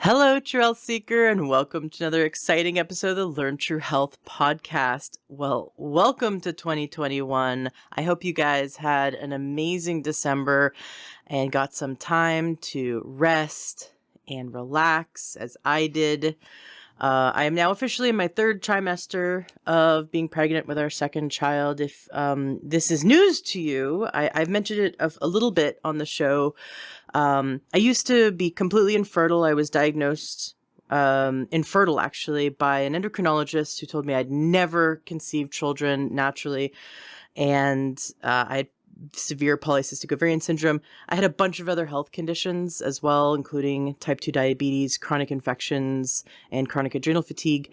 Hello, True Health Seeker, and welcome to another exciting episode of the Learn True Health podcast. Well, welcome to 2021. I hope you guys had an amazing December and got some time to rest and relax as I did. I am now officially in my third trimester of being pregnant with our second child. If this is news to you, I've mentioned it a little bit on the show. I used to be completely infertile. I was diagnosed infertile, actually, by an endocrinologist who told me I'd never conceive children naturally. And I had severe polycystic ovarian syndrome. I had a bunch of other health conditions as well, including type 2 diabetes, chronic infections, and chronic adrenal fatigue.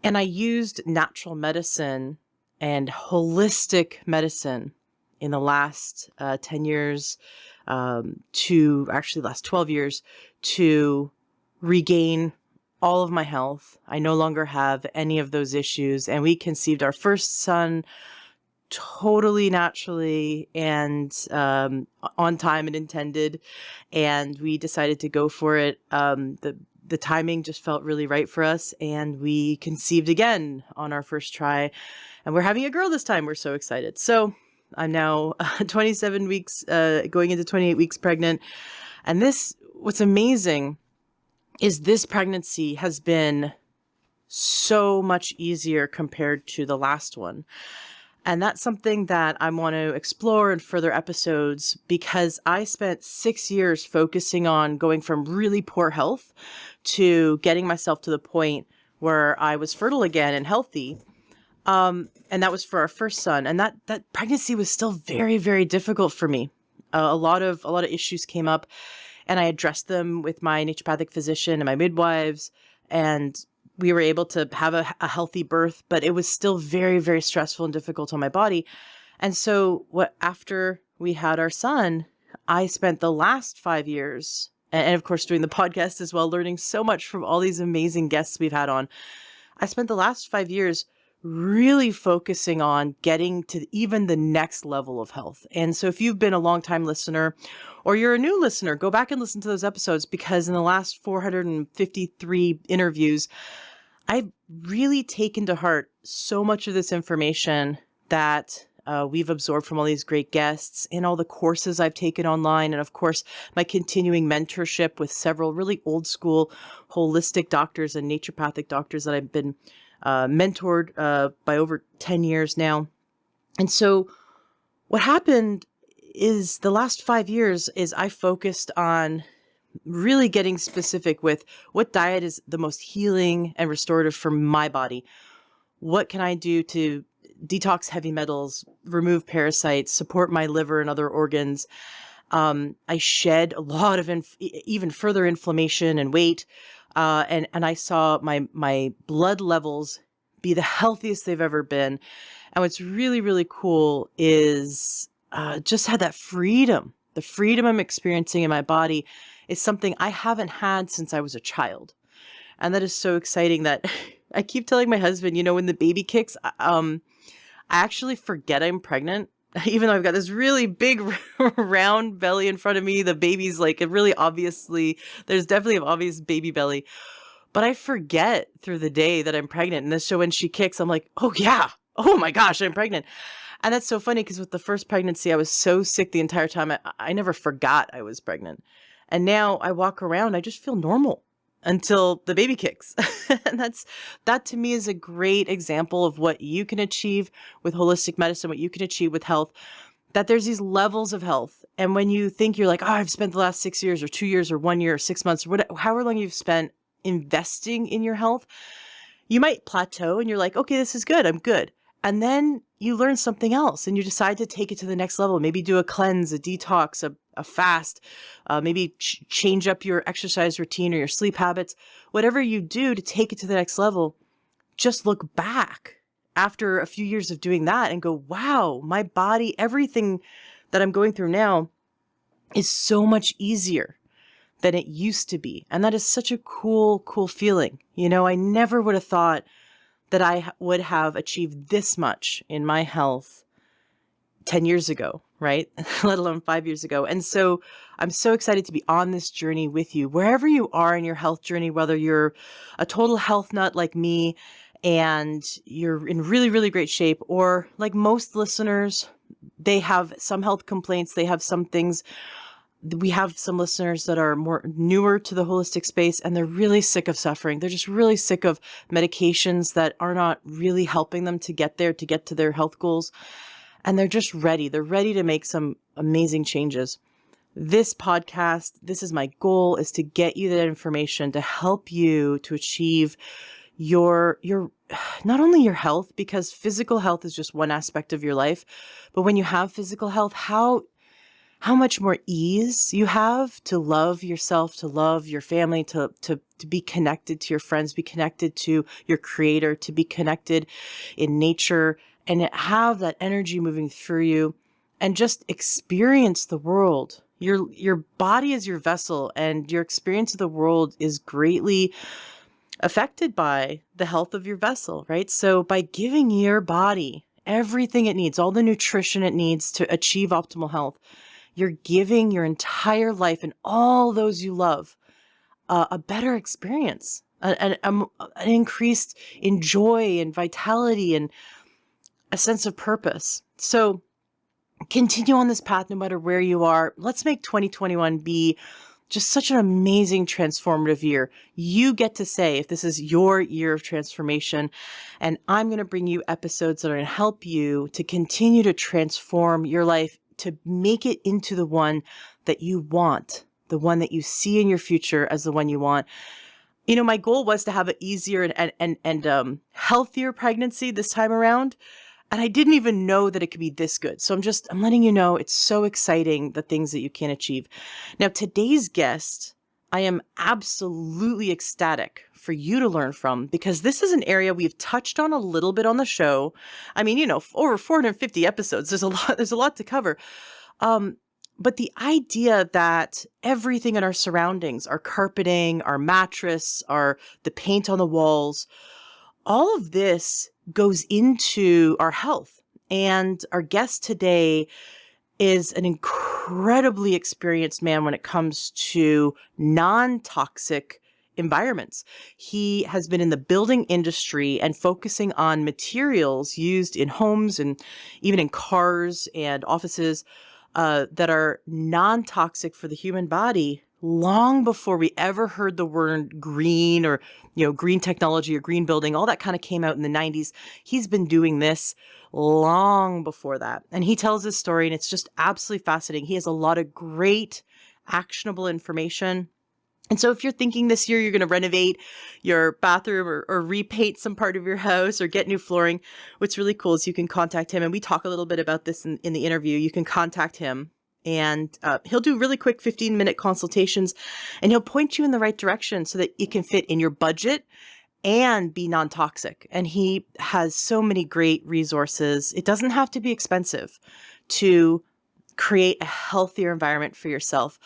And I used natural medicine and holistic medicine in the last 10 years to actually last 12 years to regain all of my health. I no longer have any of those issues. And we conceived our first son totally naturally and on time and intended, and we decided to go for it. The timing just felt really right for us, and we conceived again on our first try, and we're having a girl this time. We're so excited. So I'm now 27 weeks, going into 28 weeks pregnant, and what's amazing is this pregnancy has been so much easier compared to the last one. And that's something that I want to explore in further episodes, because I spent 6 years focusing on going from really poor health to getting myself to the point where I was fertile again and healthy. And that was for our first son. And that pregnancy was still very, very difficult for me. A lot of issues came up, and I addressed them with my naturopathic physician and my midwives, and we were able to have a healthy birth, but it was still very, very stressful and difficult on my body. And so after we had our son, I spent the last 5 years, and of course doing the podcast as well, learning so much from all these amazing guests we've had on. I spent the last 5 years really focusing on getting to even the next level of health. And so if you've been a long-time listener or you're a new listener, go back and listen to those episodes, because in the last 453 interviews, I've really taken to heart so much of this information that we've absorbed from all these great guests and all the courses I've taken online. And of course, my continuing mentorship with several really old school holistic doctors and naturopathic doctors that I've been mentored by over 10 years now. And so what happened is the last 5 years is I focused on really getting specific with what diet is the most healing and restorative for my body. What can I do to detox heavy metals, remove parasites, support my liver and other organs? I shed a lot of even further inflammation and weight. And I saw my blood levels be the healthiest they've ever been. And what's really, really cool is just had that freedom. The freedom I'm experiencing in my body is something I haven't had since I was a child. And that is so exciting that I keep telling my husband, when the baby kicks, I actually forget I'm pregnant. Even though I've got this really big round belly in front of me, the baby's like, there's definitely an obvious baby belly. But I forget through the day that I'm pregnant. And so when she kicks, I'm like, oh yeah, oh my gosh, I'm pregnant. And that's so funny, because with the first pregnancy, I was so sick the entire time. I never forgot I was pregnant. And now I walk around, I just feel normal until the baby kicks. And that to me is a great example of what you can achieve with holistic medicine, what you can achieve with health, that there's these levels of health. And when you think you're like, oh, I've spent the last 6 years or 2 years or 1 year or 6 months, or whatever, however long you've spent investing in your health, you might plateau and you're like, okay, this is good. I'm good. And then you learn something else and you decide to take it to the next level. Maybe do a cleanse, a detox, a fast, maybe change up your exercise routine or your sleep habits. Whatever you do to take it to the next level, just look back after a few years of doing that and go, wow, my body, everything that I'm going through now is so much easier than it used to be. And that is such a cool feeling. I never would have thought that I would have achieved this much in my health 10 years ago, right? Let alone 5 years ago. And so I'm so excited to be on this journey with you, wherever you are in your health journey, whether you're a total health nut like me and you're in really, really great shape, or like most listeners, they have some health complaints, they have some things. We have some listeners that are more newer to the holistic space, and they're really sick of suffering. They're just really sick of medications that are not really helping them to get there, to get to their health goals. And they're just ready. They're ready to make some amazing changes. This podcast, this is my goal, is to get you that information to help you to achieve your not only your health, because physical health is just one aspect of your life, but when you have physical health, how much more ease you have to love yourself, to love your family, to be connected to your friends, be connected to your creator, to be connected in nature, and have that energy moving through you, and just experience the world. Your body is your vessel, and your experience of the world is greatly affected by the health of your vessel, right? So by giving your body everything it needs, all the nutrition it needs to achieve optimal health, you're giving your entire life and all those you love a better experience, an increased in joy and vitality and a sense of purpose. So continue on this path no matter where you are. Let's make 2021 be just such an amazing transformative year. You get to say if this is your year of transformation, and I'm going to bring you episodes that are going to help you to continue to transform your life, to make it into the one that you want, the one that you see in your future as the one you want. You know, my goal was to have an easier and healthier pregnancy this time around. And I didn't even know that it could be this good. So I'm letting you know it's so exciting, the things that you can achieve. Now, today's guest, I am absolutely ecstatic for you to learn from, because this is an area we've touched on a little bit on the show. I mean, over 450 episodes, there's a lot to cover. But the idea that everything in our surroundings, our carpeting, our mattress, the paint on the walls, all of this goes into our health. And our guest today is an incredibly experienced man when it comes to non-toxic environments. He has been in the building industry and focusing on materials used in homes and even in cars and offices that are non-toxic for the human body, long before we ever heard the word green, or green technology or green building. All that kind of came out in the 90s. He's been doing this long before that. And he tells his story, and it's just absolutely fascinating. He has a lot of great actionable information. And so if you're thinking this year you're going to renovate your bathroom or repaint some part of your house or get new flooring, what's really cool is you can contact him. And we talk a little bit about this in the interview. You can contact him, and he'll do really quick 15-minute consultations, and he'll point you in the right direction so that it can fit in your budget and be non-toxic. And he has so many great resources. It doesn't have to be expensive to create a healthier environment for yourself.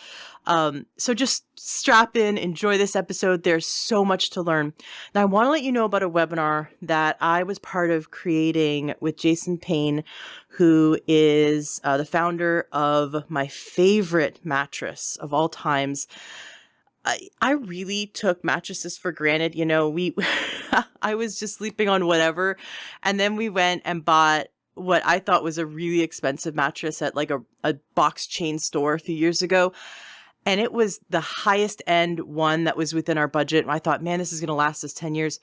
So just strap in, enjoy this episode. There's so much to learn. Now, I want to let you know about a webinar that I was part of creating with Jason Payne, who is the founder of my favorite mattress of all times. I really took mattresses for granted. I was just sleeping on whatever. And then we went and bought what I thought was a really expensive mattress at like a box chain store a few years ago. And it was the highest end one that was within our budget. And I thought, man, this is going to last us 10 years.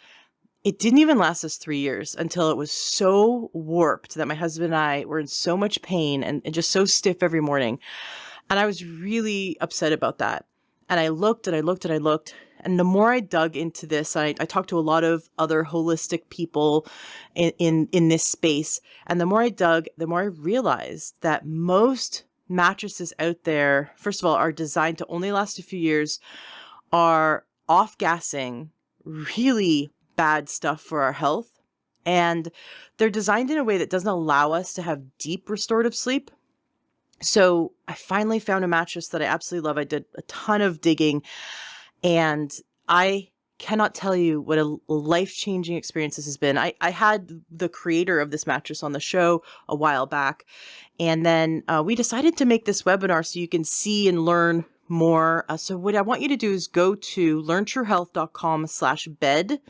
It didn't even last us 3 years until it was so warped that my husband and I were in so much pain and just so stiff every morning. And I was really upset about that. And I looked and I looked and I looked. And the more I dug into this, I talked to a lot of other holistic people in this space. And the more I dug, the more I realized that most mattresses out there, first of all, are designed to only last a few years, are off-gassing really bad stuff for our health. And they're designed in a way that doesn't allow us to have deep restorative sleep. So I finally found a mattress that I absolutely love. I did a ton of digging, and I cannot tell you what a life-changing experience this has been. I had the creator of this mattress on the show a while back, and then we decided to make this webinar so you can see and learn more. So what I want you to do is go to learntruehealth.com/bed.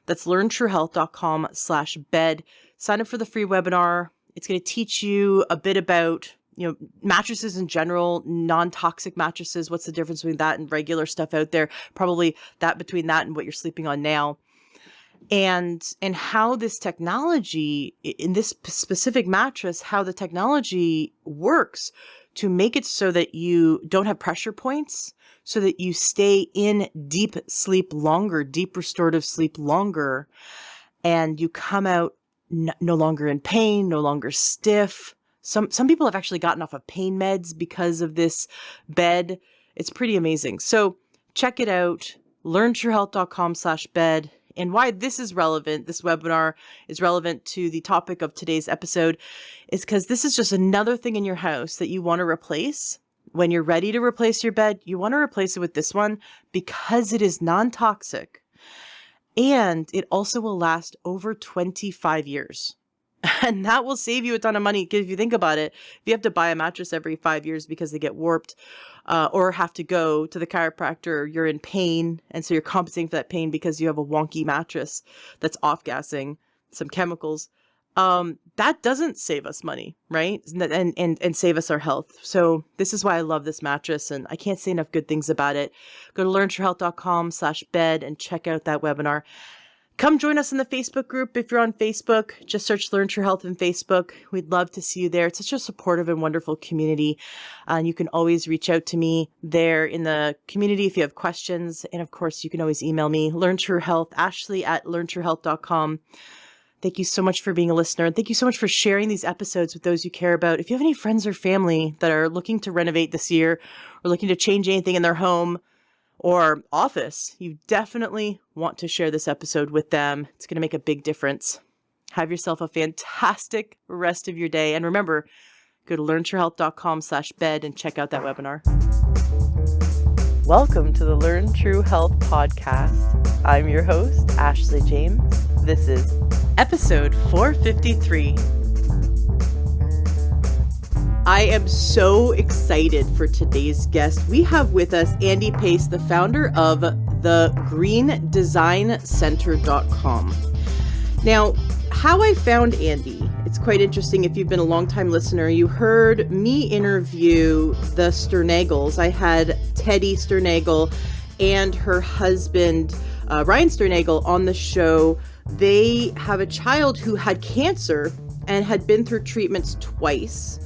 That's learntruehealth.com/bed. Sign up for the free webinar. It's going to teach you a bit about, mattresses in general, non-toxic mattresses. What's the difference between that and regular stuff out there? Probably that between that and what you're sleeping on now. And how this technology in this specific mattress, how the technology works to make it so that you don't have pressure points, so that you stay in deep sleep longer, deep restorative sleep longer, and you come out no longer in pain, no longer stiff. Some people have actually gotten off of pain meds because of this bed. It's pretty amazing. So check it out, learntruehealth.com/bed. And why this is relevant, this webinar is relevant to the topic of today's episode, is because this is just another thing in your house that you want to replace. When you're ready to replace your bed, you want to replace it with this one because it is non-toxic. And it also will last over 25 years. And that will save you a ton of money. Because if you think about it, if you have to buy a mattress every 5 years because they get warped, or have to go to the chiropractor, you're in pain, and so you're compensating for that pain because you have a wonky mattress that's off-gassing some chemicals. That doesn't save us money, right? And save us our health. So this is why I love this mattress, and I can't say enough good things about it. Go to learntruehealth.com/bed and check out that webinar. Come join us in the Facebook group. If you're on Facebook, just search Learn True Health in Facebook. We'd love to see you there. It's such a supportive and wonderful community. And you can always reach out to me there in the community if you have questions. And of course, you can always email me, LearnTrueHealth, Ashley@learntruehealth.com. Thank you so much for being a listener. And thank you so much for sharing these episodes with those you care about. If you have any friends or family that are looking to renovate this year or looking to change anything in their home or office, you definitely want to share this episode with them. It's going to make a big difference. Have yourself a fantastic rest of your day. And remember, go to learntruehealth.com/bed and check out that webinar. Welcome to the Learn True Health podcast. I'm your host, Ashley James. This is episode 453. I am so excited for today's guest. We have with us Andy Pace, the founder of the greendesignCenter.com. Now, how I found Andy, it's quite interesting. If you've been a longtime listener, you heard me interview the Sternagels. I had Teddy Sternagel and her husband, Ryan Sternagel, on the show. They have a child who had cancer and had been through treatments twice.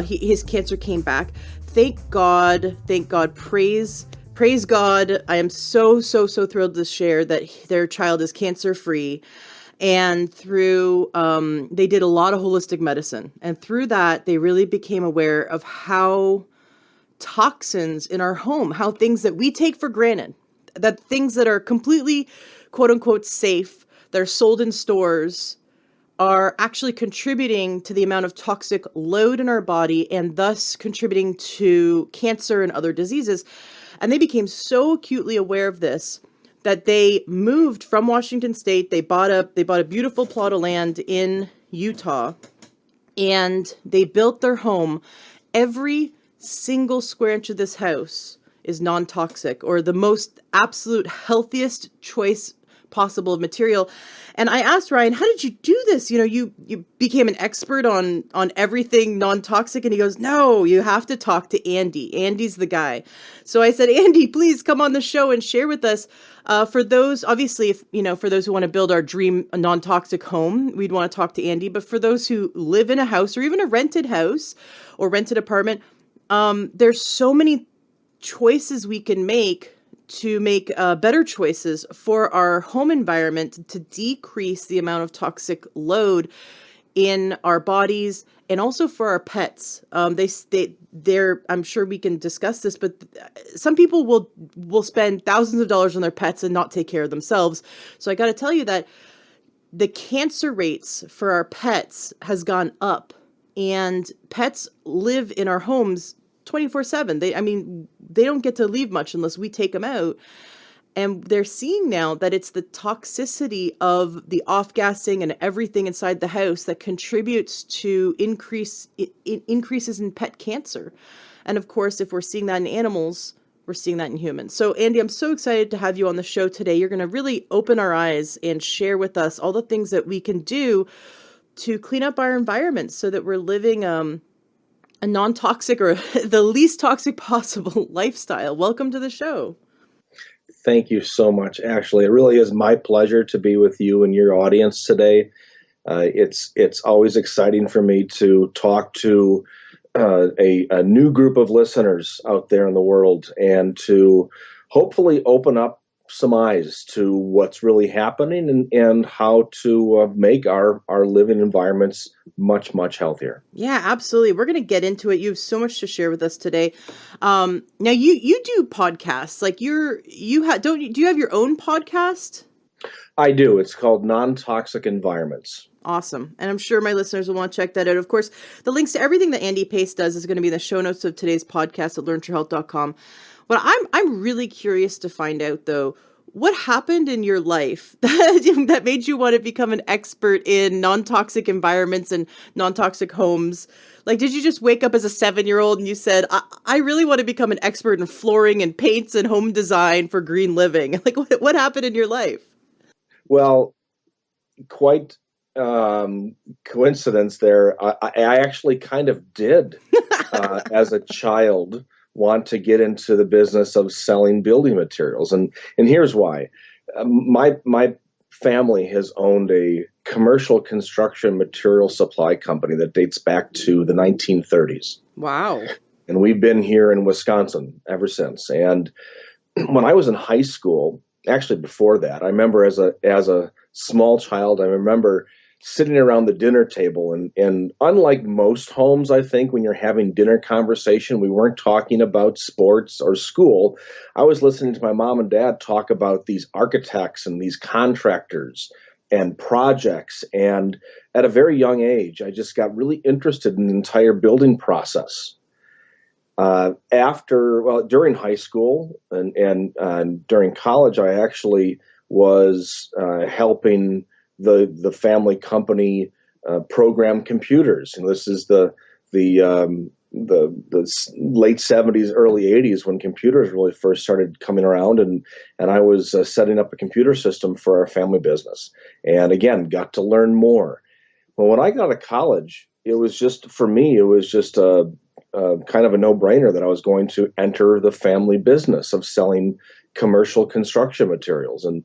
His cancer came back. Thank God, praise God. I am so thrilled to share that their child is cancer-free. And through, they did a lot of holistic medicine. And through that, they really became aware of how toxins in our home, how things that we take for granted, that things that are completely, quote unquote, safe, that are sold in stores, are actually contributing to the amount of toxic load in our body and thus contributing to cancer and other diseases. And they became so acutely aware of this that they moved from Washington State. They bought a beautiful plot of land in Utah, and they built their home. Every single square inch of this house is non-toxic, or the most absolute healthiest choice possible of material. And I asked Ryan, how did you do this? You became an expert on everything non-toxic. And he goes, no, you have to talk to Andy. Andy's the guy. So I said, Andy, please come on the show and share with us. For those, obviously, for those who want to build our dream non-toxic home, we'd want to talk to Andy. But for those who live in a house or even a rented house or rented apartment, there's so many choices we can make to make better choices for our home environment to decrease the amount of toxic load in our bodies and also for our pets. They're, I'm sure we can discuss this, but some people will spend thousands of dollars on their pets and not take care of themselves. So I got to tell you that the cancer rates for our pets has gone up, and pets live in our homes 24/7. They don't get to leave much unless we take them out. And they're seeing now that it's the toxicity of the off-gassing and everything inside the house that contributes to increases in pet cancer. And of course, if we're seeing that in animals, we're seeing that in humans. So, Andy, I'm so excited to have you on the show today. You're going to really open our eyes and share with us all the things that we can do to clean up our environment so that we're living a non-toxic or the least toxic possible lifestyle. Welcome to the show. Thank you so much, Ashley. It really is my pleasure to be with you and your audience today. It's always exciting for me to talk to a new group of listeners out there in the world and to hopefully open up some eyes to what's really happening and how to make our living environments much, much healthier. Yeah, absolutely. We're going to get into it. You have so much to share with us today. Now you do podcasts. Like do you have your own podcast? I do. It's called Non-Toxic Environments. Awesome. And I'm sure my listeners will want to check that out. Of course, the links to everything that Andy Pace does is going to be in the show notes of today's podcast at learntruehealth.com. But I'm really curious to find out, though, what happened in your life that made you want to become an expert in non-toxic environments and non-toxic homes? Like, did you just wake up as a 7-year-old and you said, I really want to become an expert in flooring and paints and home design for green living? Like, what happened in your life? Well, quite coincidence there. I actually kind of did, as a child, want to get into the business of selling building materials, and here's why. My family has owned a commercial construction material supply company that dates back to the 1930s. Wow. And we've been here in Wisconsin ever since. And when I was in high school, actually before that, I remember as a small child, I remember sitting around the dinner table, and unlike most homes, I think, when you're having dinner conversation, we weren't talking about sports or school. I was listening to my mom and dad talk about these architects and these contractors and projects. And at a very young age, I just got really interested in the entire building process. During high school and during college, I actually was helping the family company program computers, and this is the late 70s, early 80s when computers really first started coming around, and I was setting up a computer system for our family business, and again got to learn more. Well, when I got to college, it was just a kind of a no-brainer that I was going to enter the family business of selling commercial construction materials. And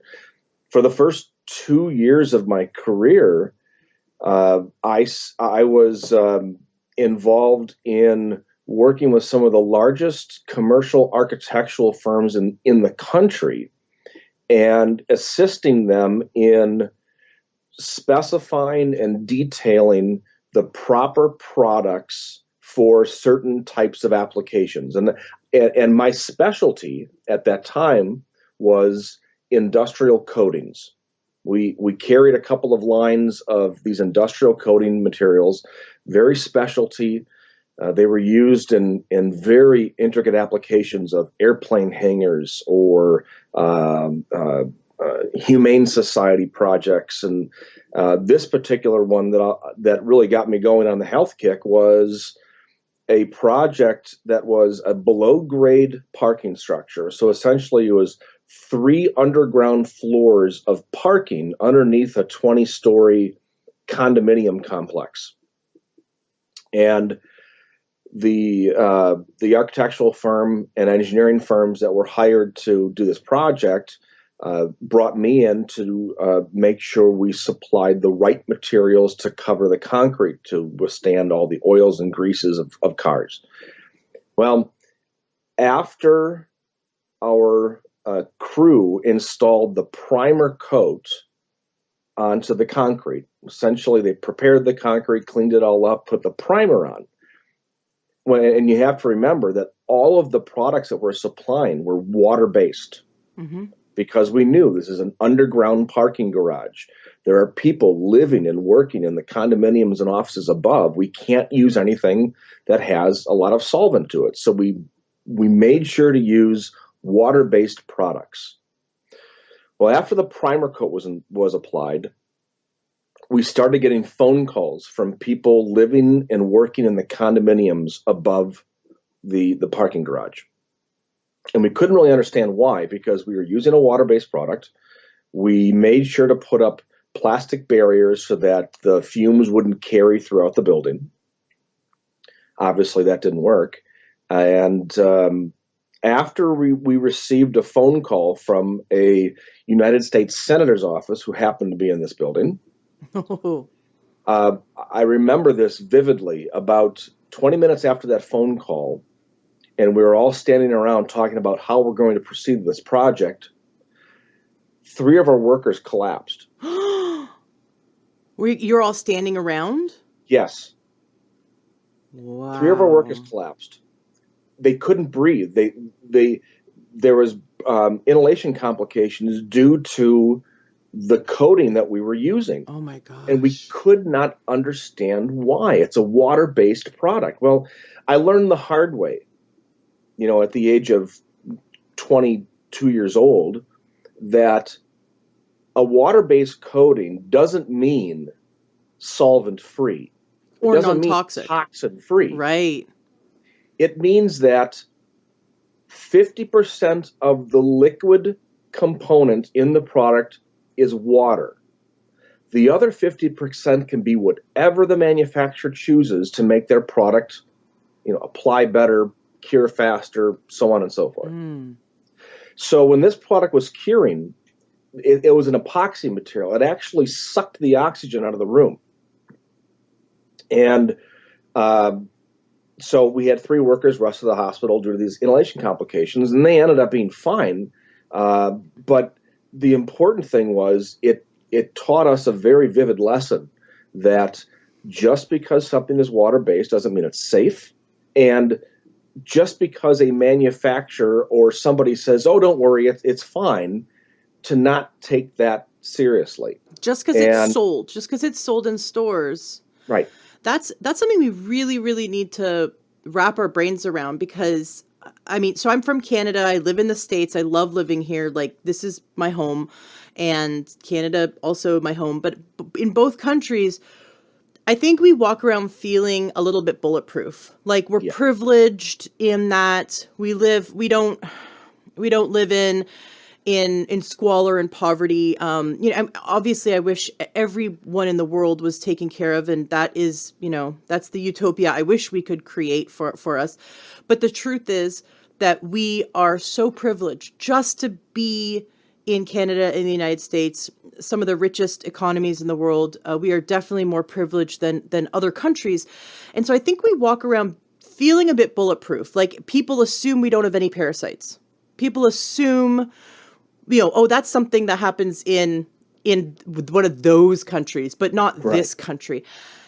for the first 2 years of my career, I was involved in working with some of the largest commercial architectural firms in the country and assisting them in specifying and detailing the proper products for certain types of applications. And my specialty at that time was industrial coatings. We carried a couple of lines of these industrial coating materials, very specialty. They were used in very intricate applications of airplane hangars or humane society projects. And this particular one that really got me going on the health kick was a project that was a below grade parking structure. So essentially it was 3 underground floors of parking underneath a 20-story condominium complex. And the architectural firm and engineering firms that were hired to do this project brought me in to make sure we supplied the right materials to cover the concrete to withstand all the oils and greases of cars. Well, after our crew installed the primer coat onto the concrete, essentially they prepared the concrete, cleaned it all up, put the primer on. And you have to remember that all of the products that we're supplying were water-based. Mm-hmm. Because we knew this is an underground parking garage. There are people living and working in the condominiums and offices above. We can't use anything that has a lot of solvent to it. So we made sure to use water-based products. Well, after the primer coat was applied, we started getting phone calls from people living and working in the condominiums above the parking garage. And we couldn't really understand why, because we were using a water-based product. We made sure to put up plastic barriers so that the fumes wouldn't carry throughout the building. Obviously, that didn't work. And after we received a phone call from a United States Senator's office who happened to be in this building, I remember this vividly. About 20 minutes after that phone call, and we were all standing around talking about how we're going to proceed with this project, 3 of our workers collapsed. You're all standing around? Yes. Wow. 3 of our workers collapsed. They couldn't breathe. There was inhalation complications due to the coating that we were using. Oh my gosh. And we could not understand why. It's a water-based product. Well, I learned the hard way, at the age of 22 years old, that a water-based coating doesn't mean solvent-free. Or non-toxic. Toxin-free. Right. It means that 50% of the liquid component in the product is water. The other 50% can be whatever the manufacturer chooses to make their product, apply better, cure faster, so on and so forth. So when this product was curing, it was an epoxy material. It actually sucked the oxygen out of the room. And so we had 3 workers rushed to the hospital due to these inhalation complications, and they ended up being fine. But the important thing was it taught us a very vivid lesson that just because something is water-based doesn't mean it's safe. And just because a manufacturer or somebody says, "Oh, don't worry, it's fine," to not take that seriously. Just because it's sold in stores. Right. That's something we really, really need to wrap our brains around, because so I'm from Canada. I live in the States. I love living here. Like, this is my home, and Canada also my home. But in both countries, I think we walk around feeling a little bit bulletproof. Like, we're privileged in that we don't live in squalor and poverty. Obviously I wish everyone in the world was taken care of, and that is, that's the utopia I wish we could create for us. But the truth is that we are so privileged just to be in Canada, in the United States, some of the richest economies in the world. We are definitely more privileged than other countries. And so I think we walk around feeling a bit bulletproof. Like, people assume we don't have any parasites. People assume, oh, that's something that happens in one of those countries, but not this country.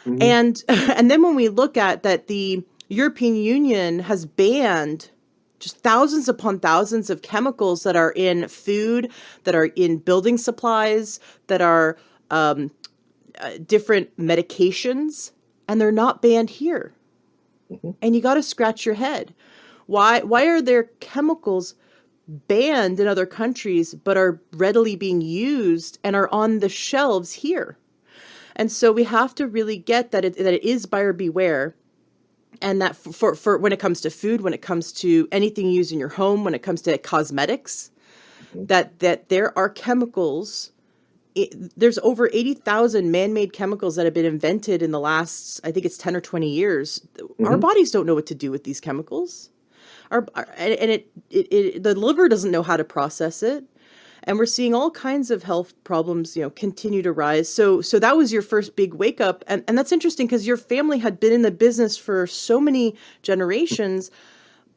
And then when we look at that, the European Union has banned just thousands upon thousands of chemicals that are in food, that are in building supplies, that are different medications, and they're not banned here. And you got to scratch your head. Why are there chemicals banned in other countries but are readily being used and are on the shelves here? And so we have to really get that it is buyer beware. And that for when it comes to food, when it comes to anything used in your home, when it comes to cosmetics, that there are chemicals. There's over 80,000 man-made chemicals that have been invented in the last, I think it's 10 or 20 years. Our bodies don't know what to do with these chemicals. The liver doesn't know how to process it. And we're seeing all kinds of health problems, continue to rise. So that was your first big wake up. And that's interesting, because your family had been in the business for so many generations,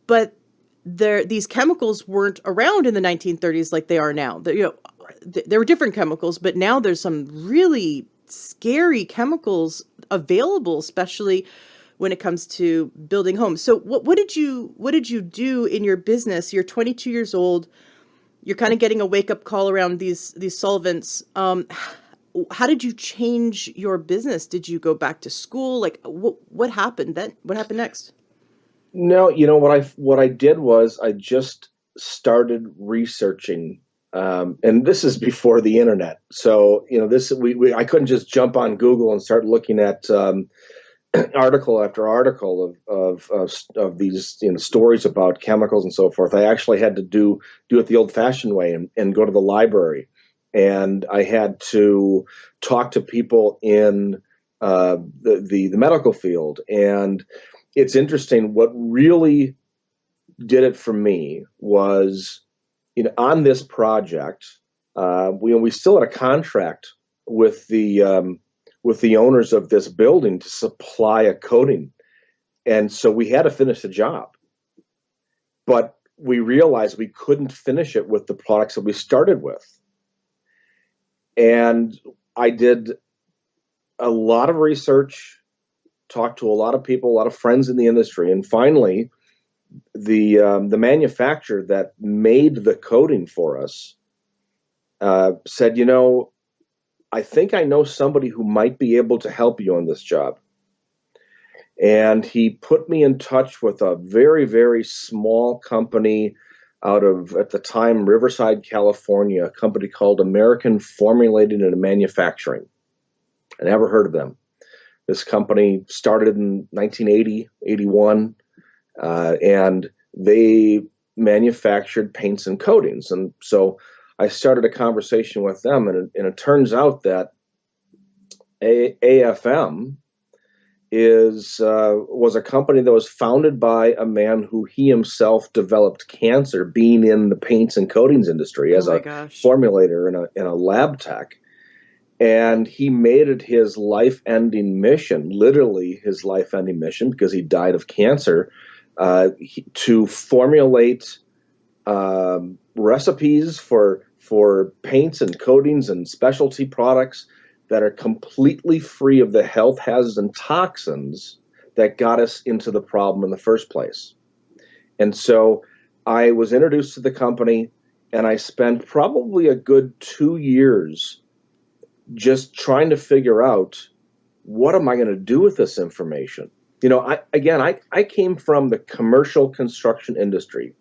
but these chemicals weren't around in the 1930s like they are now. There were different chemicals, but now there's some really scary chemicals available, especially when it comes to building homes. So what did you do in your business? You're 22 years old. You're kind of getting a wake-up call around these solvents. How did you change your business? Did you go back to school? Like, what happened then? What happened next? No, what I did was I just started researching And this is before the internet. So, this I couldn't just jump on Google and start looking at article after article of these stories about chemicals and so forth. I actually had to do it the old-fashioned way and go to the library, and I had to talk to people in the medical field. And it's interesting. What really did it for me was, on this project, we still had a contract with the owners of this building to supply a coating, and so we had to finish the job. But we realized we couldn't finish it with the products that we started with, and I did a lot of research, talked to a lot of people, a lot of friends in the industry, and finally, the manufacturer that made the coating for us said, I think I know somebody who might be able to help you on this job. And he put me in touch with a very, very small company out of, at the time, Riverside, California, a company called American Formulating and Manufacturing. I never heard of them. This company started in 1980, 81, and they manufactured paints and coatings. And so I started a conversation with them, and it turns out that AFM was a company that was founded by a man who he himself developed cancer, being in the paints and coatings industry Oh as my a gosh. formulator and a lab tech. And he made it his life-ending mission, literally his life-ending mission, because he died of cancer, to formulate recipes for paints and coatings and specialty products that are completely free of the health hazards and toxins that got us into the problem in the first place. And so I was introduced to the company, and I spent probably a good 2 years just trying to figure out, what am I going to do with this information? I came from the commercial construction industry.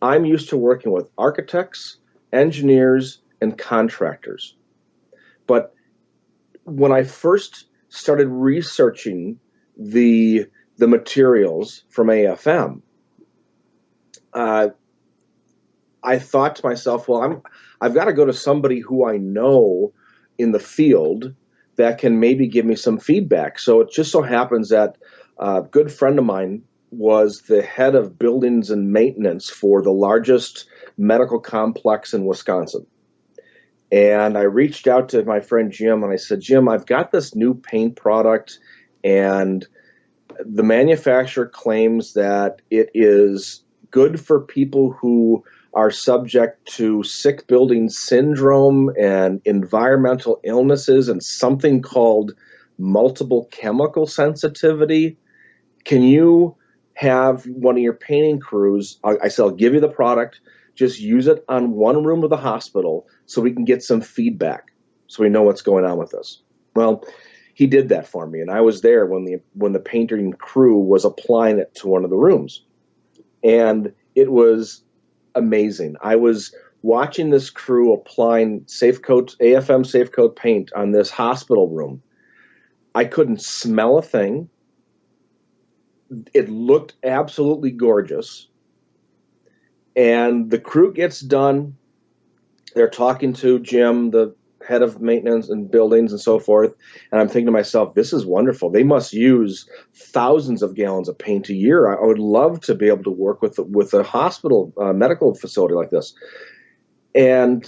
I'm used to working with architects, engineers, and contractors. But when I first started researching the materials from AFM, I thought to myself, well, I've got to go to somebody who I know in the field that can maybe give me some feedback. So it just so happens that a good friend of mine was the head of buildings and maintenance for the largest medical complex in Wisconsin. And I reached out to my friend Jim, and I said, Jim, I've got this new paint product, and the manufacturer claims that it is good for people who are subject to sick building syndrome and environmental illnesses and something called multiple chemical sensitivity. Can you have one of your painting crews? I said, I'll give you the product. Just use it on one room of the hospital so we can get some feedback, so we know what's going on with this. Well, he did that for me, and I was there when the painting crew was applying it to one of the rooms, and it was amazing. I was watching this crew applying AFM Safe Coat paint on this hospital room. I couldn't smell a thing. It looked absolutely gorgeous. And the crew gets done. They're talking to Jim, the head of maintenance and buildings and so forth. And I'm thinking to myself, this is wonderful. They must use thousands of gallons of paint a year. I would love to be able to work with a hospital, medical facility like this. And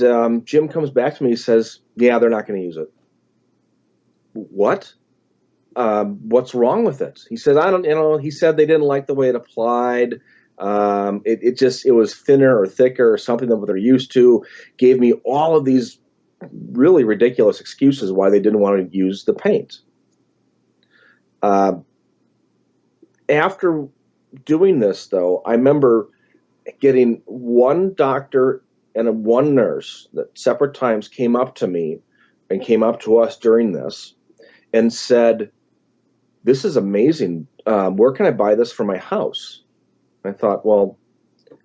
Jim comes back to me. He says, yeah, they're not going to use it. What? What's wrong with it? He said, I don't, he said they didn't like the way it applied. It was thinner or thicker or something than what they're used to. Gave me all of these really ridiculous excuses why they didn't want to use the paint. After doing this, though, I remember getting one doctor and one nurse that separate times came up to me and came up to us during this and said, this is amazing. Where can I buy this for my house? I thought, well,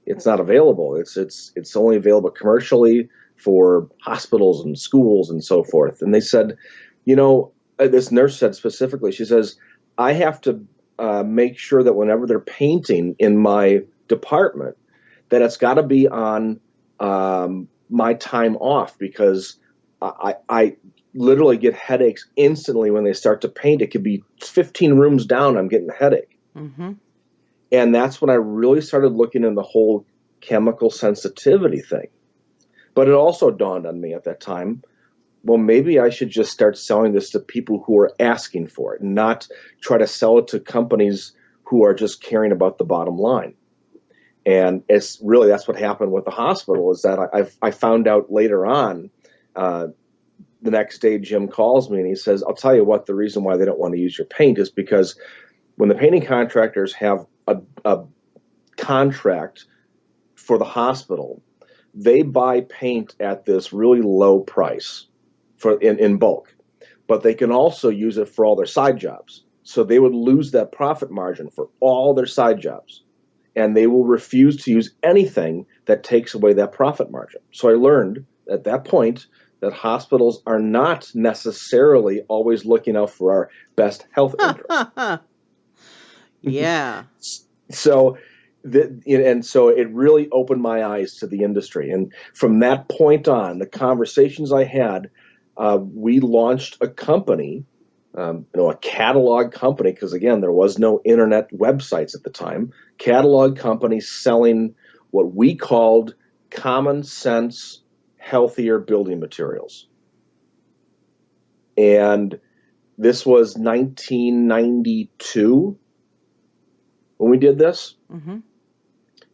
it's not available. It's only available commercially. for hospitals and schools and so forth. And they said, this nurse said specifically, she says, I have to make sure that whenever they're painting in my department, that it's got to be on my time off, because I literally get headaches instantly when they start to paint. It could be 15 rooms down, I'm getting a headache. Mm-hmm. And that's when I really started looking in the whole chemical sensitivity thing. But it also dawned on me at that time, well, maybe I should just start selling this to people who are asking for it, and not try to sell it to companies who are just caring about the bottom line. And it's really, that's what happened with the hospital, is that I found out later on, the next day Jim calls me and he says, I'll tell you what, the reason why they don't want to use your paint is because when the painting contractors have a contract for the hospital, they buy paint at this really low price in bulk, but they can also use it for all their side jobs. So they would lose that profit margin for all their side jobs, and they will refuse to use anything that takes away that profit margin. So I learned at that point that hospitals are not necessarily always looking out for our best health interests. Yeah. So it really opened my eyes to the industry. And from that point on, the conversations I had, we launched a company, a catalog company, because again, there was no internet websites at the time. Catalog company selling what we called common sense, healthier building materials. And this was 1992 when we did this. Mm-hmm.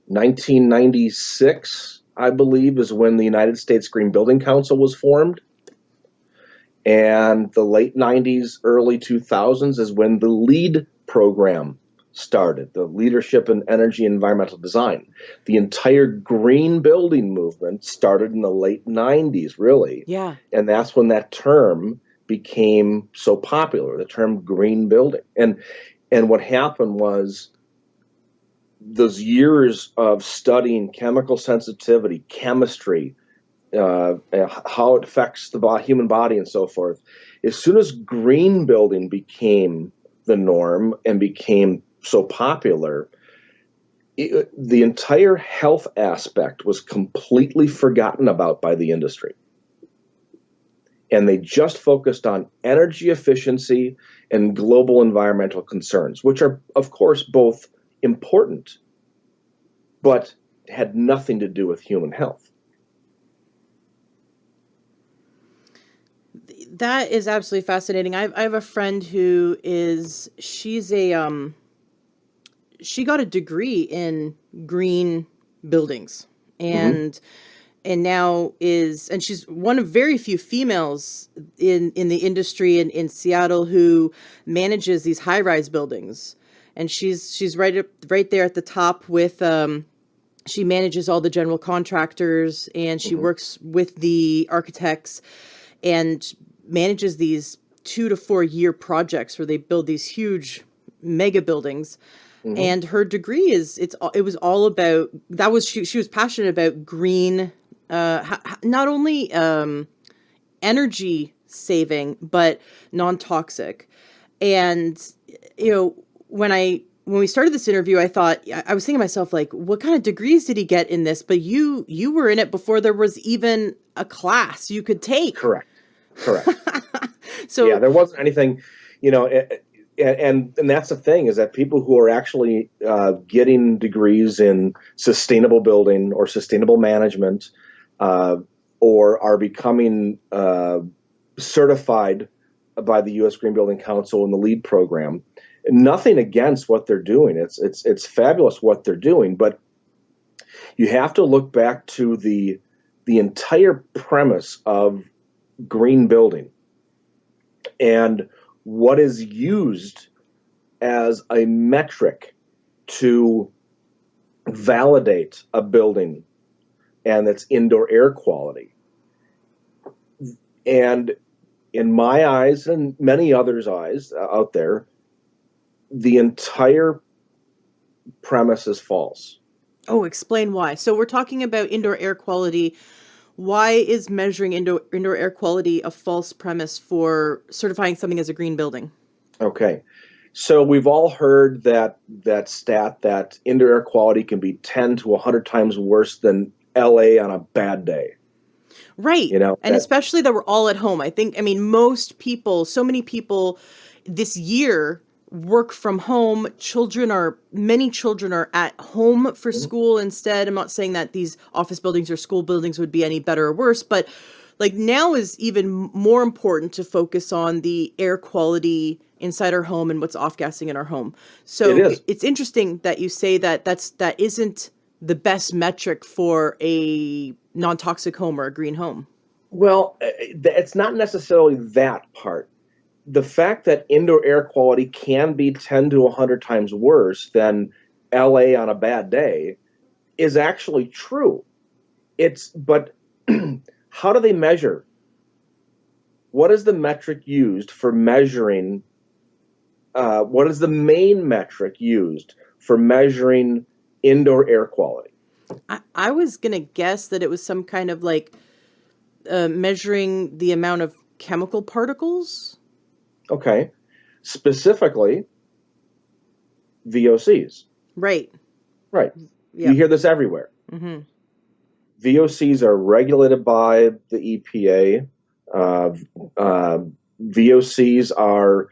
1996, I believe, is when the United States Green Building Council was formed. And the late 90s, early 2000s is when the LEED program started, the Leadership in Energy and Environmental Design. The entire green building movement started in the late 90s, really. Yeah. And that's when that term became so popular, the term green building. And what happened was, those years of studying chemical sensitivity, chemistry, how it affects the human body and so forth, as soon as green building became the norm and became so popular, the entire health aspect was completely forgotten about by the industry. And they just focused on energy efficiency and global environmental concerns, which are, of course, both important, but had nothing to do with human health. That is absolutely fascinating. I have a friend who she's a she got a degree in green buildings, and now and she's one of very few females in the industry in Seattle who manages these high-rise buildings. And she's right there at the top with she manages all the general contractors, and she works with the architects and manages these 2 to 4 year projects where they build these huge mega buildings. And her degree it was all about that. She was passionate about green, not only energy saving, but non-toxic. And when we started this interview, I was thinking to myself, like, what kind of degrees did he get in this? But you were in it before there was even a class you could take. Correct. So yeah, there wasn't anything, and that's the thing, is that people who are actually getting degrees in sustainable building or sustainable management, or are becoming certified by the U.S. Green Building Council in the LEED program. Nothing against what they're doing. It's fabulous what they're doing, but you have to look back to the entire premise of green building and what is used as a metric to validate a building and its indoor air quality. And in my eyes and many others' eyes out there, the entire premise is false. Oh, explain why. So we're talking about indoor air quality Why is measuring indoor air quality a false premise for certifying something as a green building? Okay. So we've all heard that stat that indoor air quality can be 10 to 100 times worse than LA on a bad day. Right. You know, And that especially that we're all at home. I mean, most people, so many people this year work from home. Many children are at home for school instead. I'm not saying that these office buildings or school buildings would be any better or worse, but like now is even more important to focus on the air quality inside our home and what's off-gassing in our home. it So is. it's interesting that you say that that isn't the best metric for a non-toxic home or a green home. Well, it's not necessarily that part. The fact that indoor air quality can be 10 to 100 times worse than LA on a bad day is actually true. But how do they measure? What is the metric used for measuring? What is the main metric used for measuring indoor air quality? I was gonna guess that it was some kind of like measuring the amount of chemical particles. Okay, specifically VOCs. Right. Right. You Yep. hear this everywhere. Mm-hmm. VOCs are regulated by the EPA. Uh, uh, VOCs are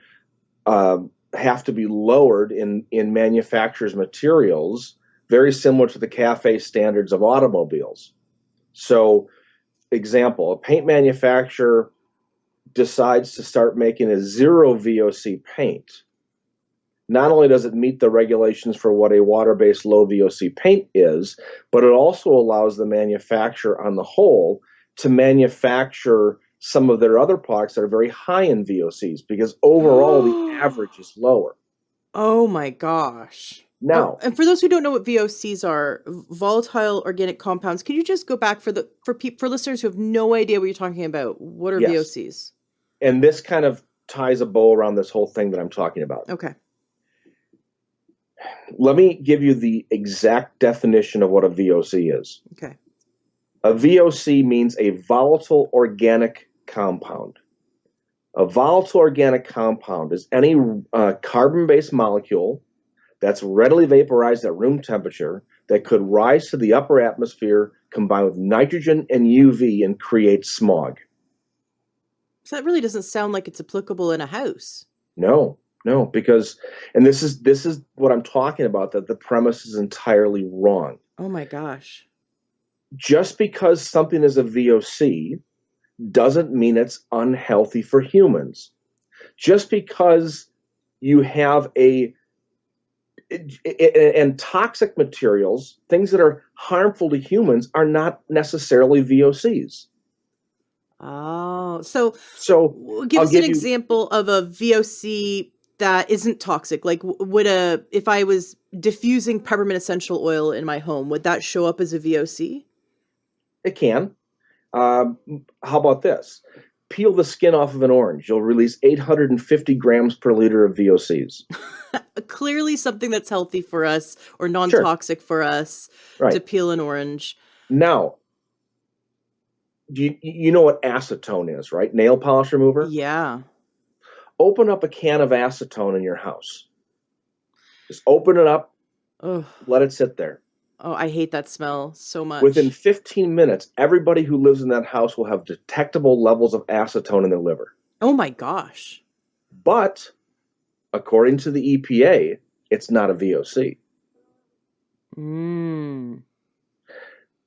uh, have to be lowered in manufacturers' materials, very similar to the CAFE standards of automobiles. So, example: a paint manufacturer decides to start making a zero VOC paint. Not only does it meet the regulations for what a water-based low VOC paint is, but it also allows the manufacturer on the whole to manufacture some of their other products that are very high in VOCs because overall the average is lower. Oh my gosh. Now, And for those who don't know what VOCs are, volatile organic compounds, can you just go back for for listeners who have no idea what you're talking about? What are yes, VOCs? and this kind of ties a bow around this whole thing that I'm talking about. Okay. Let me give you the exact definition of what a VOC is. Okay. A VOC means a volatile organic compound. A volatile organic compound is any carbon-based molecule that's readily vaporized at room temperature that could rise to the upper atmosphere, combine with nitrogen and UV, and create smog. So that really doesn't sound like it's applicable in a house. No, no, because, and this is what I'm talking about, that the premise is entirely wrong. Oh my gosh. Just because something is a VOC doesn't mean it's unhealthy for humans. Just because you have and toxic materials, things that are harmful to humans, are not necessarily VOCs. Oh, so So give I'll us an give you, example of a VOC that isn't toxic. Like, if I was diffusing peppermint essential oil in my home, would that show up as a VOC? it can. How about this? Peel the skin off of an orange. You'll release 850 grams per liter of VOCs. Clearly something that's healthy for us or Sure. non-toxic for us to Right. peel an orange. Now, you know what acetone is, right? Nail polish remover. Yeah. Open up a can of acetone in your house. Just open it up, Oh, let it sit there. oh, I hate that smell so Within much. 15 minutes, everybody who lives in that house will have detectable levels of acetone in their liver. Oh my gosh. But according to the EPA, it's not a VOC. Mm.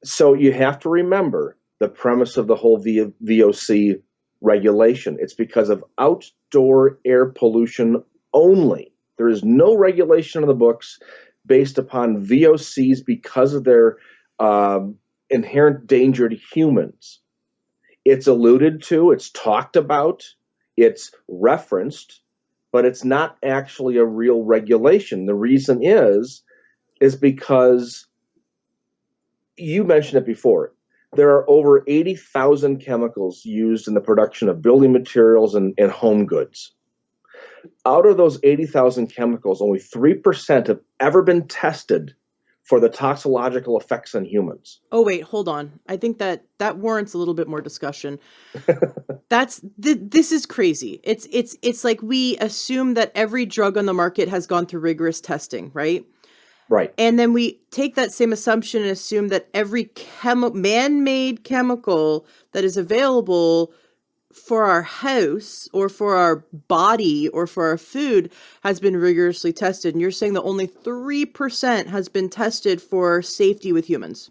So you have to remember the premise of the whole VOC regulation. It's because of outdoor air pollution only. There is no regulation in the books based upon VOCs because of their inherent danger to humans. It's alluded to, it's talked about, it's referenced, but it's not actually a real regulation. The reason is because you mentioned it before. There are over 80,000 chemicals used in the production of building materials and home goods. Out of those 80,000 chemicals, only 3% have ever been tested for the toxicological effects on humans. Oh wait, hold on. I think that warrants a little bit more discussion. This is crazy. It's like we assume that every drug on the market has gone through rigorous testing, right? Right. And then we take that same assumption and assume that every man-made chemical that is available for our house or for our body or for our food has been rigorously tested. And you're saying that only 3% has been tested for safety with humans.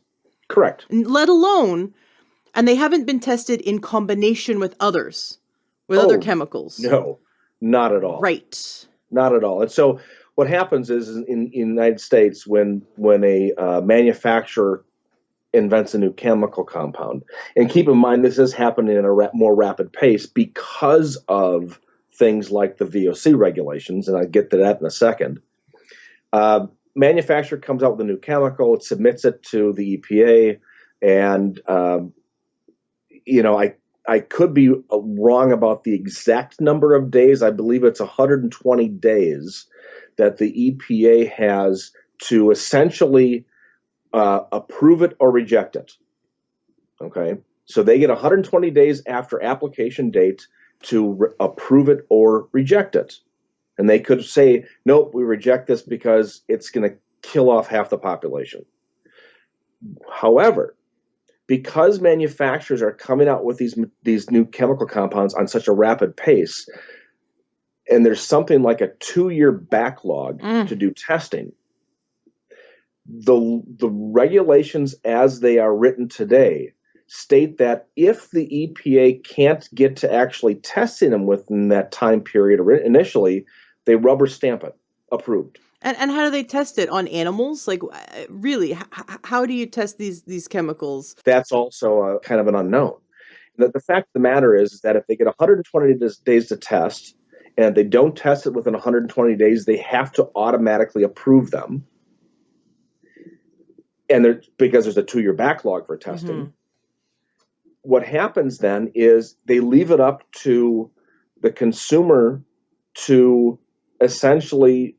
Correct. Let alone, and they haven't been tested in combination with others, with other Oh, chemicals. no, not at all. Right. Not at all. And so what happens is in the United States, when a manufacturer invents a new chemical compound, and keep in mind this is happening at a more rapid pace because of things like the VOC regulations, and I'll get to that in a second. Manufacturer comes out with a new chemical, it submits it to the EPA, and I could be wrong about the exact number of days. I believe it's 120 days that the EPA has to essentially approve it or reject it. Okay, so they get 120 days after application date to approve it or reject it. And they could say, nope, we reject this because it's going to kill off half the population. However, because manufacturers are coming out with these new chemical compounds on such a rapid pace, and there's something like a 2-year backlog to do testing, the regulations as they are written today state that if the EPA can't get to actually testing them within that time period initially, they rubber stamp it, approved. And how do they test it on animals? Like, really, how do you test these chemicals? That's also kind of an unknown. The fact of the matter is that if they get 120 days to test, and they don't test it within 120 days, they have to automatically approve them. And because there's a 2-year backlog for testing. Mm-hmm. What happens then is they leave it up to the consumer to essentially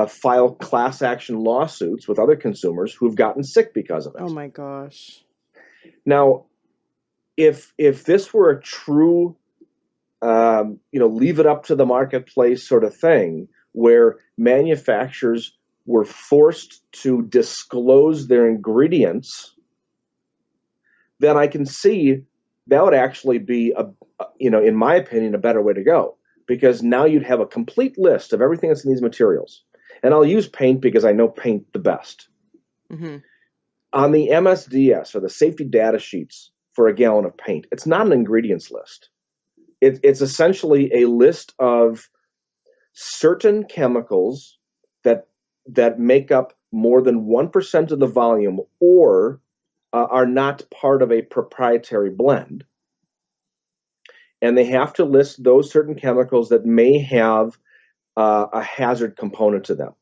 file class action lawsuits with other consumers who've gotten sick because of it. Oh my gosh. Now, if this were a true, leave it up to the marketplace sort of thing, where manufacturers were forced to disclose their ingredients, then I can see that would actually be in my opinion, a better way to go, because now you'd have a complete list of everything that's in these materials. And I'll use paint because I know paint the best. Mm-hmm. On the MSDS, or the safety data sheets for a gallon of paint, it's not an ingredients list. It's essentially a list of certain chemicals that make up more than 1% of the volume or are not part of a proprietary blend. And they have to list those certain chemicals that may have a hazard component to them.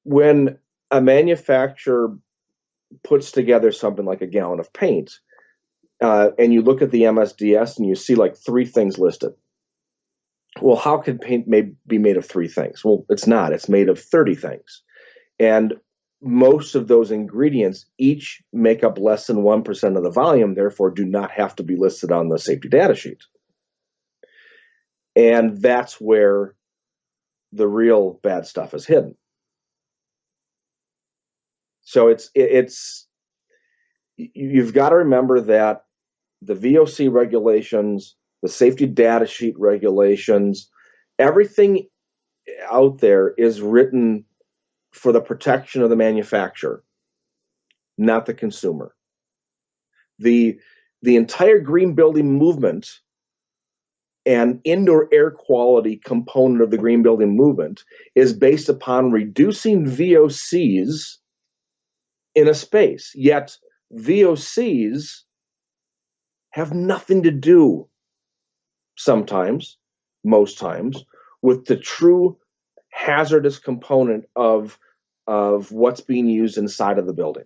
When a manufacturer puts together something like a gallon of paint, and you look at the MSDS and you see like 3 things listed. Well, how could paint be made of 3 things? Well, it's not. It's made of 30 things. And most of those ingredients each make up less than 1% of the volume, therefore do not have to be listed on the safety data sheet. And that's where the real bad stuff is hidden. So you've got to remember that the VOC regulations, the safety data sheet regulations, everything out there is written for the protection of the manufacturer, not the consumer. The entire green building movement and indoor air quality component of the green building movement is based upon reducing VOCs in a space. Yet VOCs have nothing to do, sometimes, most times, with the true hazardous component of what's being used inside of the building.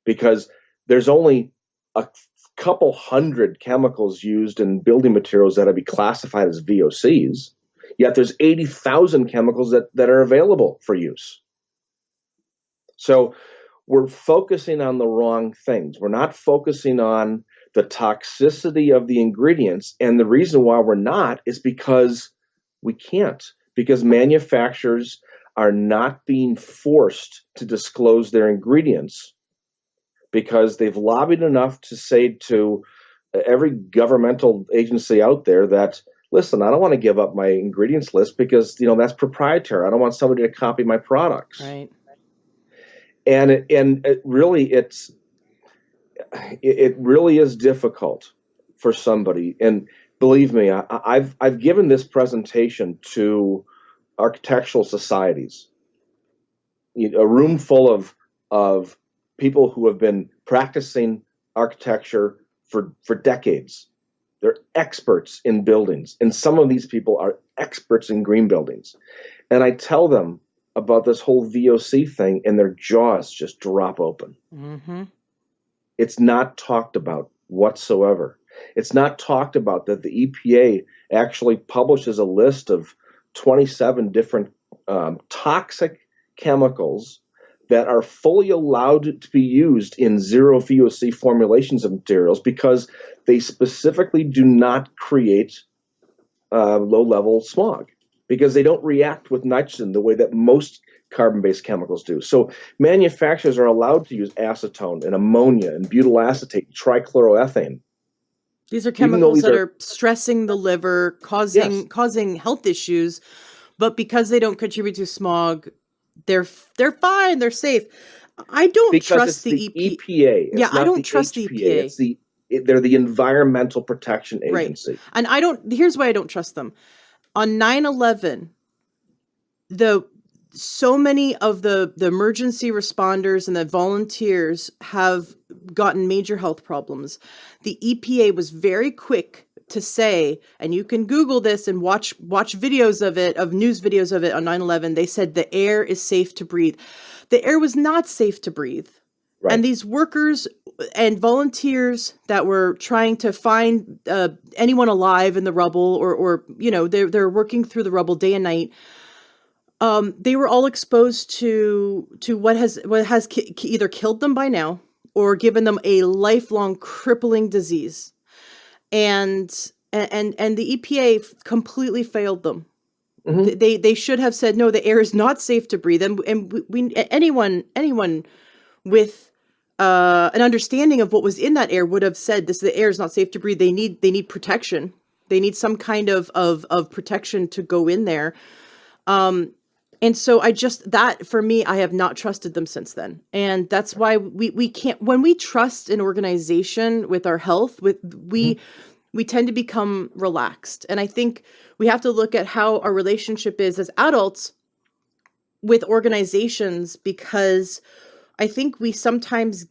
Because there's only a couple hundred chemicals used in building materials that would be classified as VOCs. Yet there's 80,000 chemicals that are available for use. So we're focusing on the wrong things. We're not focusing on the toxicity of the ingredients. And the reason why we're not is because we can't, because manufacturers are not being forced to disclose their ingredients because they've lobbied enough to say to every governmental agency out there that, listen, I don't want to give up my ingredients list because, that's proprietary. I don't want somebody to copy my products. Right. And it really is difficult for somebody. And believe me, I've given this presentation to architectural societies, a room full of people who have been practicing architecture for decades. They're experts in buildings, and some of these people are experts in green buildings. And I tell them about this whole VOC thing, and their jaws just drop open. Mm-hmm. It's not talked about whatsoever. It's not talked about that the EPA actually publishes a list of 27 different toxic chemicals that are fully allowed to be used in zero VOC formulations of materials because they specifically do not create low-level smog, because they don't react with nitrogen the way that most carbon-based chemicals do. So manufacturers are allowed to use acetone and ammonia and butyl acetate, trichloroethane. These are Even though chemicals these that are, are stressing the liver, yes, causing health issues, but because they don't contribute to smog, they're fine, they're safe. I don't because trust it's the the EP. EPA, Yeah, it's I not don't the trust the HPA. EPA. They're the Environmental Protection Right. Agency. And I don't here's why I don't trust them. On 9/11, the so many of the emergency responders and the volunteers have gotten major health problems. The EPA was very quick to say, and you can Google this and watch videos of it, of news videos of it on 9/11. They said the air is safe to breathe. The air was not safe to breathe. And Right. these workers and volunteers that were trying to find anyone alive in the rubble, or they're working through the rubble day and night. They were all exposed to what has either killed them by now or given them a lifelong crippling disease, and the EPA completely failed them. Mm-hmm. They should have said, no, the air is not safe to breathe, and we anyone with an understanding of what was in that air would have said, this the air is not safe to breathe. They need protection. They need some kind of protection to go in there. And so that for me, I have not trusted them since then. And that's why we can't, when we trust an organization with our health, Mm-hmm. we tend to become relaxed. And I think we have to look at how our relationship is as adults with organizations, because I think we sometimes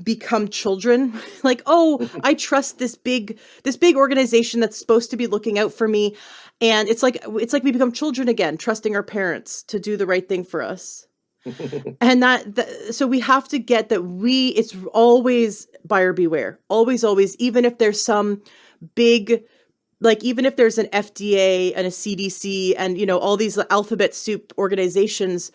become children. Like, oh, I trust this big organization that's supposed to be looking out for me. And it's like we become children again, trusting our parents to do the right thing for us. And so we have to get that it's always buyer beware. Always, even if there's some big, like, even if there's an FDA and a CDC and, all these alphabet soup organizations,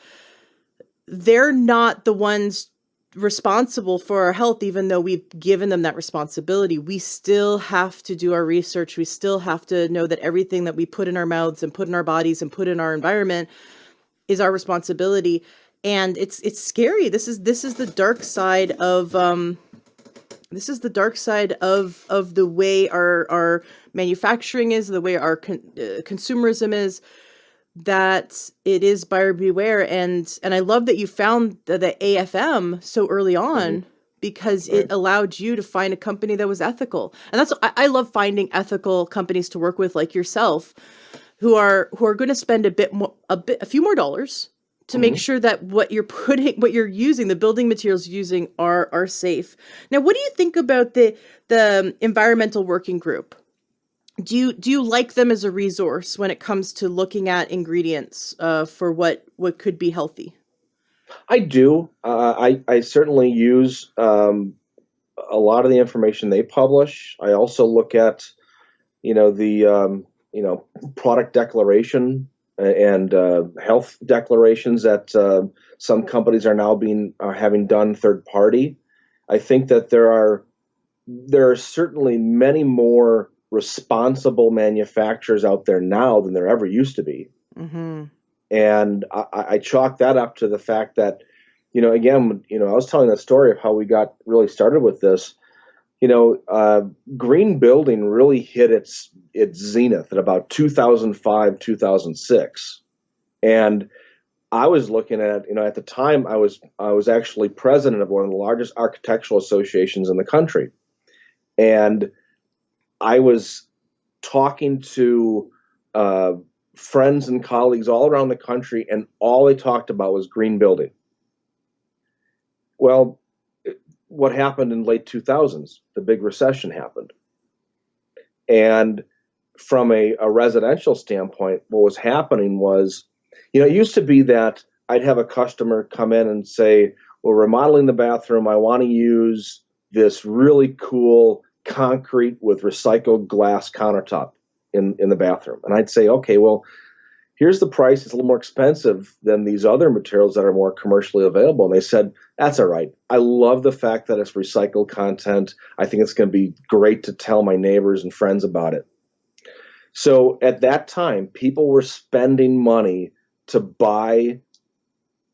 they're not the ones responsible for our health. Even though we've given them that responsibility, we still have to do our research. We still have to know that everything that we put in our mouths and put in our bodies and put in our environment is our responsibility. And it's scary. This is the dark side of the way our manufacturing is, the way our consumerism is, that it is buyer beware. And I love that you found the AFM so early Mm-hmm. on, because it Right. allowed you to find a company that was ethical. And I love finding ethical companies to work with, like yourself, who are going to spend a few more dollars to make Mm-hmm. sure that what you're using, the building materials using, are safe. Now, what do you think about the environmental working group? Do you like them as a resource when it comes to looking at ingredients for what could be healthy? I do. I certainly use a lot of the information they publish. I also look at, the product declaration and health declarations that some companies are having done third party. I think that there are certainly many more responsible manufacturers out there now than there ever used to be. Mm-hmm. And I chalk that up to the fact that, again, I was telling that story of how we got really started with this. Green building really hit its zenith at about 2005, 2006. And I was looking at, at the time I was actually president of one of the largest architectural associations in the country. And I was talking to friends and colleagues all around the country, and all they talked about was green building. Well, what happened in late 2000s? The big recession happened. And from a residential standpoint, what was happening was, it used to be that I'd have a customer come in and say, well, remodeling the bathroom, I want to use this really cool concrete with recycled glass countertop in the bathroom. And I'd say, okay, well, here's the price. It's a little more expensive than these other materials that are more commercially available. And they said, that's all right. I love the fact that it's recycled content. I think it's going to be great to tell my neighbors and friends about it. So at that time, people were spending money to buy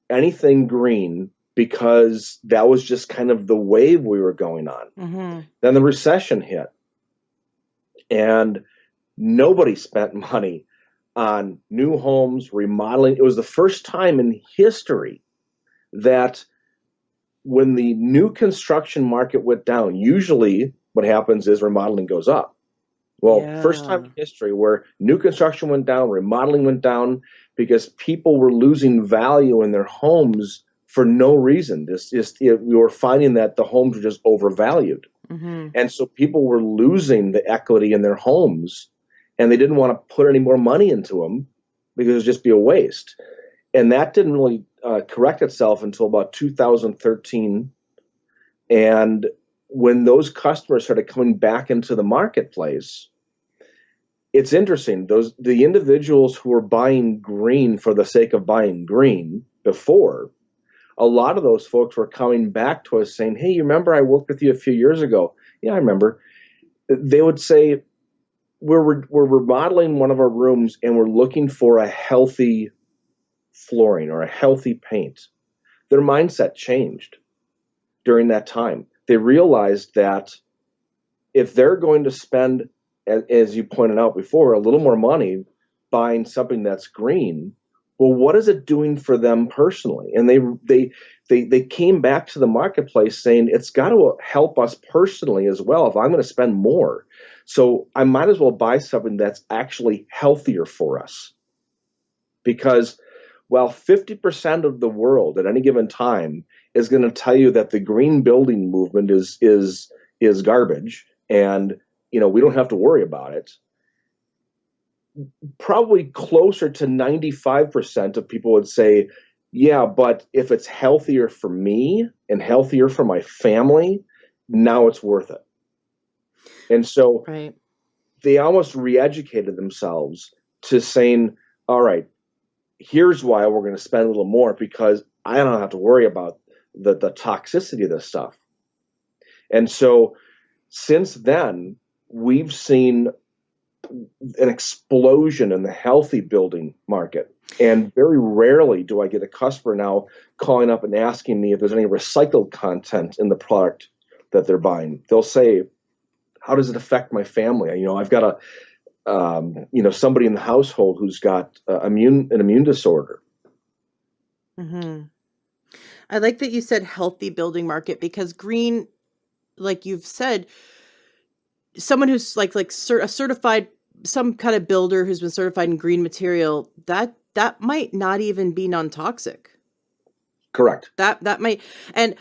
anything green because that was just kind of the wave we were going on. Mm-hmm. Then the recession hit, and nobody spent money on new homes, remodeling. It was the first time in history that when the new construction market went down, usually what happens is remodeling goes up. Well, first time Yeah. in history where new construction went down, remodeling went down, because people were losing value in their homes for no reason. We were finding that the homes were just overvalued. Mm-hmm. And so people were losing the equity in their homes, and they didn't want to put any more money into them because it would just be a waste. And that didn't really correct itself until about 2013. And when those customers started coming back into the marketplace, it's interesting. The individuals who were buying green for the sake of buying green before, a lot of those folks were coming back to us saying, hey, you remember I worked with you a few years ago? Yeah, I remember. They would say, we're remodeling one of our rooms and we're looking for a healthy flooring or a healthy paint. Their mindset changed during that time. They realized that if they're going to spend, as you pointed out before, a little more money buying something that's green, well, what is it doing for them personally? And they came back to the marketplace saying it's got to help us personally as well if I'm going to spend more. So I might as well buy something that's actually healthier for us. Because while 50% of the world at any given time is going to tell you that the green building movement is garbage and we don't have to worry about it, probably closer to 95% of people would say, yeah, but if it's healthier for me and healthier for my family, now it's worth it. And so Right. they almost re-educated themselves to saying, all right, here's why we're going to spend a little more, because I don't have to worry about the toxicity of this stuff. And so since then, we've seen an explosion in the healthy building market. And very rarely do I get a customer now calling up and asking me if there's any recycled content in the product that they're buying. They'll say, how does it affect my family? I've got somebody in the household who's got an immune disorder. Mm-hmm. I like that you said healthy building market, because green, like you've said, someone who's a certified, some kind of builder who's been certified in green material, that might not even be non-toxic. Correct. That might, and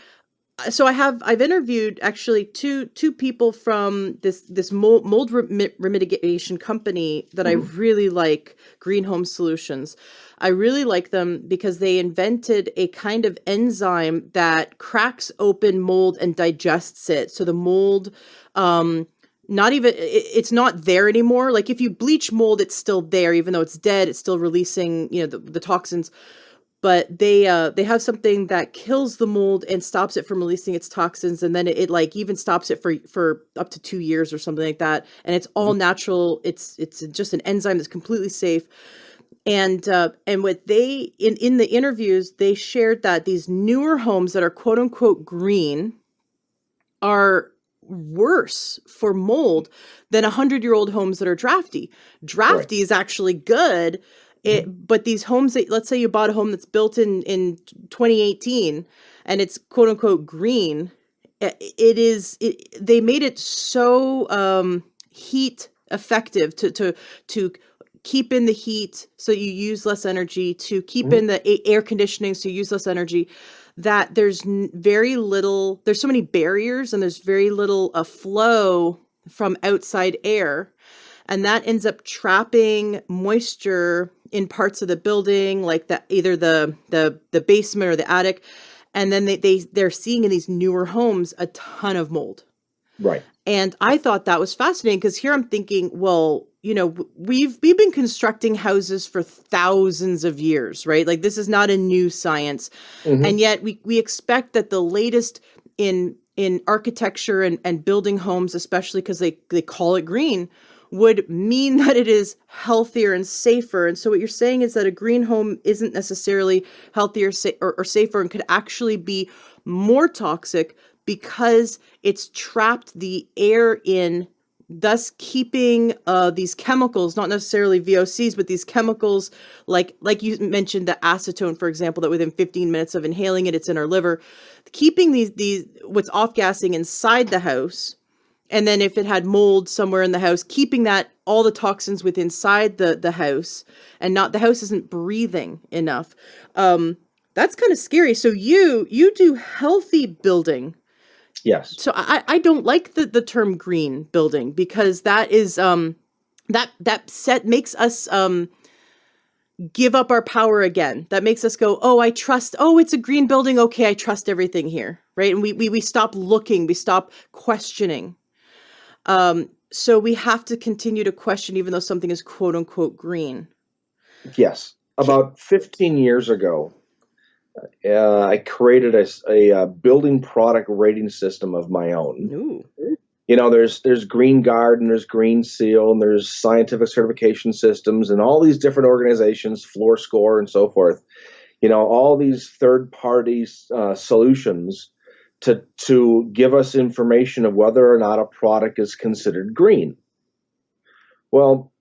so I've interviewed actually two people from this mold remediation company that I really like, Green Home Solutions. I really like them because they invented a kind of enzyme that cracks open mold and digests it. So the mold not even it's not there anymore. Like if you bleach mold, it's still there, even though it's dead. It's still releasing, the toxins. But they have something that kills the mold and stops it from releasing its toxins, and then it like even stops it for up to 2 years or something like that. And it's all Mhm. natural. It's just an enzyme that's completely safe. And what they in the interviews they shared that these newer homes that are quote unquote green are worse for mold than 100-year-old homes that are drafty. Right. Drafty is actually good. Mhm. But these homes that, let's say you bought a home that's built in 2018 and it's quote unquote green, they made it so heat effective to keep in the heat so you use less energy, to keep Mhm. in the air conditioning so you use less energy, that very little, there's so many barriers and there's very little flow from outside air, and that ends up trapping moisture in parts of the building, like either the basement or the attic. And then they're seeing in these newer homes a ton of mold. Right. And I thought that was fascinating because here I'm thinking, well, we've been constructing houses for thousands of years, right? Like this is not a new science. And Mhm. yet we expect that the latest in architecture and building homes, especially because they call it green, would mean that it is healthier and safer. And so what you're saying is that a green home isn't necessarily healthier or safer, and could actually be more toxic because it's trapped the air in, thus keeping these chemicals, not necessarily VOCs, but these chemicals like you mentioned, the acetone, for example, that within 15 minutes of inhaling it, it's in our liver, keeping these what's off gassing inside the house. And then if it had mold somewhere in the house, keeping that all the toxins with inside the house, and not the house isn't breathing enough. That's kind of scary. So you do healthy building. Yes. So I don't like the term green building, because that is that set makes us give up our power again. That makes us go, oh, I trust, oh, it's a green building, okay, I trust everything here, right? And we stop looking, we stop questioning. So we have to continue to question even though something is quote unquote green. Yes. Ki- About 15 years ago, I created a building product rating system of my own. Ooh. There's Green Guard and there's Green Seal and there's scientific certification systems and all these different organizations, Floor Score and so forth. All these third party solutions to give us information of whether or not a product is considered green. Well,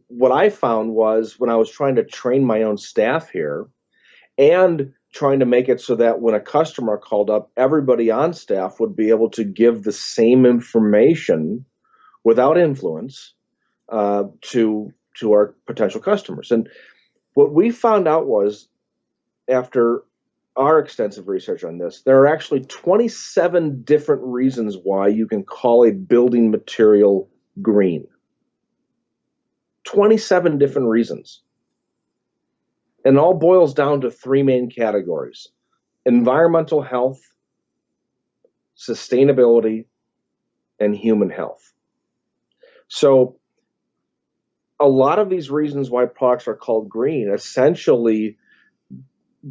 what I found was when I was trying to train my own staff here and trying to make it so that when a customer called up, everybody on staff would be able to give the same information without influence to our potential customers. And what we found out was, after our extensive research on this, there are actually 27 different reasons why you can call a building material green. 27 different reasons. And it all boils down to three main categories: environmental health, sustainability, and human health. So, a lot of these reasons why products are called green essentially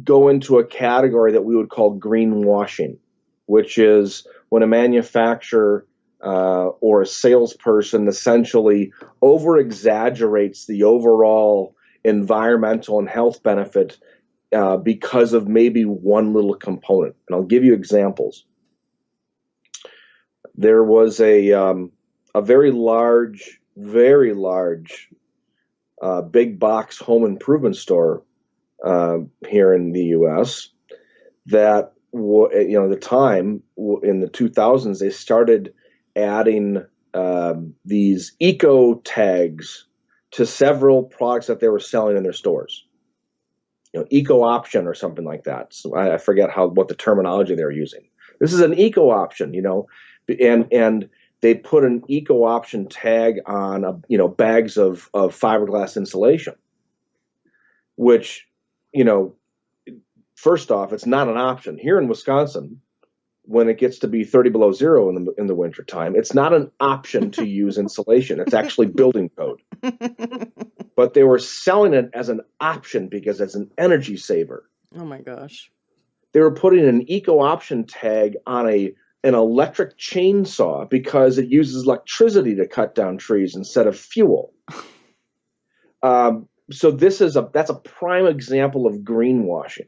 go into a category that we would call greenwashing, which is when a manufacturer or a salesperson essentially over exaggerates the overall environmental and health benefit because of maybe one little component. And I'll give you examples. There was a very large big box home improvement store here in the U.S. that at the time in the 2000s they started adding these eco tags to several products that they were selling in their stores. Eco option or something like that. So I forget what the terminology they're using. This is an eco option, and they put an eco option tag on bags of fiberglass insulation, which, you know first off, it's not an option here in Wisconsin. when it gets to be 30 below zero in the wintertime, it's not an option to use insulation. It's actually building code. But they were selling it as an option because it's an energy saver. Oh my gosh. They were putting an eco option tag on an electric chainsaw because it uses electricity to cut down trees instead of fuel. So that's a prime example of greenwashing.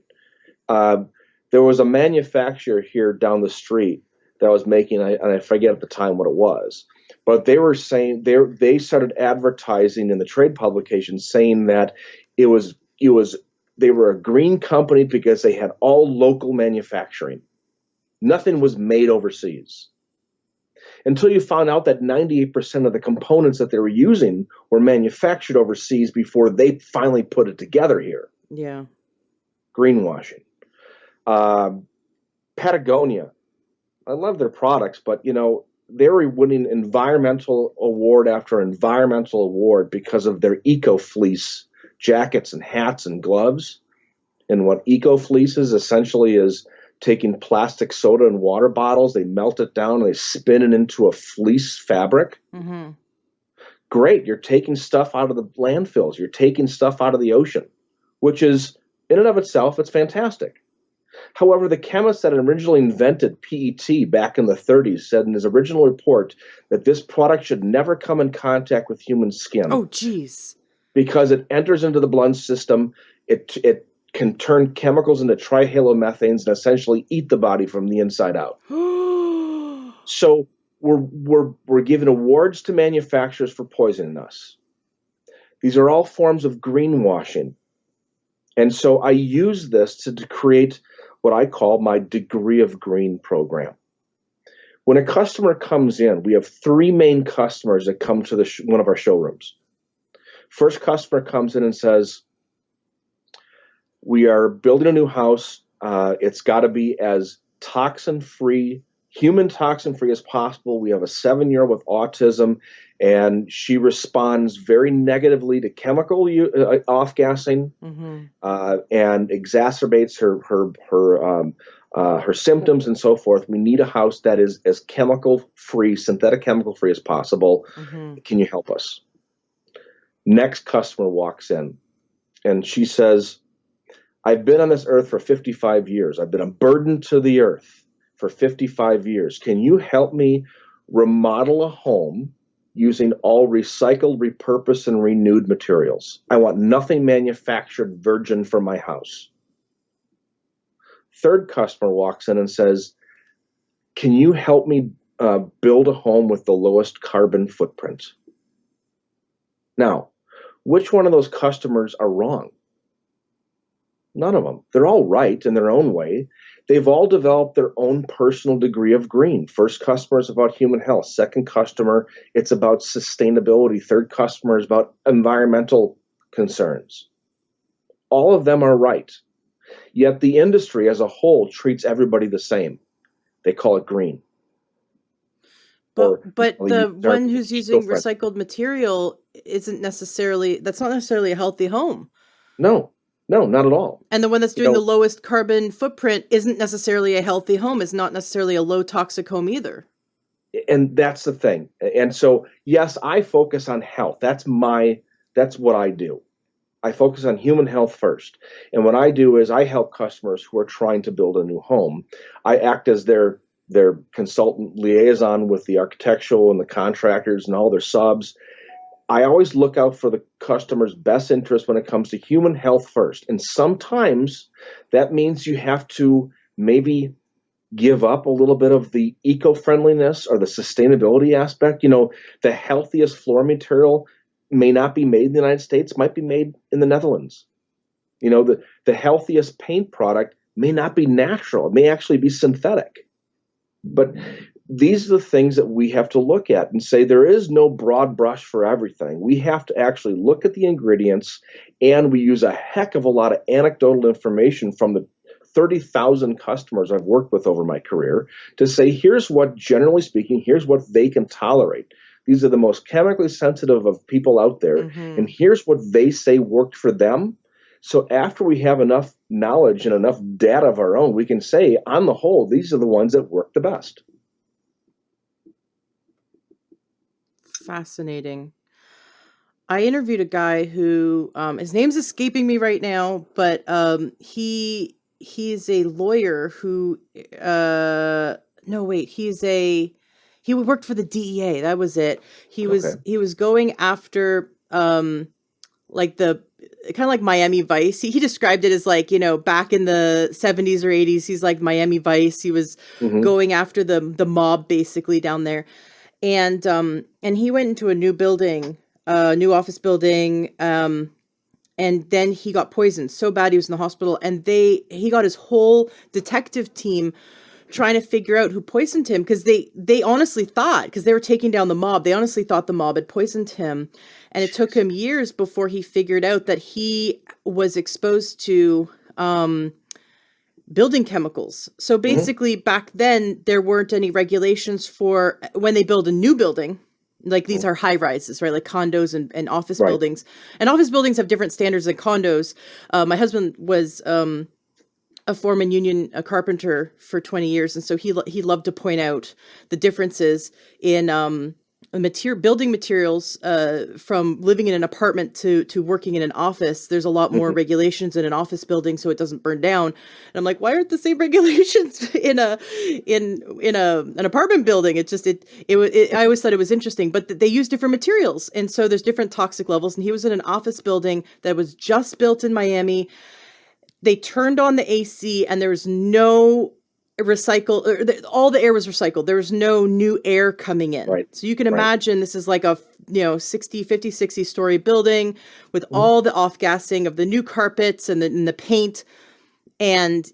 There was a manufacturer here down the street that was making, and I forget at the time what it was, but they were saying they started advertising in the trade publications saying that it was they were a green company because they had all local manufacturing. Nothing was made overseas. Until you found out that 98% of the components that they were using were manufactured overseas before they finally put it together here. Yeah. Greenwashing. Patagonia. I love their products, but they were winning environmental award after environmental award because of their eco fleece jackets and hats and gloves. And what eco fleece is essentially is taking plastic soda and water bottles, they melt it down and they spin it into a fleece fabric. Mm-hmm. Great. You're taking stuff out of the landfills. You're taking stuff out of the ocean, which is in and of itself, it's fantastic. However, the chemist that originally invented PET back in the 30s said in his original report that this product should never come in contact with human skin. Oh, geez. Because it enters into the blood system, it can turn chemicals into trihalomethanes and essentially eat the body from the inside out. So we're giving awards to manufacturers for poisoning us. These are all forms of greenwashing. And so I use this to create what I call my degree of green program. When a customer comes in, we have three main customers that come to one of our showrooms. First customer comes in and says, we are building a new house. It's got to be as toxin-free, human toxin-free as possible. We have a 7-year-old with autism, and she responds very negatively to chemical off-gassing, mm-hmm. And exacerbates her symptoms and so forth. We need a house that is as chemical-free, synthetic chemical-free as possible. Mm-hmm. Can you help us? Next customer walks in, and she says, I've been on this earth for 55 years. I've been a burden to the earth for 55 years. Can you help me remodel a home using all recycled, repurposed, and renewed materials? I want nothing manufactured virgin for my house. Third customer walks in and says, can you help me build a home with the lowest carbon footprint? Now, which one of those customers are wrong? None of them. They're all right in their own way. They've all developed their own personal degree of green. First customer is about human health. Second customer, it's about sustainability. Third customer is about environmental concerns. All of them are right. Yet the industry as a whole treats everybody the same. They call it green. But the one who's using recycled material that's not necessarily a healthy home. No, not at all. And the one that's doing the lowest carbon footprint isn't necessarily a healthy home, is not necessarily a low toxic home either. And that's the thing. And so, yes, I focus on health. That's what I do. I focus on human health first. And what I do is I help customers who are trying to build a new home. I act as their consultant liaison with the architectural and the contractors and all their subs. I always look out for the customer's best interest when it comes to human health first. And sometimes that means you have to maybe give up a little bit of the eco-friendliness or the sustainability aspect. The healthiest floor material may not be made in the United States, might be made in the Netherlands. The healthiest paint product may not be natural. It may actually be synthetic. But these are the things that we have to look at and say there is no broad brush for everything. We have to actually look at the ingredients, and we use a heck of a lot of anecdotal information from the 30,000 customers I've worked with over my career to say, here's what, generally speaking, here's what they can tolerate. These are the most chemically sensitive of people out there, mm-hmm. and here's what they say worked for them. So after we have enough knowledge and enough data of our own, we can say, on the whole, these are the ones that work the best. Fascinating. I interviewed a guy who his name's escaping me right now, but he's a lawyer who no wait, he worked for the DEA. That was it. Okay. He was going after like the kind of like Miami Vice. He described it as like, you know, back in the 70s or 80s, he's like Miami Vice. He was Mm-hmm. going after the mob basically down there. And he went into a new building, new office building, and then he got poisoned so bad he was in the hospital, and he got his whole detective team trying to figure out who poisoned him, because they honestly thought, because they were taking down the mob, they honestly thought the mob had poisoned him. And it took Jeez. him years before he figured out that he was exposed to building chemicals. So Mm-hmm. basically back then there weren't any regulations for when they build a new building. Like these are high rises, right? Like condos and office Right. buildings. And office buildings have different standards than condos. My husband was a foreman union a carpenter for 20 years, and so he loved to point out the differences in building materials, from living in an apartment to working in an office. There's a lot more Mm-hmm. regulations in an office building so it doesn't burn down. And I'm like, why aren't the same regulations in an apartment building? I always thought it was interesting, but they use different materials, and so there's different toxic levels. And he was in an office building that was just built in Miami. They turned on the AC and there was no all the air was recycled. There was no new air coming in. Right. So you can Right. imagine this is like a, 60 story building with Mm-hmm. all the off gassing of the new carpets and the paint. And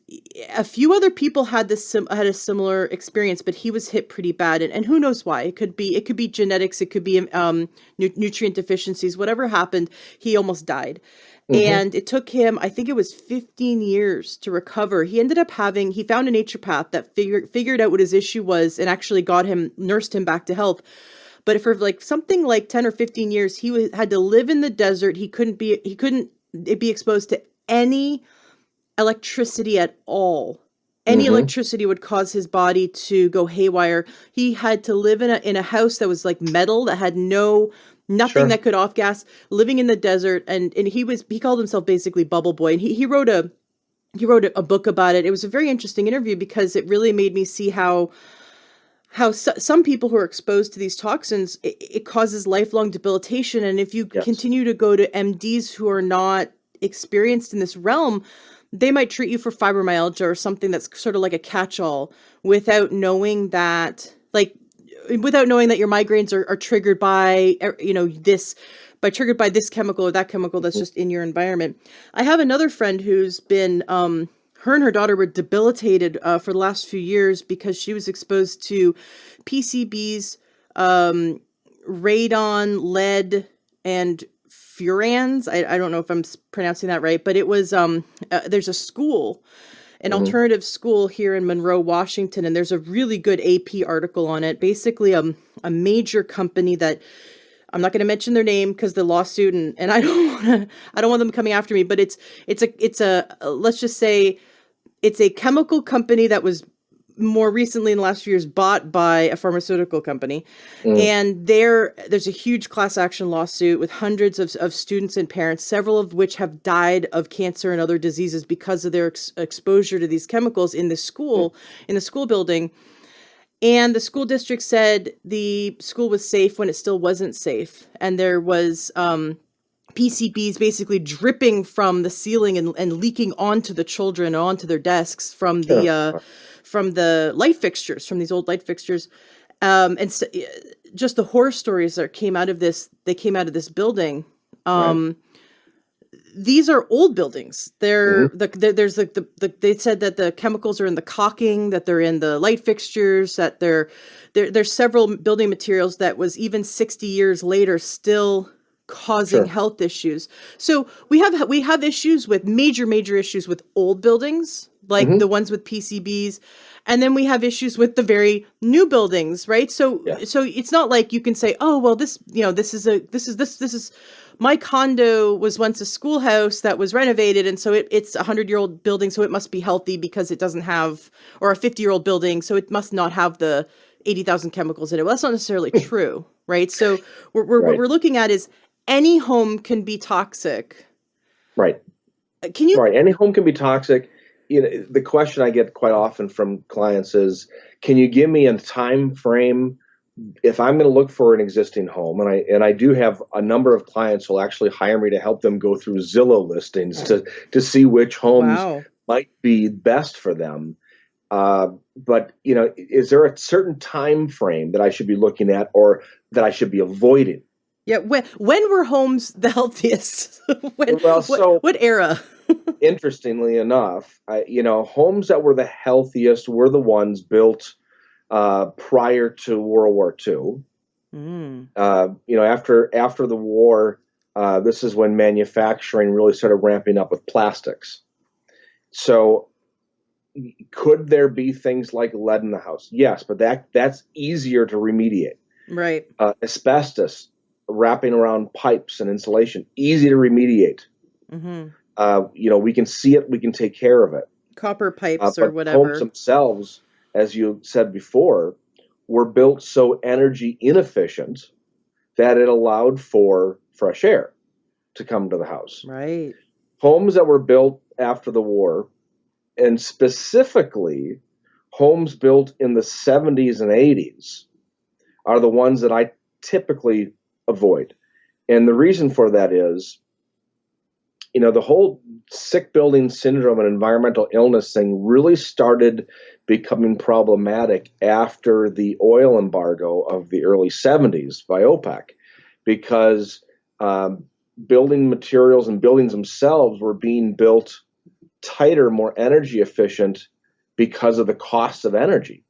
a few other people had had a similar experience, but he was hit pretty bad. And who knows why? It could be genetics. It could be nutrient deficiencies. Whatever happened, he almost died. Mm-hmm. And it took him, I think it was 15 years to recover. He ended up he found a naturopath that figured out what his issue was and actually nursed him back to health. But for like something like 10 or 15 years, had to live in the desert. He couldn't be exposed to any electricity at all. Any Mm-hmm. electricity would cause his body to go haywire. He had to live in a house that was like metal, that had nothing Sure. that could off gas, living in the desert. And he called himself basically Bubble Boy. And he wrote a book about it. It was a very interesting interview because it really made me see how some people who are exposed to these toxins, it causes lifelong debilitation. And if you Yes. continue to go to MDs who are not experienced in this realm, they might treat you for fibromyalgia or something that's sort of like a catch-all, without knowing that, your migraines are triggered by, triggered by this chemical or that chemical that's Mm-hmm. just in your environment. I have another friend who's been, her and her daughter were debilitated for the last few years because she was exposed to PCBs, radon, lead, and furans. I don't know if I'm pronouncing that right, but it was there's an Mm-hmm. alternative school here in Monroe, Washington, and there's a really good AP article on it. Basically, a major company that I'm not going to mention their name because the lawsuit, and I don't want them coming after me, but it's a let's just say it's a chemical company that was more recently in the last few years bought by a pharmaceutical company. Mm-hmm. And there's a huge class action lawsuit with hundreds of students and parents, several of which have died of cancer and other diseases because of their exposure to these chemicals in the school building. And the school district said the school was safe when it still wasn't safe. And there was PCBs basically dripping from the ceiling and leaking onto the children, onto their desks Sure. from the light fixtures, from these old light fixtures. And so, just the horror stories that came out of this, they came out of this building. Right. These are old buildings. Mm-hmm. They said that the chemicals are in the caulking, that they're in the light fixtures, that there's several building materials that was even 60 years later still causing Sure. health issues. So we have issues with major issues with old buildings, like the Hmm. ones with PCBs, and then we have issues with the very new buildings, right? Yes. So it's not like you can say, "Oh, well this, this is my condo was once a schoolhouse that was renovated, and so it's a 100-year-old building, so it must be healthy because it doesn't have, or a 50-year-old building, so it must not have the 80,000 chemicals in it." Well, that's not necessarily true, right? So what Right. we're looking at is any home can be toxic. Right. Can you? Right. Any home can be toxic. The question I get quite often from clients is, can you give me a time frame if I'm going to look for an existing home? And I do have a number of clients who'll actually hire me to help them go through Zillow listings to see which homes Wow. might be best for them. But is there a certain time frame that I should be looking at, or that I should be avoiding? Yeah. When were homes the healthiest? when? Well, so What era? interestingly enough, homes that were the healthiest were the ones built prior to World War II. Mm, After the war, this is when manufacturing really started ramping up with plastics. So, could there be things like lead in the house? Yes, but that's easier to remediate. right. Asbestos wrapping around pipes and insulation, easy to remediate. Mm-hmm. We can see it, we can take care of it. Copper pipes or But homes whatever. themselves, as you said before, were built so energy inefficient that it allowed for fresh air to come to the house. Right. Homes that were built after the war, and specifically homes built in the 70s and 80s, are the ones that I typically avoid. And the reason for that is, the whole sick building syndrome and environmental illness thing really started becoming problematic after the oil embargo of the early 70s by OPEC, because building materials and buildings themselves were being built tighter, more energy efficient because of the cost of energy.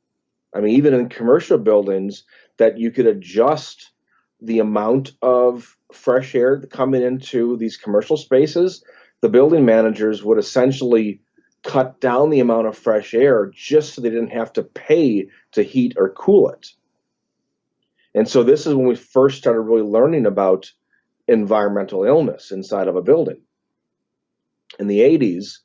I mean, even in commercial buildings, that you could adjust the amount of fresh air coming into these commercial spaces, the building managers would essentially cut down the amount of fresh air just so they didn't have to pay to heat or cool it. And so this is when we first started really learning about environmental illness inside of a building. In the 80s,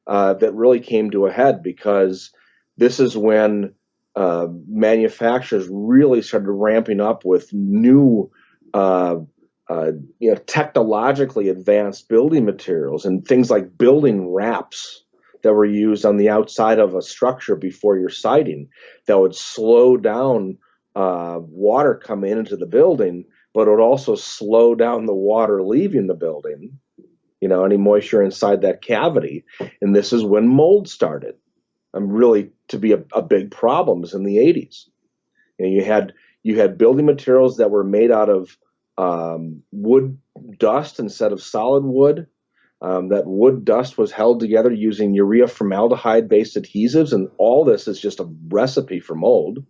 that really came to a head, because this is when manufacturers really started ramping up with new, technologically advanced building materials and things like building wraps that were used on the outside of a structure before your siding that would slow down water coming into the building, but it would also slow down the water leaving the building, any moisture inside that cavity. And this is when mold started. Really to be a big problem in the 80s. You had building materials that were made out of wood dust instead of solid wood. That wood dust was held together using urea formaldehyde based adhesives, and all this is just a recipe for mold.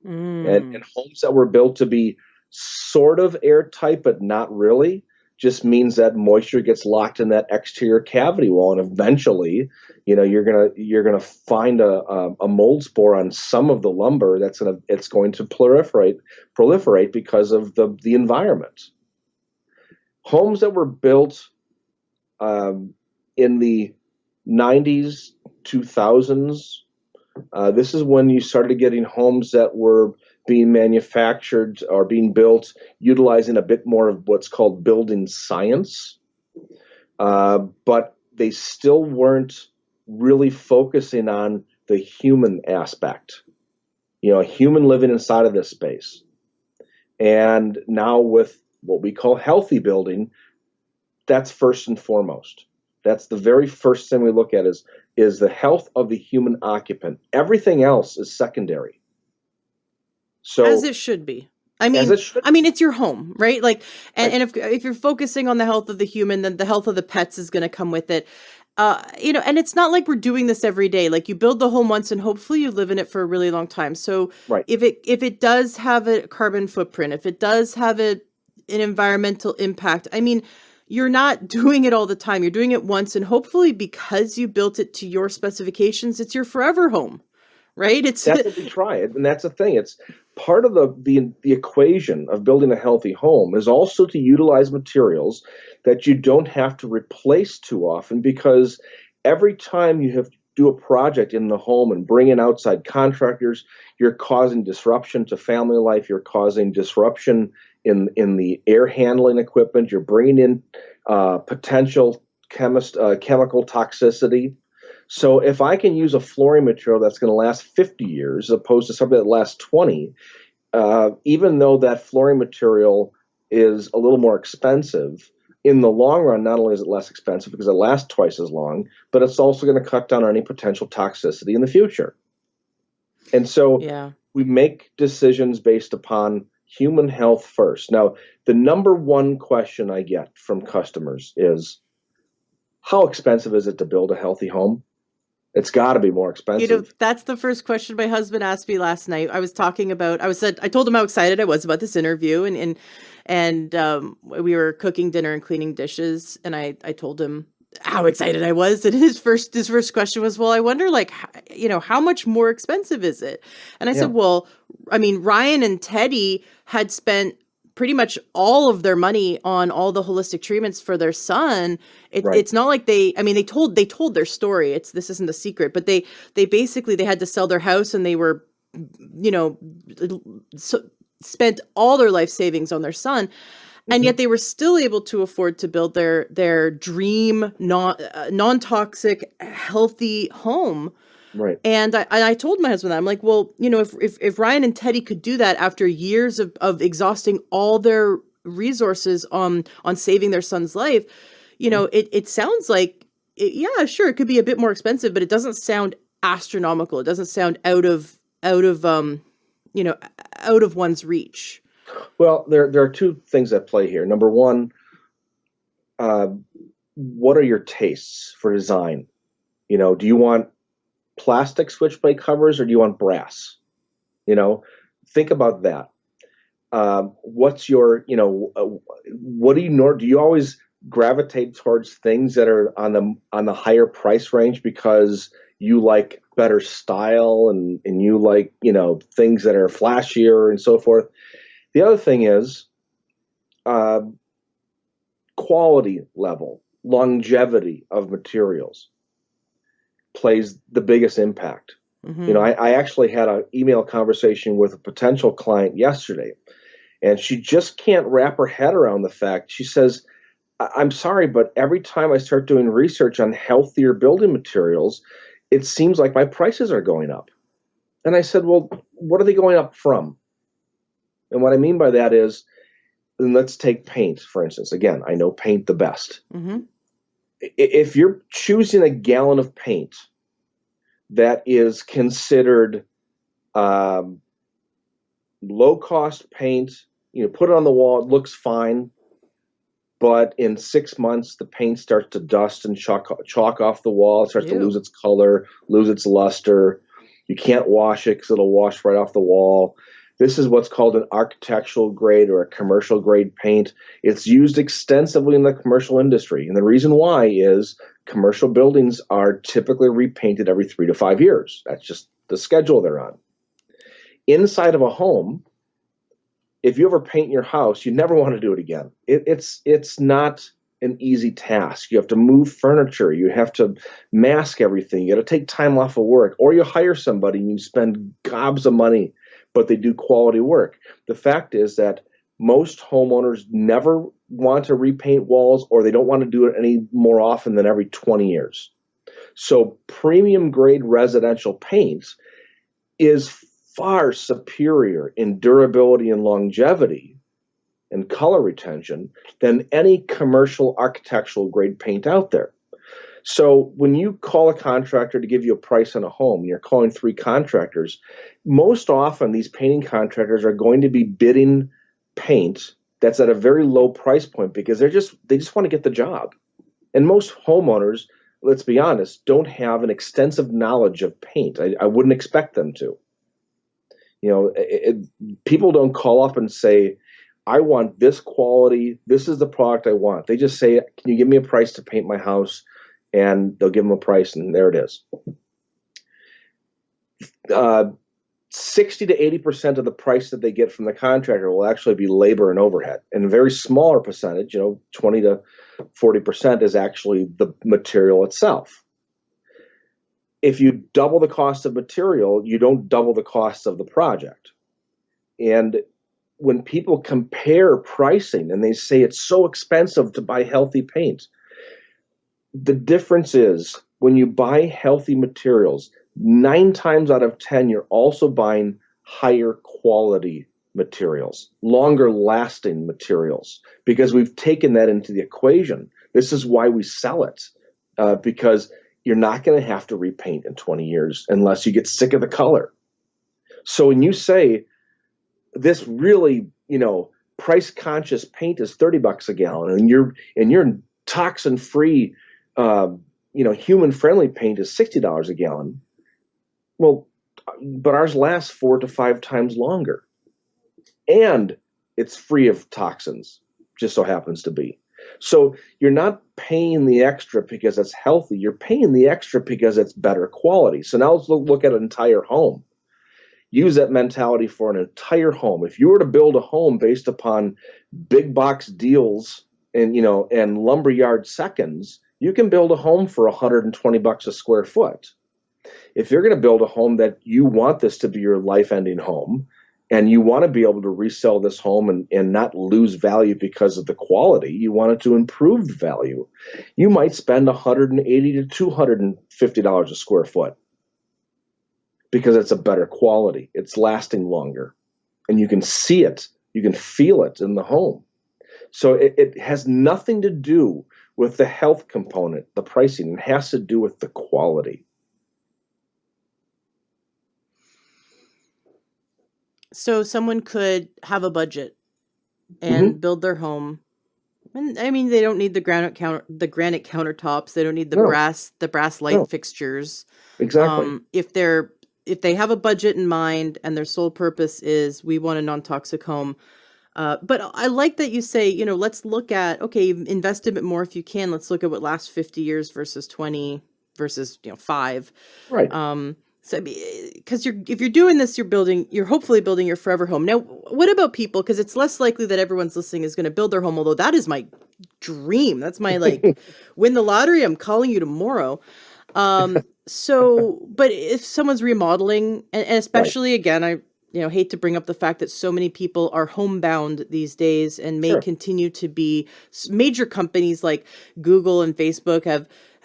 And Mm. homes that were built to be sort of airtight but not really just means that moisture gets locked in that exterior cavity wall, and eventually, you're gonna find a mold spore on some of the lumber it's going to proliferate because of the environment. Homes that were built in the 90s, 2000s, this is when you started getting homes that were being manufactured or being built utilizing a bit more of what's called building science. But they still weren't really focusing on the human aspect, a human living inside of this space. And now with what we call healthy building, that's first and foremost. That's the very first thing we look at is the health of the human occupant. Everything else is secondary. As So it should be. I as mean, it should I mean, it's your home, right? Like, and, be. and if you're focusing on the health of the human, then the health of the pets is going to come with it. And it's not like we're doing this every day. Like, you build the home once, and hopefully you live in it for a really long time. So Right. if it does have a carbon footprint, if it does have an environmental impact. I mean, you're not doing it all the time. You're doing it once, and hopefully because you built it to your specifications, it's your forever home, right? It's That's what we try, and that's the thing. It's part of the equation of building a healthy home is also to utilize materials that you don't have to replace too often, because every time you have to do a project in the home and bring in outside contractors, you're causing disruption to family life. You're causing disruption in the air handling equipment. You're bringing in potential chemical toxicity. So if I can use a flooring material that's going to last 50 years as opposed to something that lasts 20, even though that flooring material is a little more expensive, in the long run, not only is it less expensive because it lasts twice as long, but it's also going to cut down on any potential toxicity in the future. And so yeah. we make decisions based upon human health first. Now, the number one question I get from customers is, how expensive is it to build a healthy home? It's got to be more expensive. That's the first question my husband asked me last night. I was talking about, I told him how excited I was about this interview, and we were cooking dinner and cleaning dishes. And I told him how excited I was. And his first question was, well, I wonder, like, how much more expensive is it? And I Yeah, said, well, I mean, Ryan and Teddy had spent pretty much all of their money on all the holistic treatments for their son. right. It's not like they told their story. This isn't a secret, but they basically they had to sell their house, and they were, you know, so, spent all their life savings on their son, and Hmm. yet they were still able to afford to build their dream non-toxic healthy home. Right. And I told my husband that. I'm like, well, if Ryan and Teddy could do that after years of exhausting all their resources on saving their son's life, Mhm. it sounds like, yeah, sure, it could be a bit more expensive, but it doesn't sound astronomical. It doesn't sound you know, out of one's reach. Well, there are two things at play here. Number one, uh, what are your tastes for design? Do you want plastic switchblade covers or do you want brass? You know, think about that. What's your, what do you know? Do you always gravitate towards things that are on the higher price range because you like better style and you like, things that are flashier and so forth? The other thing is uh, quality level, longevity of materials plays the biggest impact. Mm-hmm. I actually had an email conversation with a potential client yesterday, and she just can't wrap her head around the fact. She says, I'm sorry, but every time I start doing research on healthier building materials, it seems like my prices are going up. And I said, well, what are they going up from? And what I mean by that is, and let's take paint, for instance. Again, I know paint the best. Mm-hmm. If you're choosing a gallon of paint that is considered um, low cost paint, put it on the wall, it looks fine, but in 6 months the paint starts to dust and chalk off the wall. It starts to lose Ew. its color, lose its luster. You can't wash it because it'll wash right off the wall. This is what's called an architectural grade or a commercial grade paint. It's used extensively in the commercial industry. And the reason why is commercial buildings are typically repainted every 3 to 5 years. That's just the schedule they're on. Inside of a home, if you ever paint your house, you never want to do it again. It's not an easy task. You have to move furniture. You have to mask everything. You got to take time off of work, or you hire somebody and you spend gobs of money, but they do quality work. The fact is that most homeowners never want to repaint walls, or they don't want to do it any more often than every 20 years. So premium grade residential paint is far superior in durability and longevity and color retention than any commercial architectural grade paint out there. So when you call a contractor to give you a price on a home, and you're calling 3 contractors, most often these painting contractors are going to be bidding paint that's at a very low price point because they just want to get the job. And most homeowners, let's be honest, don't have an extensive knowledge of paint. I wouldn't expect them to. People don't call up and say, I want this quality. This is the product I want. They just say, can you give me a price to paint my house? And they'll give them a price, and there it is. Uh, 60 to 80% of the price that they get from the contractor will actually be labor and overhead. And a very smaller percentage, 20 to 40% is actually the material itself. If you double the cost of material, you don't double the cost of the project. And when people compare pricing and they say it's so expensive to buy healthy paint, the difference is when you buy healthy materials, 9 times out of 10, you're also buying higher quality materials, longer lasting materials, because we've taken that into the equation. This is why we sell it, because you're not going to have to repaint in 20 years unless you get sick of the color. So when you say this really, price conscious paint is $30 a gallon, and your toxin free, human friendly paint is $60 a gallon. Well, but ours lasts 4 to 5 times longer, and it's free of toxins, just so happens to be. So you're not paying the extra because it's healthy. You're paying the extra because it's better quality. So now let's look at an entire home. Use that mentality for an entire home. If you were to build a home based upon big box deals and lumberyard seconds, you can build a home for $120 a square foot. If you're going to build a home that you want this to be your life-ending home, and you want to be able to resell this home and not lose value because of the quality, you want it to improve value, you might spend $180 to $250 a square foot because it's a better quality. It's lasting longer, and you can see it, you can feel it in the home. So it has nothing to do with the health component, the pricing. It has to do with the quality. So someone could have a budget Mm-hmm. and build their home. And I mean, they don't need the granite countertops. They don't need No, the brass light no, fixtures. exactly. If they have a budget in mind and their sole purpose is we want a non-toxic home. But I like that you say, let's look at, okay, invest a bit more if you can. Let's look at what lasts 50 years versus 20 versus, 5. Right. So because if you're doing this, you're hopefully building your forever home. Now, what about people? Because it's less likely that everyone's listening is going to build their home, although that is my dream. That's my win the lottery. I'm calling you tomorrow. But if someone's remodeling, and Right. especially again, I hate to bring up the fact that so many people are homebound these days and may Sure. continue to be. Major companies like Google and Facebook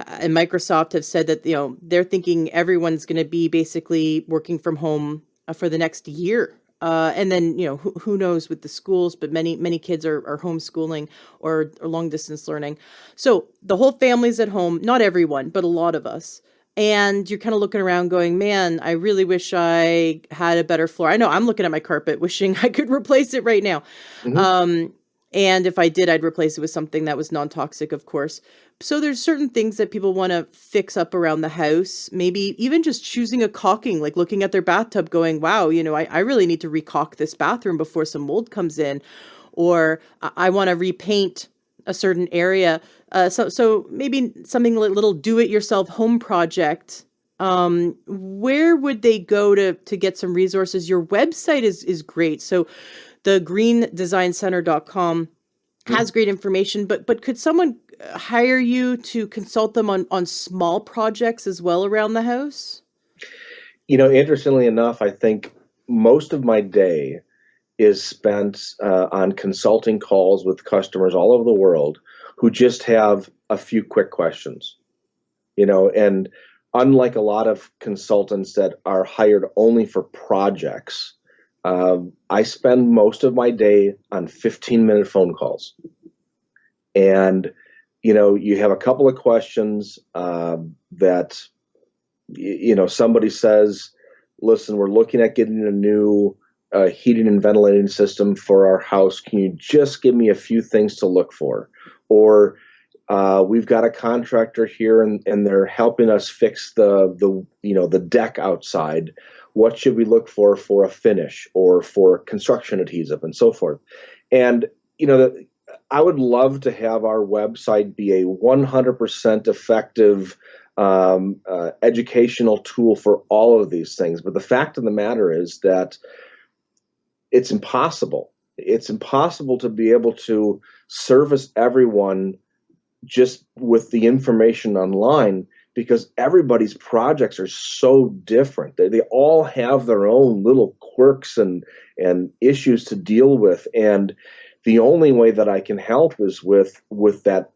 and Microsoft have said that they're thinking everyone's going to be basically working from home for the next year. And then who knows with the schools, but many kids are homeschooling or long distance learning. So the whole family's at home, not everyone, but a lot of us. And you're kind of looking around going, man, I really wish I had a better floor. I know I'm looking at my carpet, wishing I could replace it right now. Mm-hmm. Um, and if I did, I'd replace it with something that was non-toxic, of course. So there's certain things that people want to fix up around the house. Maybe even just choosing a caulking, like looking at their bathtub going, wow, I really need to recaulk this bathroom before some mold comes in. Or I want to repaint a certain area. So maybe something like little do-it-yourself home project. Where would they go to get some resources? Your website is great. So the greendesignCenter.com has great information, but could someone hire you to consult them on small projects as well around the house? Interestingly enough, I think most of my day is spent on consulting calls with customers all over the world who just have a few quick questions. And unlike a lot of consultants that are hired only for projects, I spend most of my day on 15-minute phone calls. And, you have a couple of questions that, somebody says, listen, we're looking at getting a new heating and ventilating system for our house. Can you just give me a few things to look for? Or we've got a contractor here and they're helping us fix the deck outside. What should we look for a finish or for construction adhesive and so forth? And, you know, I would love to have our website be a 100% effective educational tool for all of these things. But the fact of the matter is that it's impossible. It's impossible to be able to service everyone just with the information online, because everybody's projects are so different. They all have their own little quirks and issues to deal with. And the only way that I can help is with that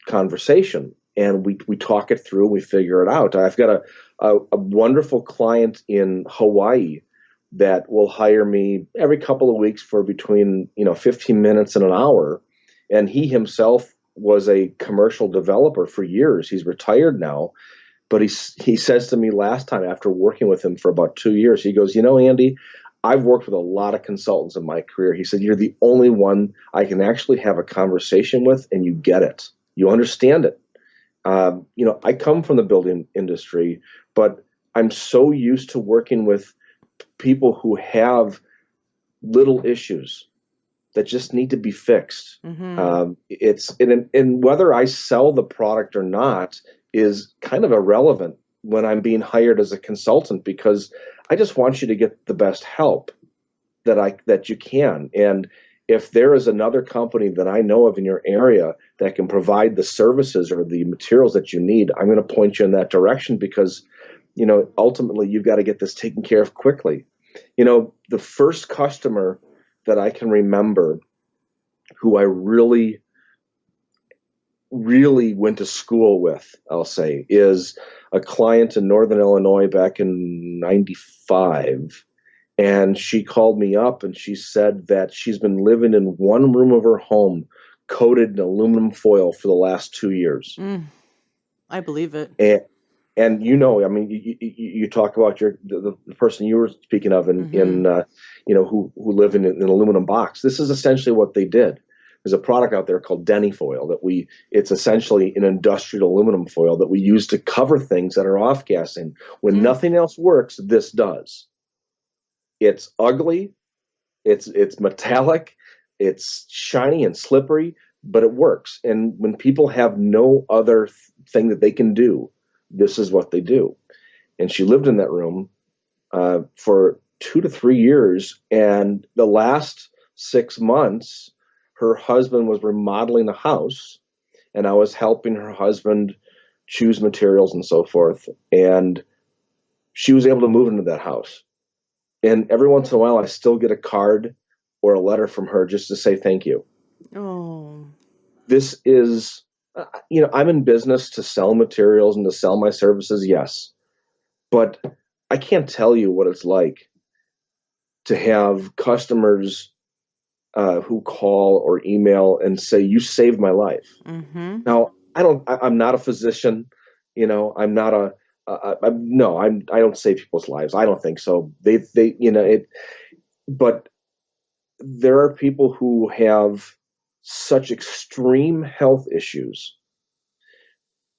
conversation. And we talk it through, we figure it out. I've got a wonderful client in Hawaii that will hire me every couple of weeks for between 15 minutes and an hour. And he himself was a commercial developer for years. He's retired now, but he says to me last time, after working with him for about 2 years, he goes, Andy, I've worked with a lot of consultants in my career. He said, you're the only one I can actually have a conversation with, and you get it. You understand it. I come from the building industry, but I'm so used to working with people who have little issues that just need to be fixed. Mm-hmm. It's and whether I sell the product or not is kind of irrelevant when I'm being hired as a consultant, because I just want you to get the best help that you can. And if there is another company that I know of in your area that can provide the services or the materials that you need, I'm going to point you in that direction, because ultimately you've got to get this taken care of quickly. The first customer that I can remember who I really, really went to school with, I'll say, is a client in Northern Illinois back in 95. And she called me up and she said that she's been living in one room of her home coated in aluminum foil for the last 2 years. I believe it. And I mean, you talk about the person you were speaking of who live in an aluminum box. This is essentially what they did. There's a product out there called Denny foil it's essentially an industrial aluminum foil that we use to cover things that are off gassing. When nothing else works, this does. It's ugly, it's metallic, it's shiny and slippery, but it works. And when people have no other thing that they can do, this is what they do. And she lived in that room for 2 to 3 years. And the last 6 months, her husband was remodeling the house, and I was helping her husband choose materials and so forth. And she was able to move into that house. And every once in a while, I still get a card or a letter from her just to say thank you. Oh. This is, I'm in business to sell materials and to sell my services, yes. But I can't tell you what it's like to have customers who call or email and say, you saved my life. Mm-hmm. Now, I'm not a physician. I'm not I don't save people's lives. I don't think so. But there are people who have such extreme health issues.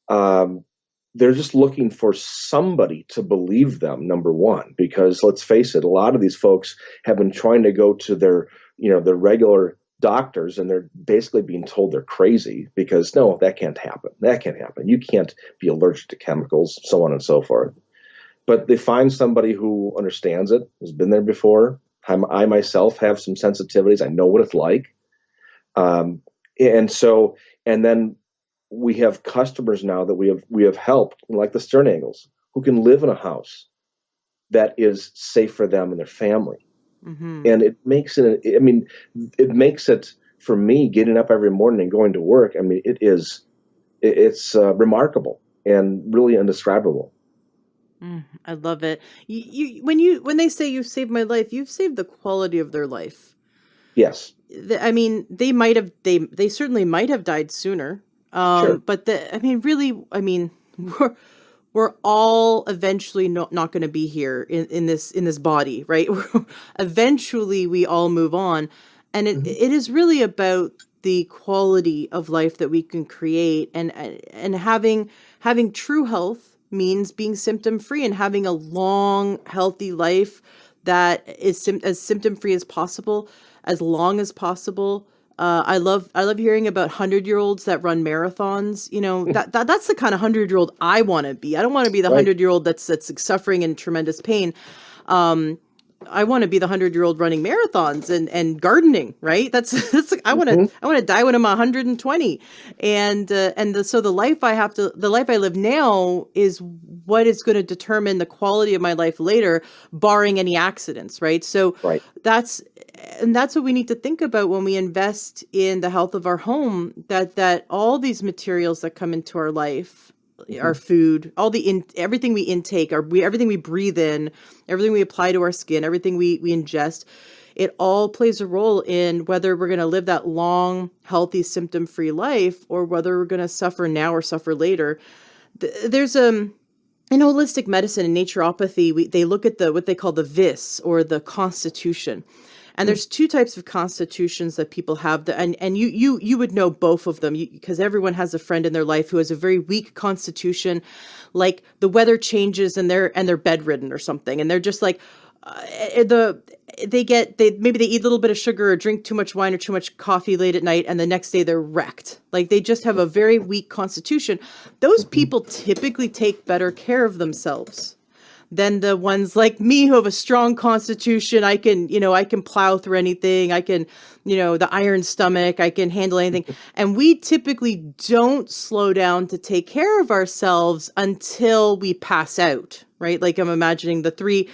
They're just looking for somebody to believe them, number one, because let's face it, a lot of these folks have been trying to go to their regular doctors, and they're basically being told they're crazy because no, that can't happen. That can't happen. You can't be allergic to chemicals, so on and so forth. But they find somebody who understands it, has been there before. I myself have some sensitivities. I know what it's like. And then we have customers now that we have helped, like the Stern Angles, who can live in a house that is safe for them and their family. Mm-hmm. And it makes it for me getting up every morning and going to work. I mean, it's remarkable and really indescribable. I love it. When they say you've saved my life, you've saved the quality of their life. Yes, I mean, they certainly might have died sooner. sure. But really, we're all eventually not going to be here in this body, right? Eventually, we all move on, and Mhm. it is really about the quality of life that we can create, and having true health means being symptom free and having a long, healthy life that is as symptom free as possible. as long as possible. I love hearing about 100-year-olds that run marathons. That's the kind of 100-year-old I want to be. I don't want to be the Right. 100-year-old that's like, suffering in tremendous pain. Um, I want to be the 100-year-old running marathons and gardening, right? That's like, Hmm. I want to die when I'm 120. So the life I live now is what is going to determine the quality of my life later, barring any accidents, right? So Right. that's that's what we need to think about when we invest in the health of our home, that all these materials that come into our life, our Hmm. food, everything we intake, everything we breathe in, everything we apply to our skin, everything we ingest, it all plays a role in whether we're going to live that long, healthy, symptom-free life, or whether we're going to suffer now or suffer later. There's in holistic medicine and naturopathy, they look at what they call the vis, or the constitution. And there's two types of constitutions that people have, and you would know both of them, because everyone has a friend in their life who has a very weak constitution, like the weather changes and they're bedridden or something, and they're just like the they maybe they eat a little bit of sugar or drink too much wine or too much coffee late at night, and the next day they're wrecked. Like they just have a very weak constitution. Those Hmm. people typically take better care of themselves than the ones like me who have a strong constitution. I can plow through anything. I can, the iron stomach, I can handle anything. And we typically don't slow down to take care of ourselves until we pass out, right? Like I'm imagining the three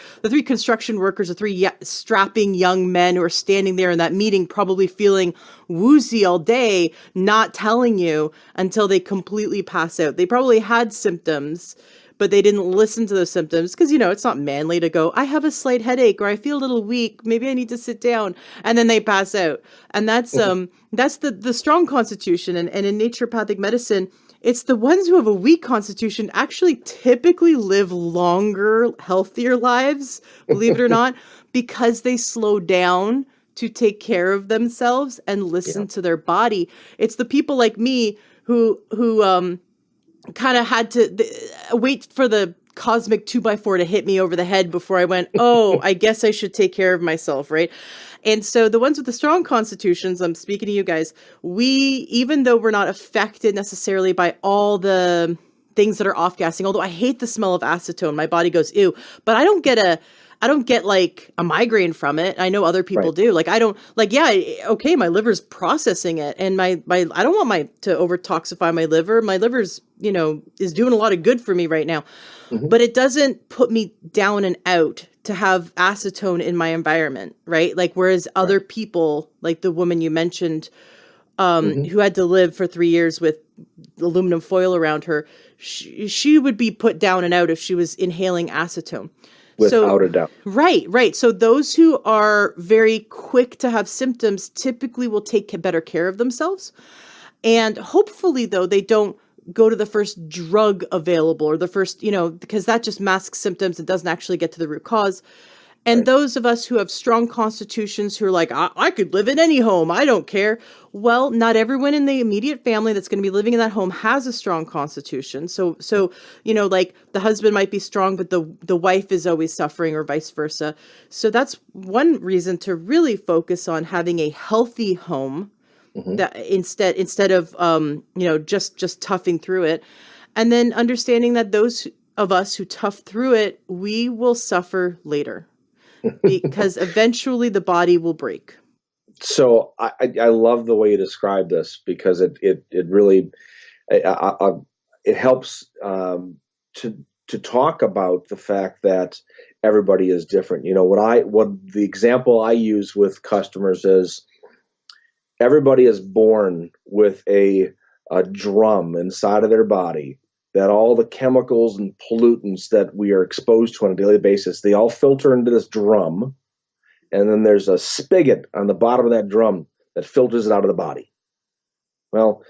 construction workers, the three strapping young men who are standing there in that meeting, probably feeling woozy all day, not telling you until they completely pass out. They probably had symptoms, but they didn't listen to those symptoms because, it's not manly to go, I have a slight headache or I feel a little weak. Maybe I need to sit down. And then they pass out. And that's the strong constitution. And in naturopathic medicine, it's the ones who have a weak constitution actually typically live longer, healthier lives, believe it or not, because they slow down to take care of themselves and Yeah. listen to their body. It's the people like me who kind of had to wait for the cosmic 2x4 to hit me over the head before I went, oh, I guess I should take care of myself, right? And so the ones with the strong constitutions, I'm speaking to you guys, even though we're not affected necessarily by all the things that are off gassing, although I hate the smell of acetone, my body goes, ew, but I don't get like a migraine from it. I know other people Right. do. Like I don't like, yeah, okay, my liver's processing it, and my I don't want my to over toxify my liver. My liver's, is doing a lot of good for me right now, Hmm. but it doesn't put me down and out to have acetone in my environment, right? Like whereas Right. other people, like the woman you mentioned, Hmm. who had to live for 3 years with aluminum foil around her, she would be put down and out if she was inhaling acetone. So, Without a doubt. right. So those who are very quick to have symptoms typically will take better care of themselves. And hopefully, though, they don't go to the first drug available or the first, because that just masks symptoms and doesn't actually get to the root cause. And Right. those of us who have strong constitutions who are like, I could live in any home, I don't care. Well, not everyone in the immediate family that's going to be living in that home has a strong constitution. So, like the husband might be strong, but the wife is always suffering, or vice versa. So that's one reason to really focus on having a healthy home, Hmm. that instead of just toughing through it, and then understanding that those of us who tough through it, we will suffer later because eventually the body will break. So I love the way you describe this because it really it helps to talk about the fact that everybody is different. What the example I use with customers is everybody is born with a drum inside of their body that all the chemicals and pollutants that we are exposed to on a daily basis, they all filter into this drum, and then there's a spigot on the bottom of that drum that filters it out of the body. Well,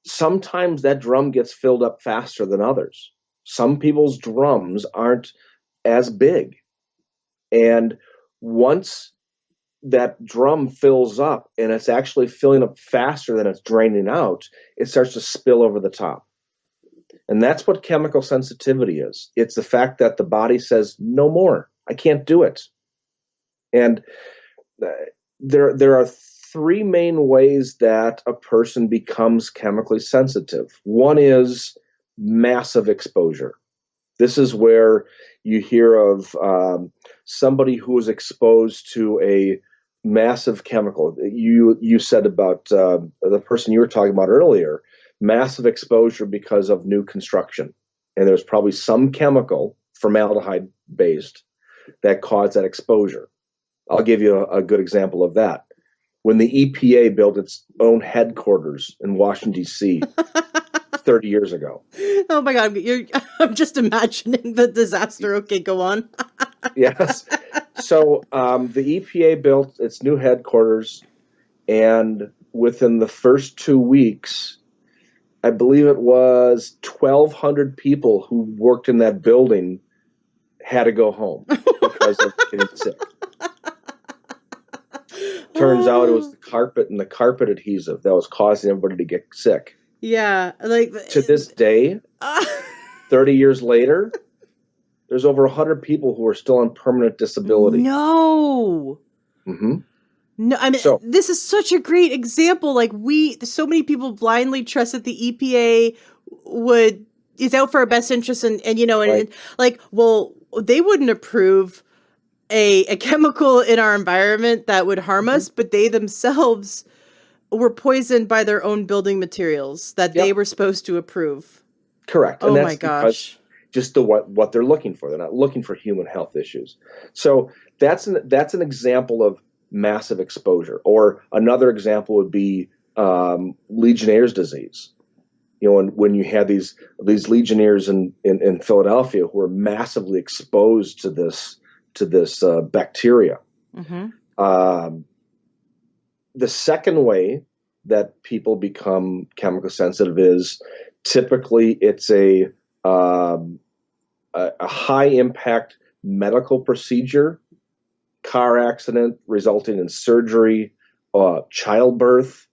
sometimes that drum gets filled up faster than others. Some people's drums aren't as big. And once that drum fills up and it's actually filling up faster than it's draining out, it starts to spill over the top. And that's what chemical sensitivity is. It's the fact that the body says, no more, I can't do it. And there are three main ways that a person becomes chemically sensitive. One is massive exposure. This is where you hear of somebody who was exposed to a massive chemical. You said about the person you were talking about earlier, massive exposure because of new construction, and there's probably some chemical, formaldehyde based, that caused that exposure. I'll give you a good example of that. When the EPA built its own headquarters in Washington, D.C. 30 years ago. Oh my God, I'm just imagining the disaster. Okay, go on. Yes. So the EPA built its new headquarters, and within the first 2 weeks, I believe it was 1,200 people who worked in that building had to go home because of getting sick. Turns out it was Oh, the carpet and the carpet adhesive that was causing everybody to get sick. yeah, like To this day, uh, 30 years later, there's over 100 people who are still on permanent disability. no. Hmm. No, I mean, So, this is such a great example. Like so many people blindly trust that the EPA would is out for our best interest, and right. like, well, they wouldn't approve a chemical in our environment that would harm Hmm. us, but they themselves were poisoned by their own building materials that they Yep, were supposed to approve. correct. And Oh my that's because gosh. just what they're looking for. They're not looking for human health issues. So that's an example of massive exposure. Or another example would be Legionnaire's disease. When you had these Legionnaires in Philadelphia who were massively exposed to this bacteria. Mm-hmm. Um, the second way that people become chemical sensitive is typically it's um, a high impact medical procedure, car accident resulting in surgery, childbirth,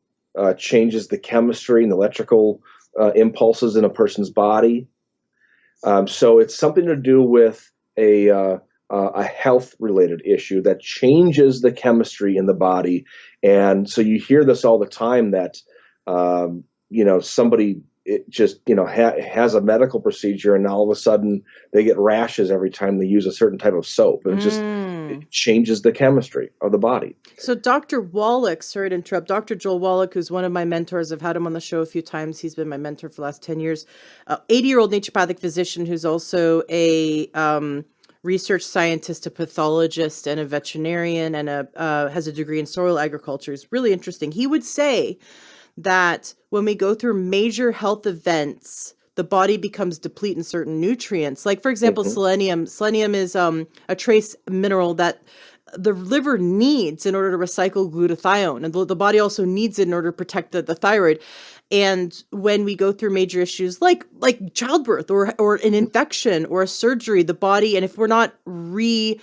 changes the chemistry and electrical impulses in a person's body. So it's something to do with a health related issue that changes the chemistry in the body. And so you hear this all the time that, somebody has a medical procedure and all of a sudden they get rashes every time they use a certain type of soap. And Mm. it changes the chemistry of the body. So Dr. Wallach, sorry to interrupt, Dr. Joel Wallach, who's one of my mentors, I've had him on the show a few times. He's been my mentor for the last 10 years. 80-year-old naturopathic physician who's also a research scientist, a pathologist, and a veterinarian, and has a degree in soil agriculture. Is really interesting. He would say that when we go through major health events, the body becomes depleted in certain nutrients. Like, for example, Hmm. selenium. Selenium is a trace mineral that the liver needs in order to recycle glutathione, and the body also needs it in order to protect the thyroid. And when we go through major issues like childbirth or an infection or a surgery, the body, and if not, we're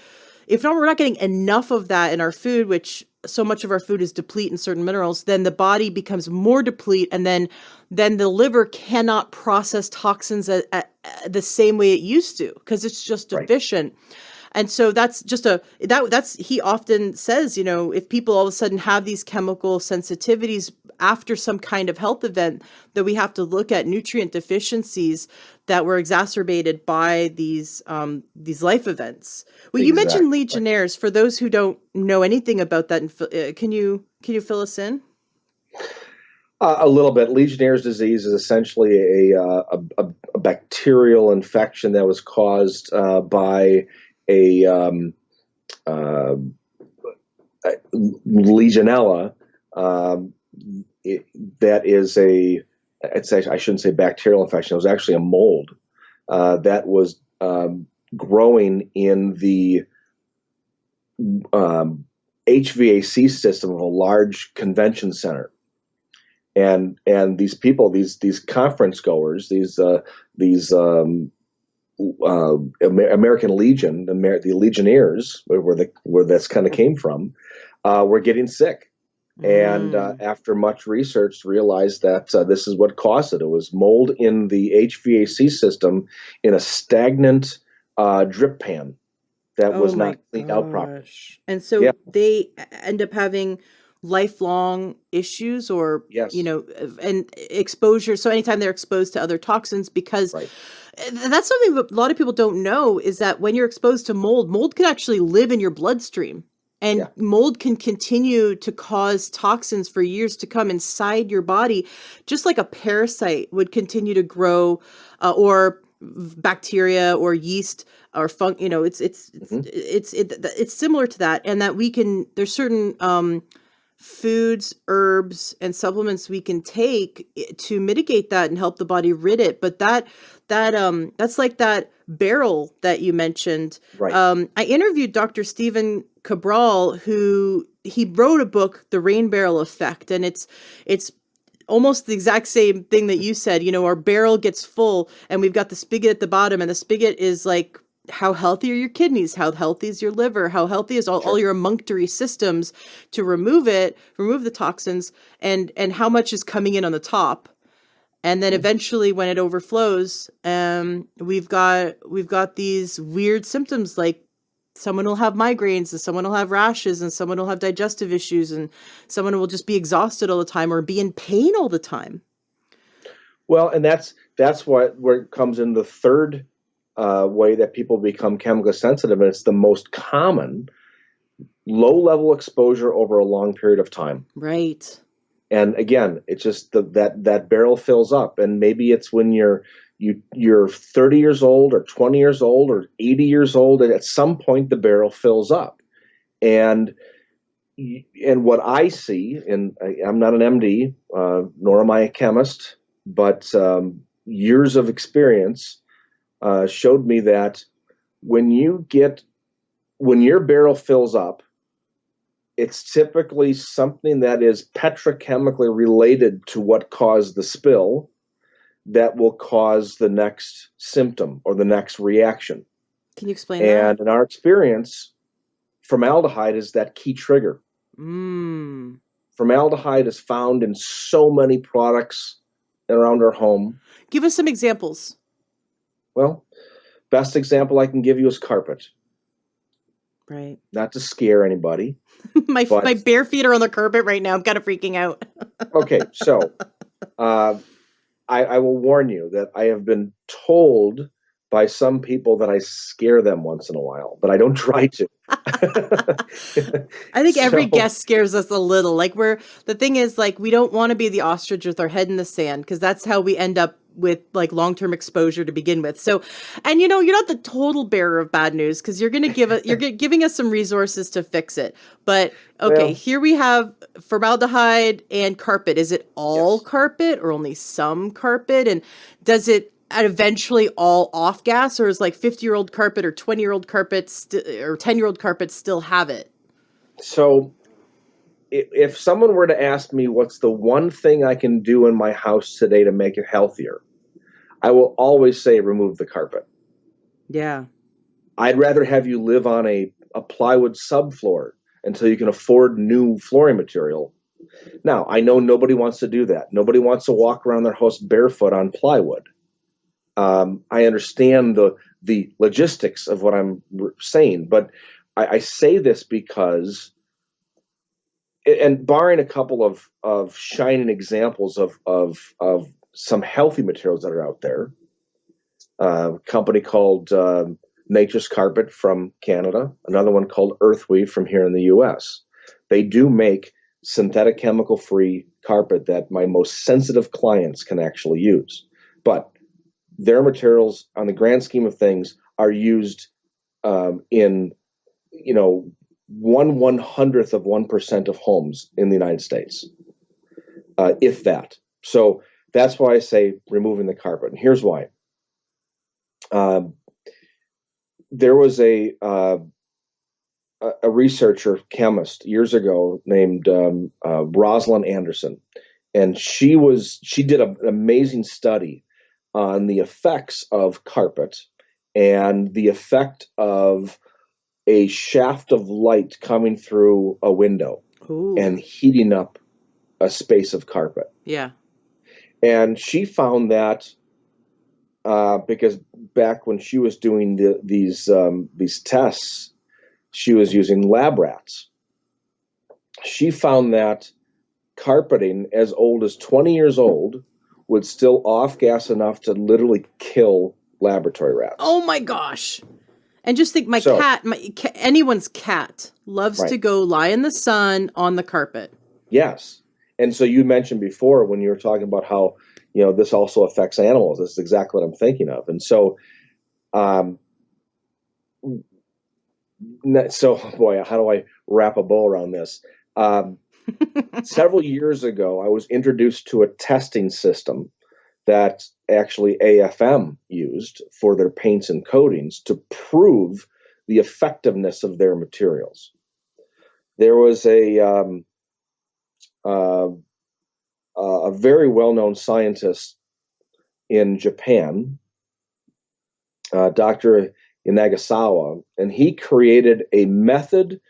not getting enough of that in our food, which so much of our food is deplete in certain minerals, then the body becomes more deplete, and then the liver cannot process toxins at the same way it used to because it's just Right. deficient. And so that's just that's he often says, if people all of a sudden have these chemical sensitivities after some kind of health event, that we have to look at nutrient deficiencies that were exacerbated by these life events. Well, you mentioned Exactly. Right. Legionnaires. For those who don't know anything about that, can you fill us in? A little bit. Legionnaire's disease is essentially a bacterial infection that was caused by a, uh, Legionella. Um, that is I shouldn't say bacterial infection. It was actually a mold that was growing in the um, HVAC system of a large convention center. And these people, these conference goers, these American Legion, the Legionnaires, where that's kind of came from, were getting sick. And Mm. after much research, realized that this is what caused it. It was mold in the HVAC system in a stagnant drip pan. that Oh was my not cleaned out properly. gosh. And Yeah. so they end up having lifelong issues or, Yes. and exposure. So anytime they're exposed to other toxins, because Right. that's something that a lot of people don't know is that when you're exposed to mold, mold can actually live in your bloodstream. And Yeah. mold can continue to cause toxins for years to come inside your body, just like a parasite would continue to grow, or bacteria or yeast or funk. Hmm. It's similar to that, and that we can. There's certain foods, herbs, and supplements we can take to mitigate that and help the body rid it. But that's like that barrel that you mentioned. Right. I interviewed Dr. Stephen Cabral, who he wrote a book, The Rain Barrel Effect, and it's almost the exact same thing that you said. Our barrel gets full and we've got the spigot at the bottom, and the spigot is like, how healthy are your kidneys? How healthy is your liver? How healthy is all Sure. your emunctory systems to remove the toxins, and how much is coming in on the top? And then Hmm. eventually when it overflows, we've got these weird symptoms, like someone will have migraines and someone will have rashes and someone will have digestive issues and someone will just be exhausted all the time or be in pain all the time. Well, and that's what where it comes in the third way that people become chemically sensitive, and it's the most common low level exposure over a long period of time. Right. And again, it's just that barrel fills up, and maybe it's when you're 30 years old or 20 years old or 80 years old, and at some point the barrel fills up. And and what I see, and I'm not an MD, nor am I a chemist, but years of experience showed me that when when your barrel fills up, it's typically something that is petrochemically related to what caused the spill that will cause the next symptom or the next reaction. Can you explain that? And in our experience, formaldehyde is that key trigger. Mm. Formaldehyde is found in so many products around our home. Give us some examples. Well, best example I can give you is carpet. Right. Not to scare anybody, My but bare feet are on the carpet right now. I'm kind of freaking out. okay, so uh, I will warn you that I have been told by some people that I scare them once in a while, but I don't try to. I think every So, guest scares us a little. Like, the thing is, like, we don't want to be the ostrich with our head in the sand, because that's how we end up with like long-term exposure to begin with. So, and you're not the total bearer of bad news, because you're giving us some resources to fix it. But okay, well, here we have formaldehyde and carpet. Is it all yes. carpet or only some carpet? And does it eventually all off gas, or is like 50-year-old carpet or 20-year-old carpet or 10-year-old carpet still have it? So, if someone were to ask me what's the one thing I can do in my house today to make it healthier, I will always say remove the carpet. Yeah. I'd rather have you live on a plywood subfloor until you can afford new flooring material. Now, I know nobody wants to do that. Nobody wants to walk around their house barefoot on plywood. I understand the logistics of what I'm saying, but I say this because, and barring a couple of shining examples of some healthy materials that are out there, a company called Nature's Carpet from Canada, another one called Earthweave from here in the U.S. They do make synthetic chemical free carpet that my most sensitive clients can actually use. But their materials, on the grand scheme of things, are used in, 1/100th of 1% of homes in the United States, if that. So that's why I say removing the carpet. And here's why. Um, there was a researcher chemist years ago named Rosalind Anderson, and she did an amazing study on the effects of carpet and the effect of a shaft of light coming through a window Ooh. and heating up a space of carpet. Yeah. And she found that because back when she was doing these tests, she was using lab rats. She found that carpeting as old as 20 years old would still off gas enough to literally kill laboratory rats. Oh my gosh. And just think, So, anyone's cat loves right. to go lie in the sun on the carpet. Yes. And so you mentioned before when you were talking about how, this also affects animals. This is exactly what I'm thinking of. And so, um, boy, how do I wrap a bow around this? Several years ago, I was introduced to a testing system that actually AFM used for their paints and coatings to prove the effectiveness of their materials. There was a very well-known scientist in Japan, Dr. Yanagasawa, and he created a method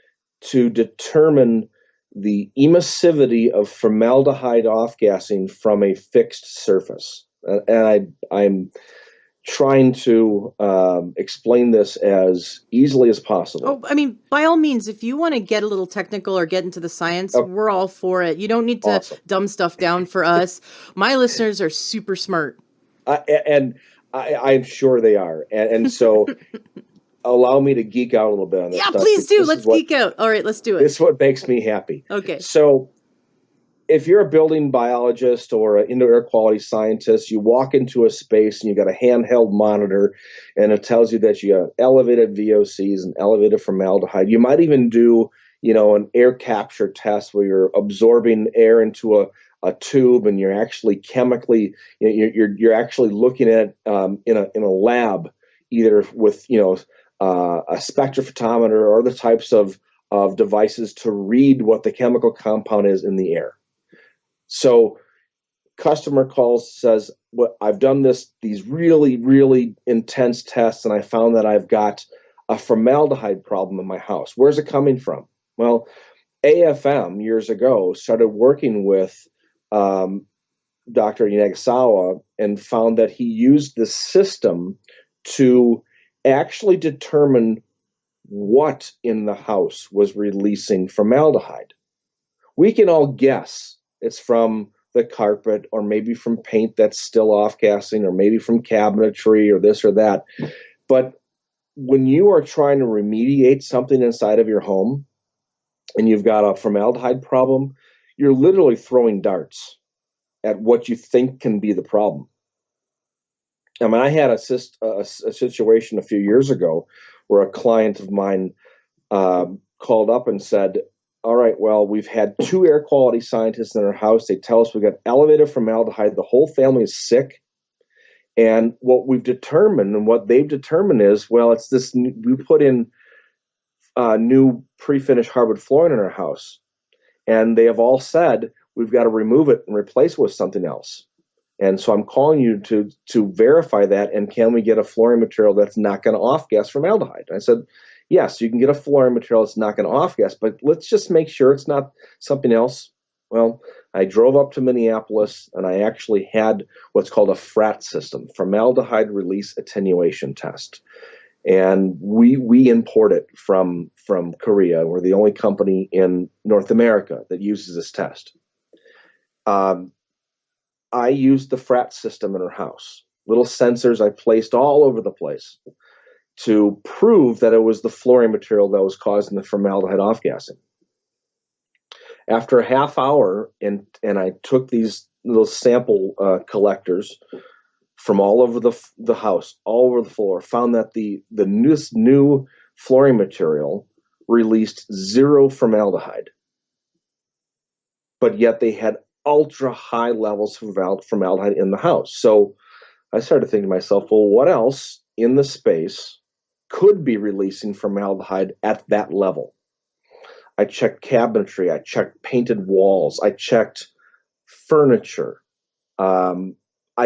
to determine the emissivity of formaldehyde off-gassing from a fixed surface. And I'm trying to explain this as easily as possible. Oh, I mean, by all means, if you want to get a little technical or get into the science, Oh, we're all for it. You don't need to awesome. dumb stuff down for us. My listeners are super smart. And I'm sure they are. And so allow me to geek out a little bit on this Yeah, stuff. please do. This is Let's what geek out. All right, let's do this it. is what makes me happy. Okay. So if you're a building biologist or an indoor air quality scientist, you walk into a space and you got a handheld monitor and it tells you that you have elevated VOCs and elevated formaldehyde. You might even do, an air capture test where you're absorbing air into a tube and you're actually chemically, you're actually looking at in a lab, either with, a spectrophotometer or other types of devices to read what the chemical compound is in the air. So customer calls, says, "Well, I've done these really, really intense tests, and I found that I've got a formaldehyde problem in my house. Where's it coming from?" Well, AFM years ago started working with Dr. Yanagasawa and found that he used the system to actually determine what in the house was releasing formaldehyde. We can all guess it's from the carpet or maybe from paint that's still off gassing or maybe from cabinetry or this or that. But when you are trying to remediate something inside of your home and you've got a formaldehyde problem, you're literally throwing darts at what you think can be the problem. I mean, I had a situation a few years ago where a client of mine called up and said, "All right, well, we've had 2 air quality scientists in our house. They tell us we got elevated formaldehyde. The whole family is sick. And what we've determined and what they've determined is, well, it's this, we put in new pre-finished hardwood flooring in our house. And they have all said, we've got to remove it and replace it with something else. And so I'm calling you to verify that. And can we get a flooring material that's not going to off-gas formaldehyde?" And I said, "Yes, you can get a flooring material that's not going to off-gas, but let's just make sure it's not something else." Well, I drove up to Minneapolis and I actually had what's called a FRAT system, formaldehyde release attenuation test. And we import it from Korea. We're the only company in North America that uses this test. I used the FRAT system in her house, little sensors I placed all over the place to prove that it was the flooring material that was causing the formaldehyde off-gassing. After a half hour, and I took these little sample collectors from all over the house, all over the floor, found that the new flooring material released 0 formaldehyde, but yet they had ultra high levels of formaldehyde in the house. So I started thinking to myself, well, what else in the space could be releasing formaldehyde at that level? I checked cabinetry, I checked painted walls, I checked furniture. I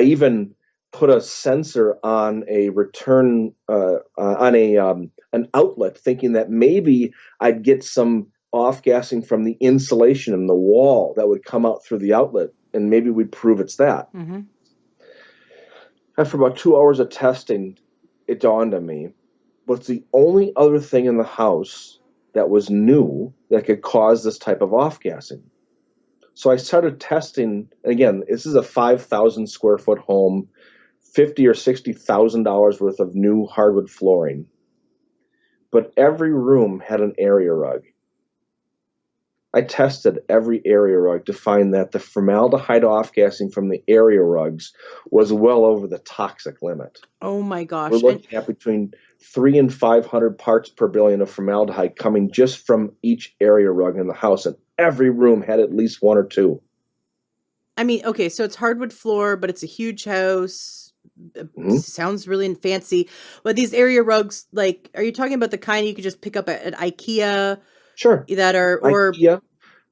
even put a sensor on a return on an outlet, thinking that maybe I'd get some off gassing from the insulation in the wall that would come out through the outlet, and maybe we'd prove it's that. Mm-hmm. After about 2 hours of testing, it dawned on me what's the only other thing in the house that was new that could cause this type of off gassing. So I started testing. And again, this is a 5,000 square foot home, $50,000 or $60,000 worth of new hardwood flooring, but every room had an area rug. I tested every area rug to find that the formaldehyde off-gassing from the area rugs was well over the toxic limit. Oh my We're gosh. And looking at between 3 and 500 parts per billion of formaldehyde coming just from each area rug in the house, and every room had at least one or two. I mean, okay, so it's hardwood floor, but it's a huge house. Mm-hmm. Sounds really fancy. But these area rugs, like, are you talking about the kind you could just pick up at IKEA Sure. that are, or IKEA,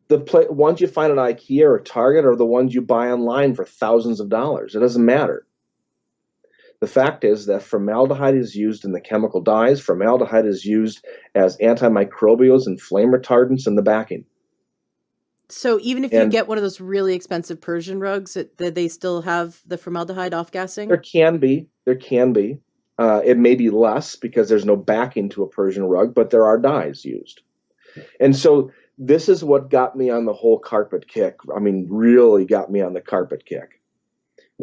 the ones you find at IKEA or Target are the ones you buy online for thousands of dollars. It doesn't matter. The fact is that formaldehyde is used in the chemical dyes. Formaldehyde is used as antimicrobials and flame retardants in the backing. so even if you And get one of those really expensive Persian rugs, that they still have the formaldehyde off there gassing? can be, there can be. It may be less because there's no backing to a Persian rug, but there are dyes used. And so this is what got me on the whole carpet kick. I mean, really got me on the carpet kick.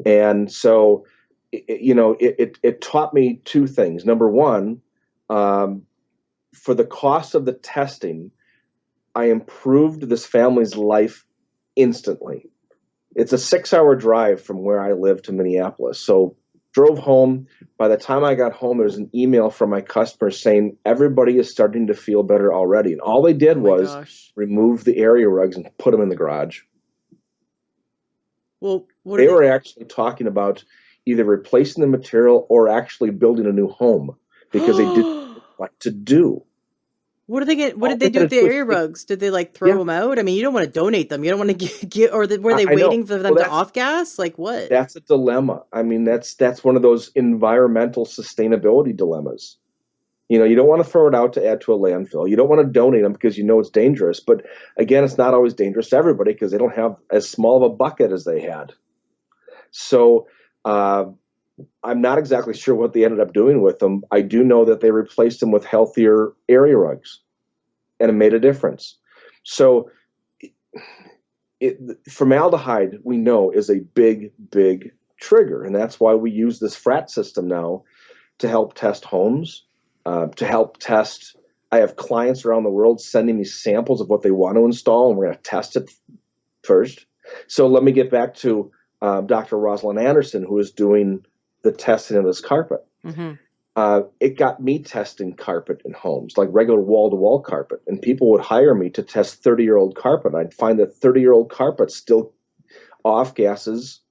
And so, it taught me two things. Number one, for the cost of the testing, I improved this family's life instantly. It's a 6-hour drive from where I live to Minneapolis. So drove home. By the time I got home, there's an email from my customers saying everybody is starting to feel better already. And all they did Oh my was gosh. remove the area rugs and put them in the garage. Well, what are They they? were actually talking about either replacing the material or actually building a new home because they didn't know what to do. What did they get? What All did they they do had with to the do was area take, rugs? Did they like throw yeah, them out? I mean, you don't want to donate them. You don't want to get, or were they I know. waiting for them Well, to off gas? Like what? that's a dilemma. I mean, that's one of those environmental sustainability dilemmas. You don't want to throw it out to add to a landfill. You don't want to donate them because you know it's dangerous. But again, it's not always dangerous to everybody because they don't have as small of a bucket as they had. So uh, I'm not exactly sure what they ended up doing with them. I do know that they replaced them with healthier area rugs, and it made a difference. So formaldehyde, we know, is a big, big trigger, and that's why we use this FRAT system now to help test homes, to help test. I have clients around the world sending me samples of what they want to install, and we're going to test it first. So let me get back to Dr. Rosalind Anderson, who is doing the testing of this carpet. Mm-hmm. It got me testing carpet in homes, like regular wall-to-wall carpet, and people would hire me to test 30-year-old carpet. I'd find that 30-year-old carpet still off gases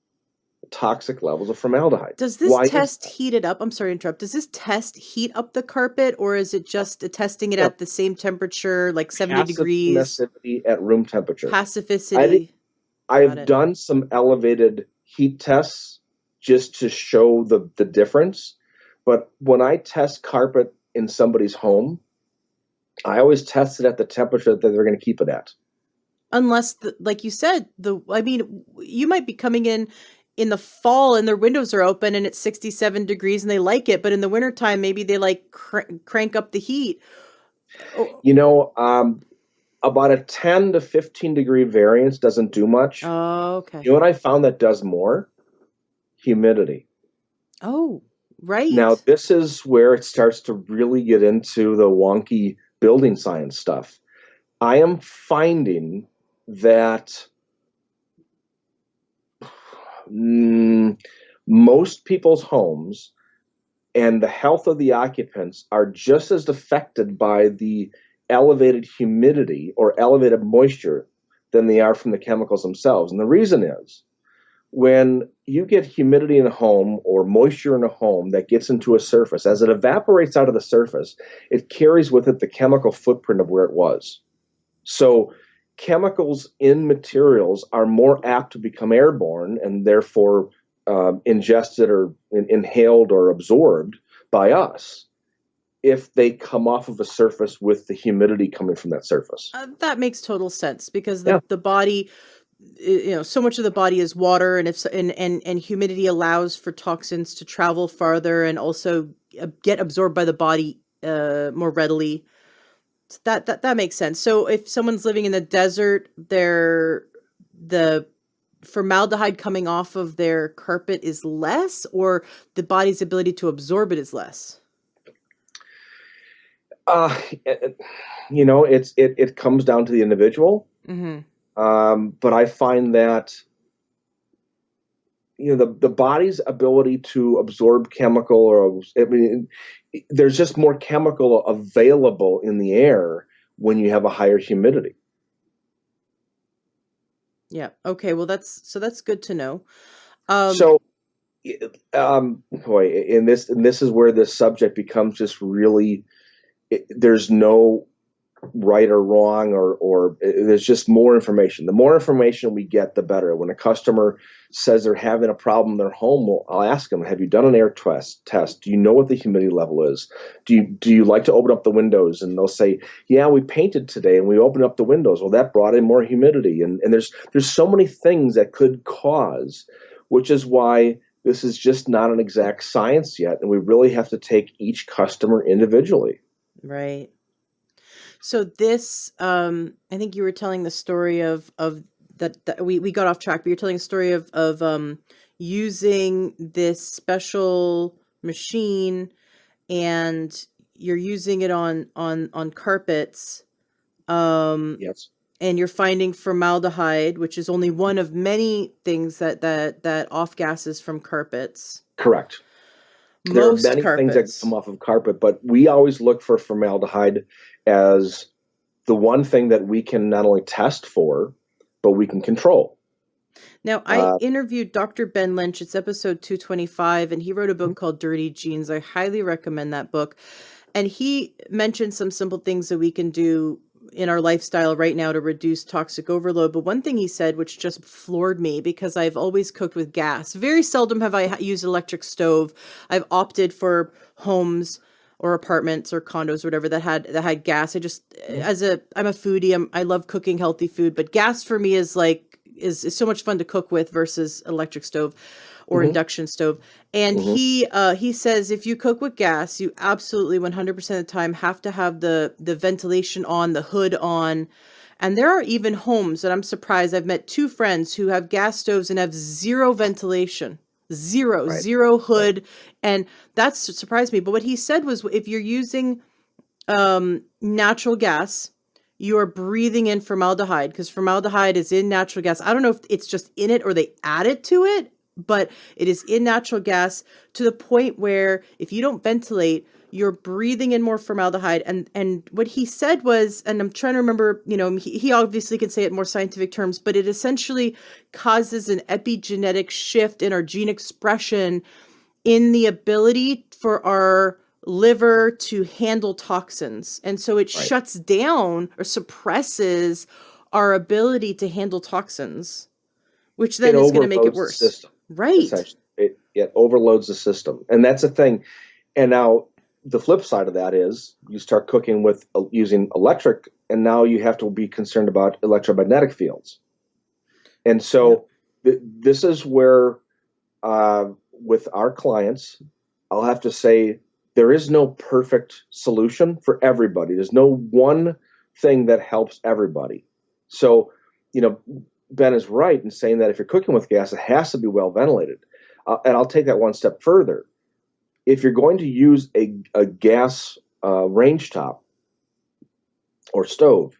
toxic levels of formaldehyde. Does this Why is test that? heat it up? I'm sorry to interrupt. Does this test heat up the carpet, or is it just testing it No, at the same temperature, like 70 passive degrees? emissivity at room temperature. I Pacificity. Got I've it. done some elevated heat tests just to show the difference. But when I test carpet in somebody's home, I always test it at the temperature that they're going to keep it at. Unless, like you said, I mean, you might be coming in the fall and their windows are open and it's 67 degrees and they like it, but in the wintertime, maybe they like crank up the heat. Oh, You know, about a 10 to 15 degree variance doesn't do much. oh, okay. You know what I found that does more? Humidity. Oh, Now, right. this is where it starts to really get into the wonky building science stuff. I am finding that most people's homes and the health of the occupants are just as affected by the elevated humidity or elevated moisture than they are from the chemicals themselves. And the reason is when you get humidity in a home or moisture in a home that gets into a surface, as it evaporates out of the surface, it carries with it the chemical footprint of where it was. So chemicals in materials are more apt to become airborne and therefore ingested or inhaled or absorbed by us if they come off of a surface with the humidity coming from that surface. That makes total sense because Yeah. the body, so much of the body is water, and if and humidity allows for toxins to travel farther and also get absorbed by the body more readily. That makes sense. So if someone's living in the desert, the formaldehyde coming off of their carpet is less, or the body's ability to absorb it is less. Uh, it, it comes down to the individual. Mm-hmm. But I find that the body's ability to absorb chemical, or I mean, there's just more chemical available in the air when you have a higher humidity. Yeah. Okay. Well, that's good to know. Um, So, boy, and this is where this subject becomes just really. There's no right or wrong, or there's just more information. The more information we get, the better. When a customer says they're having a problem in their home, well, I'll ask them, have you done an air test? Do you know what the humidity level is? Do you like to open up the windows? And they'll say, yeah, we painted today and we opened up the windows. Well, that brought in more humidity. And there's so many things that could cause, which is why this is just not an exact science yet, and we really have to take each customer individually. right. So this, I think you were telling the story of that we got off track, but you're telling a story of using this special machine, and you're using it on carpets, um, Yes, and you're finding formaldehyde, which is only one of many things that off gases from carpets. correct. There are Most many things that come carpets. off of carpet, but we always look for formaldehyde as the one thing that we can not only test for, but we can control. Now, I Uh, interviewed Dr. Ben Lynch. It's episode 225, and he wrote a book called Dirty Genes. I highly recommend that book. And he mentioned some simple things that we can do in our lifestyle right now to reduce toxic overload. But one thing he said, which just floored me, because I've always cooked with gas. Very seldom have I used electric stove. I've opted for homes or apartments or condos or whatever that had gas. I'm a foodie. I love cooking healthy food, but gas for me is so much fun to cook with versus electric stove or mhm, induction stove. And mhm, he says if you cook with gas, you absolutely 100% of the time have to have the ventilation on, the hood on. And there are even homes that I'm surprised. I've met two friends who have gas stoves and have zero ventilation. Zero, right, zero right. hood. And that's surprised me. But what he said was if you're using natural gas, you are breathing in formaldehyde, because formaldehyde is in natural gas. I don't know if it's just in it or they add it to it, but it is in natural gas to the point where if you don't ventilate, you're breathing in more formaldehyde. And what he said was, and I'm trying to remember, he obviously can say it in more scientific terms, but it essentially causes an epigenetic shift in our gene expression in the ability for our liver to handle toxins. And so it Right. shuts down or suppresses our ability to handle toxins, which It then is going to make it overloads the worse. system, Right. essentially. It overloads the system, and that's the thing. And now the flip side of that is you start cooking with using electric, and now you have to be concerned about electromagnetic fields. And Yeah. so this is where, with our clients, I'll have to say there is no perfect solution for everybody. There's no one thing that helps everybody. So, Ben is right in saying that if you're cooking with gas, it has to be well ventilated. And I'll take that one step further. If you're going to use a gas range top or stove,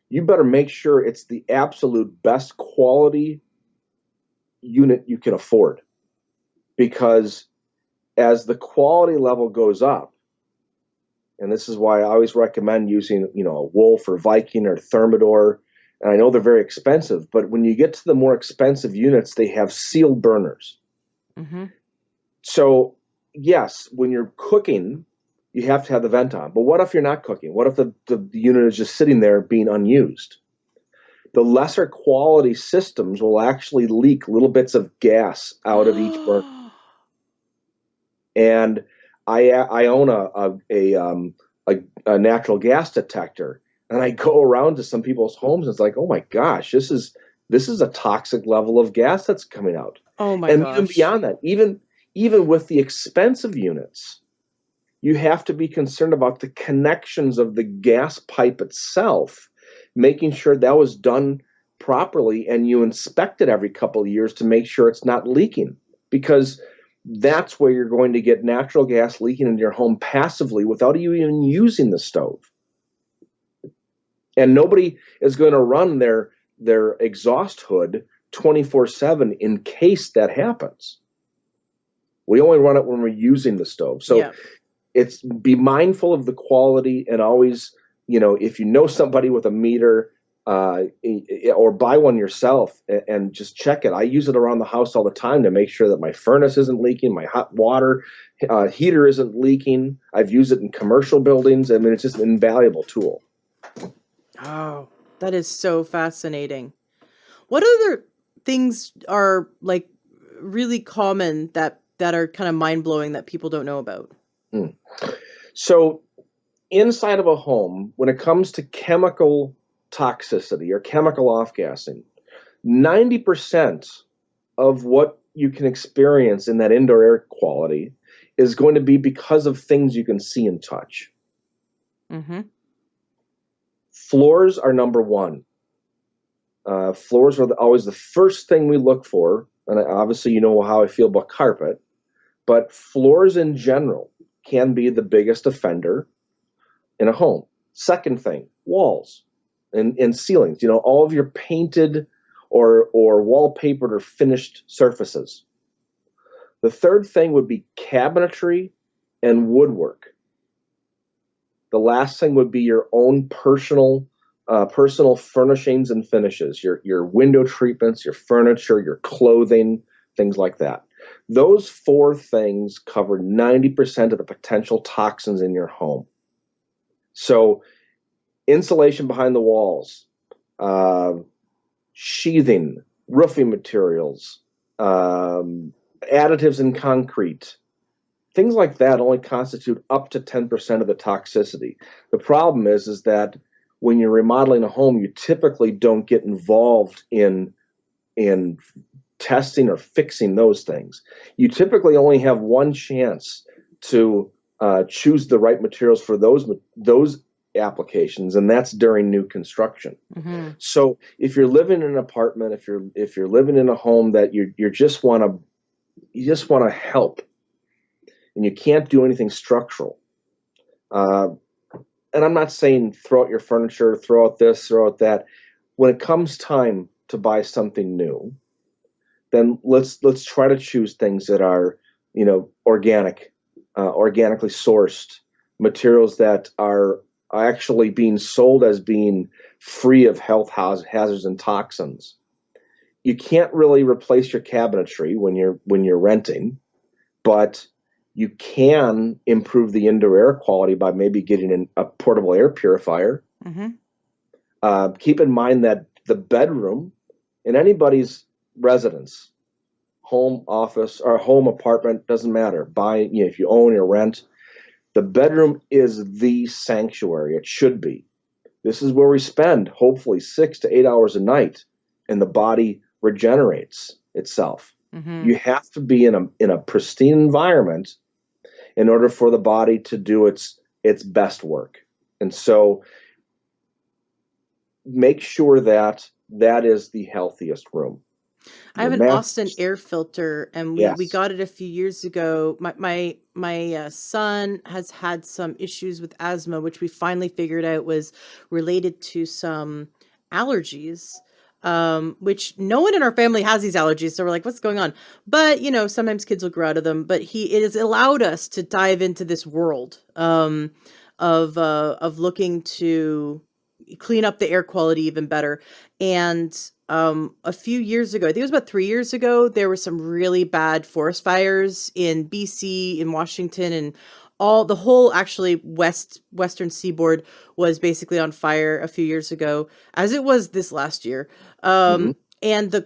you better make sure it's the absolute best quality unit you can afford, because as the quality level goes up, and this is why I always recommend using, a Wolf or Viking or Thermador. And I know they're very expensive, but when you get to the more expensive units, they have sealed burners. Mm-hmm. So, yes, when you're cooking, you have to have the vent on. But what if you're not cooking? What if the unit is just sitting there being unused? The lesser quality systems will actually leak little bits of gas out of each burner. And I own a natural gas detector, and I go around to some people's homes, and it's like, oh my gosh, this is This is a toxic level of gas that's coming out. Oh my And even gosh. beyond that, even with the expensive units, you have to be concerned about the connections of the gas pipe itself, making sure that was done properly, and you inspect it every couple of years to make sure it's not leaking, because that's where you're going to get natural gas leaking into your home passively without you even using the stove. And nobody is going to run their exhaust hood 24/7 in case that happens. We only run it when we're using the stove. So Yeah. it's be mindful of the quality, and always, if you know somebody with a meter, or buy one yourself and just check it. I use it around the house all the time to make sure that my furnace isn't leaking, my hot water heater isn't leaking. I've used it in commercial buildings. I mean, it's just an invaluable tool. Oh, that is so fascinating. What other things are like really common that are kind of mind-blowing that people don't know about? Hmm. So inside of a home, when it comes to chemical toxicity or chemical off-gassing, 90% of what you can experience in that indoor air quality is going to be because of things you can see and touch. Mm-hmm. Floors are number one. Floors are always the first thing we look for. And obviously, you know how I feel about carpet, but floors in general can be the biggest offender in a home. Second thing, walls and ceilings. All of your painted or wallpapered or finished surfaces. The third thing would be cabinetry and woodwork. The last thing would be your own personal furnishings and finishes, your window treatments, your furniture, your clothing, things like that. Those four things cover 90% of the potential toxins in your home. So insulation behind the walls, uh, sheathing, roofing materials, additives in concrete, things like that only constitute up to 10% of the toxicity. The problem is that when you're remodeling a home, you typically don't get involved in testing or fixing those things. You typically only have one chance to choose the right materials for those applications, and that's during new construction. Mm-hmm. So if you're living in an apartment, if you're living in a home that you just want to help, and you can't do anything structural. And I'm not saying throw out your furniture, throw out this, throw out that. When it comes time to buy something new, then let's try to choose things that are, organic, organically sourced materials that are actually being sold as being free of health hazards and toxins. You can't really replace your cabinetry when you're renting, but you can improve the indoor air quality by maybe getting a portable air purifier. Mm-hmm. Keep in mind that the bedroom in anybody's residence, home, office, or home, apartment, doesn't matter. If you own or rent, the bedroom is the sanctuary. It should be. This is where we spend hopefully 6 to 8 hours a night, and the body regenerates itself. Mm-hmm. You have to be in a pristine environment in order for the body to do its best work. And so make sure that that is the healthiest room. I Your have an Austin mattress, air filter, and we yes. got it a few years ago. My son has had some issues with asthma, which we finally figured out was related to some allergies. Which no one in our family has these allergies, so we're like, what's going on? But sometimes kids will grow out of them. But it has allowed us to dive into this world of looking to clean up the air quality even better. And a few years ago, I think it was about 3 years ago, there were some really bad forest fires in BC, in Washington, and all the whole actually western seaboard was basically on fire a few years ago, as it was this last year. Mm-hmm.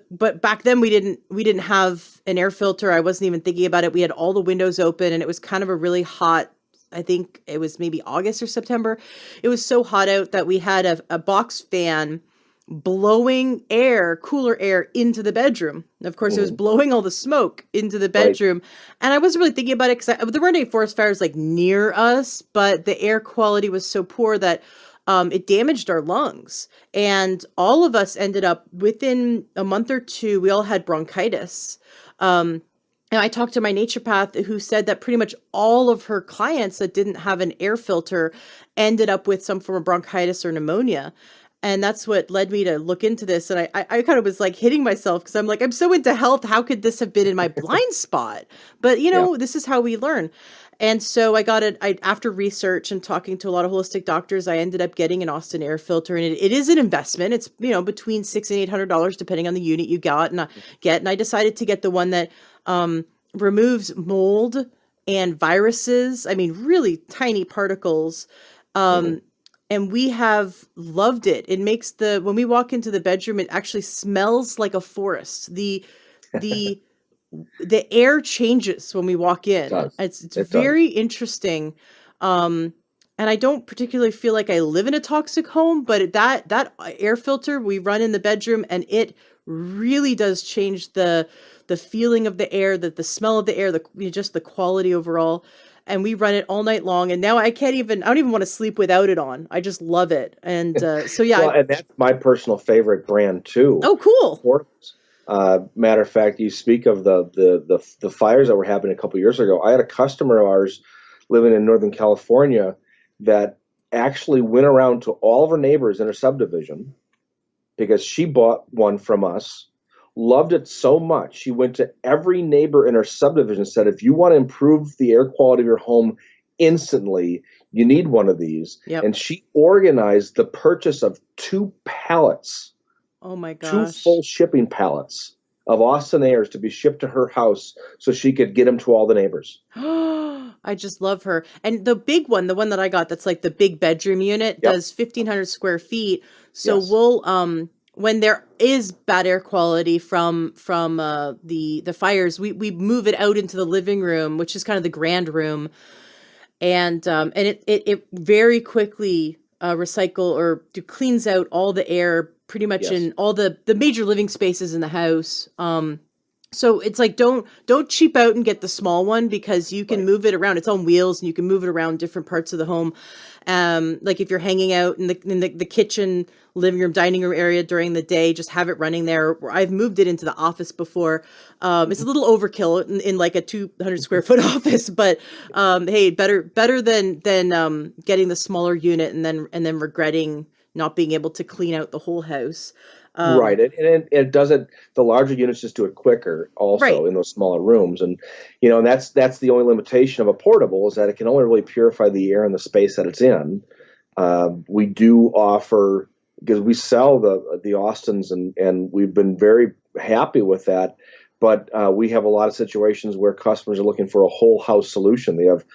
But back then we didn't have an air filter. I wasn't even thinking about it. We had all the windows open, and it was kind of a really hot, I think it was maybe August or September. It was so hot out that we had a box fan blowing air, cooler air into the bedroom. Of course, it was Hmm. blowing all the smoke into the Right. bedroom. And I wasn't really thinking about it because there weren't any forest fires like near us, but the air quality was so poor that it damaged our lungs. And all of us ended up within a month or two, we all had bronchitis. And I talked to my naturopath who said that pretty much all of her clients that didn't have an air filter ended up with some form of bronchitis or pneumonia. And that's what led me to look into this. And I kind of was like hitting myself because I'm like, I'm so into health. How could this have been in my blind spot? But, Yeah. this is how we learn. And so I got it. After research and talking to a lot of holistic doctors, I ended up getting an Austin air filter, and it is an investment. It's between $600 and $800 depending on the unit you got and get. And I decided to get the one that removes mold and viruses. I mean, really tiny particles. Hmm. And we have loved it. It makes when we walk into the bedroom, it actually smells like a forest. The the air changes when we walk It in. does. It's It does. very interesting. Um, and I don't particularly feel like I live in a toxic home, but that air filter we run in the bedroom, and it really does change the feeling of the air, the smell of the air, just the quality overall. And we run it all night long. And now I don't even want to sleep without it on. I just love it. And so yeah, Well, and that's my personal favorite brand too. oh, cool. Portables. Matter of fact, you speak of the fires that were happening a couple years ago. I had a customer of ours living in Northern California that actually went around to all of her neighbors in her subdivision because she bought one from us, loved it so much. She went to every neighbor in her subdivision and said, if you want to improve the air quality of your home instantly, you need one of these. Yep. And she organized the purchase of Oh my two gosh. full shipping pallets of Austin Airs to be shipped to her house so she could get them to all the neighbors. I just love her. And the big one, the one that I got that's like the big bedroom unit, Yep. does 1,500 square feet. So Yes. we'll when there is bad air quality from the fires, we move it out into the living room, which is kind of the grand room, and it very quickly recycle or cleans out all the air pretty much Yes. in all the major living spaces in the house. So it's like don't cheap out and get the small one because you can Right. move it around. It's on wheels and you can move it around different parts of the home. Like if you're hanging out in the kitchen, living room, dining room area during the day, just have it running there. I've moved it into the office before. It's a Mhm. little overkill in like a 200 square foot office, but hey, better than getting the smaller unit and then regretting not being able to clean out the whole house. Right. And it does it, the larger units just do it quicker Right. also in those smaller rooms. And that's the only limitation of a portable is that it can only really purify the air in the space that it's in. We do offer, because we sell the Austins and we've been very happy with that. But we have a lot of situations where customers are looking for a whole house solution. They have,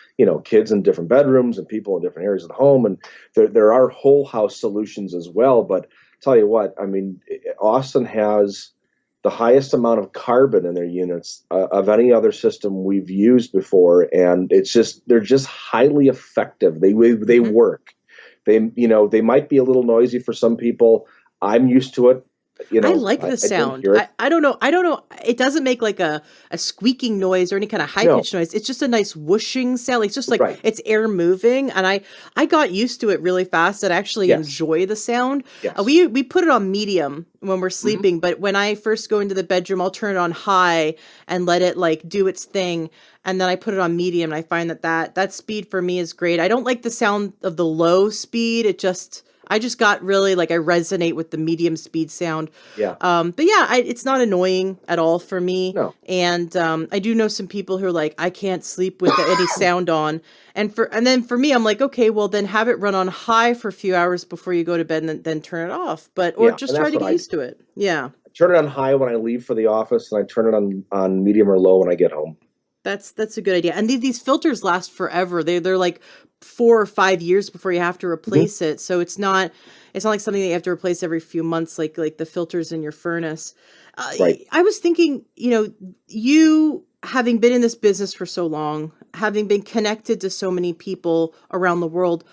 kids in different bedrooms and people in different areas of the home, and there are whole house solutions as well. But tell you what, I mean, Austin has the highest amount of carbon in their units of any other system we've used before, and they're just highly effective. They Hmm. work. They might be a little noisy for some people. I'm used to it. I like the I don't sound. hear it. I don't know. I don't know. It doesn't make like a squeaking noise or any kind of high No, pitched noise. It's just a nice whooshing sound. It's just like right? it's air moving, and I got used to it really fast and actually Yes, enjoy the sound. yes. We put it on medium when we're Hmm. sleeping, but when I first go into the bedroom, I'll turn it on high and let it like do its thing, and then I put it on medium, and I find that speed for me is great. I don't like the sound of the low speed. I just got really like I resonate with the medium speed sound. Yeah. But yeah, it's not annoying at all for me. No. And I do know some people who are like, I can't sleep with any sound on. And then for me, I'm like, okay, well then have it run on high for a few hours before you go to bed and then turn it off. Or Yeah, just and try that's to what get I do. used to it. Yeah. I turn it on high when I leave for the office, and I turn it on medium or low when I get home. That's a good idea. And these filters last forever. They're like 4 or 5 years before you have to Hmm. replace it. So it's not like something that you have to replace every few months, like the filters in your furnace. Right. I was thinking, you having been in this business for so long, having been connected to so many people around the world,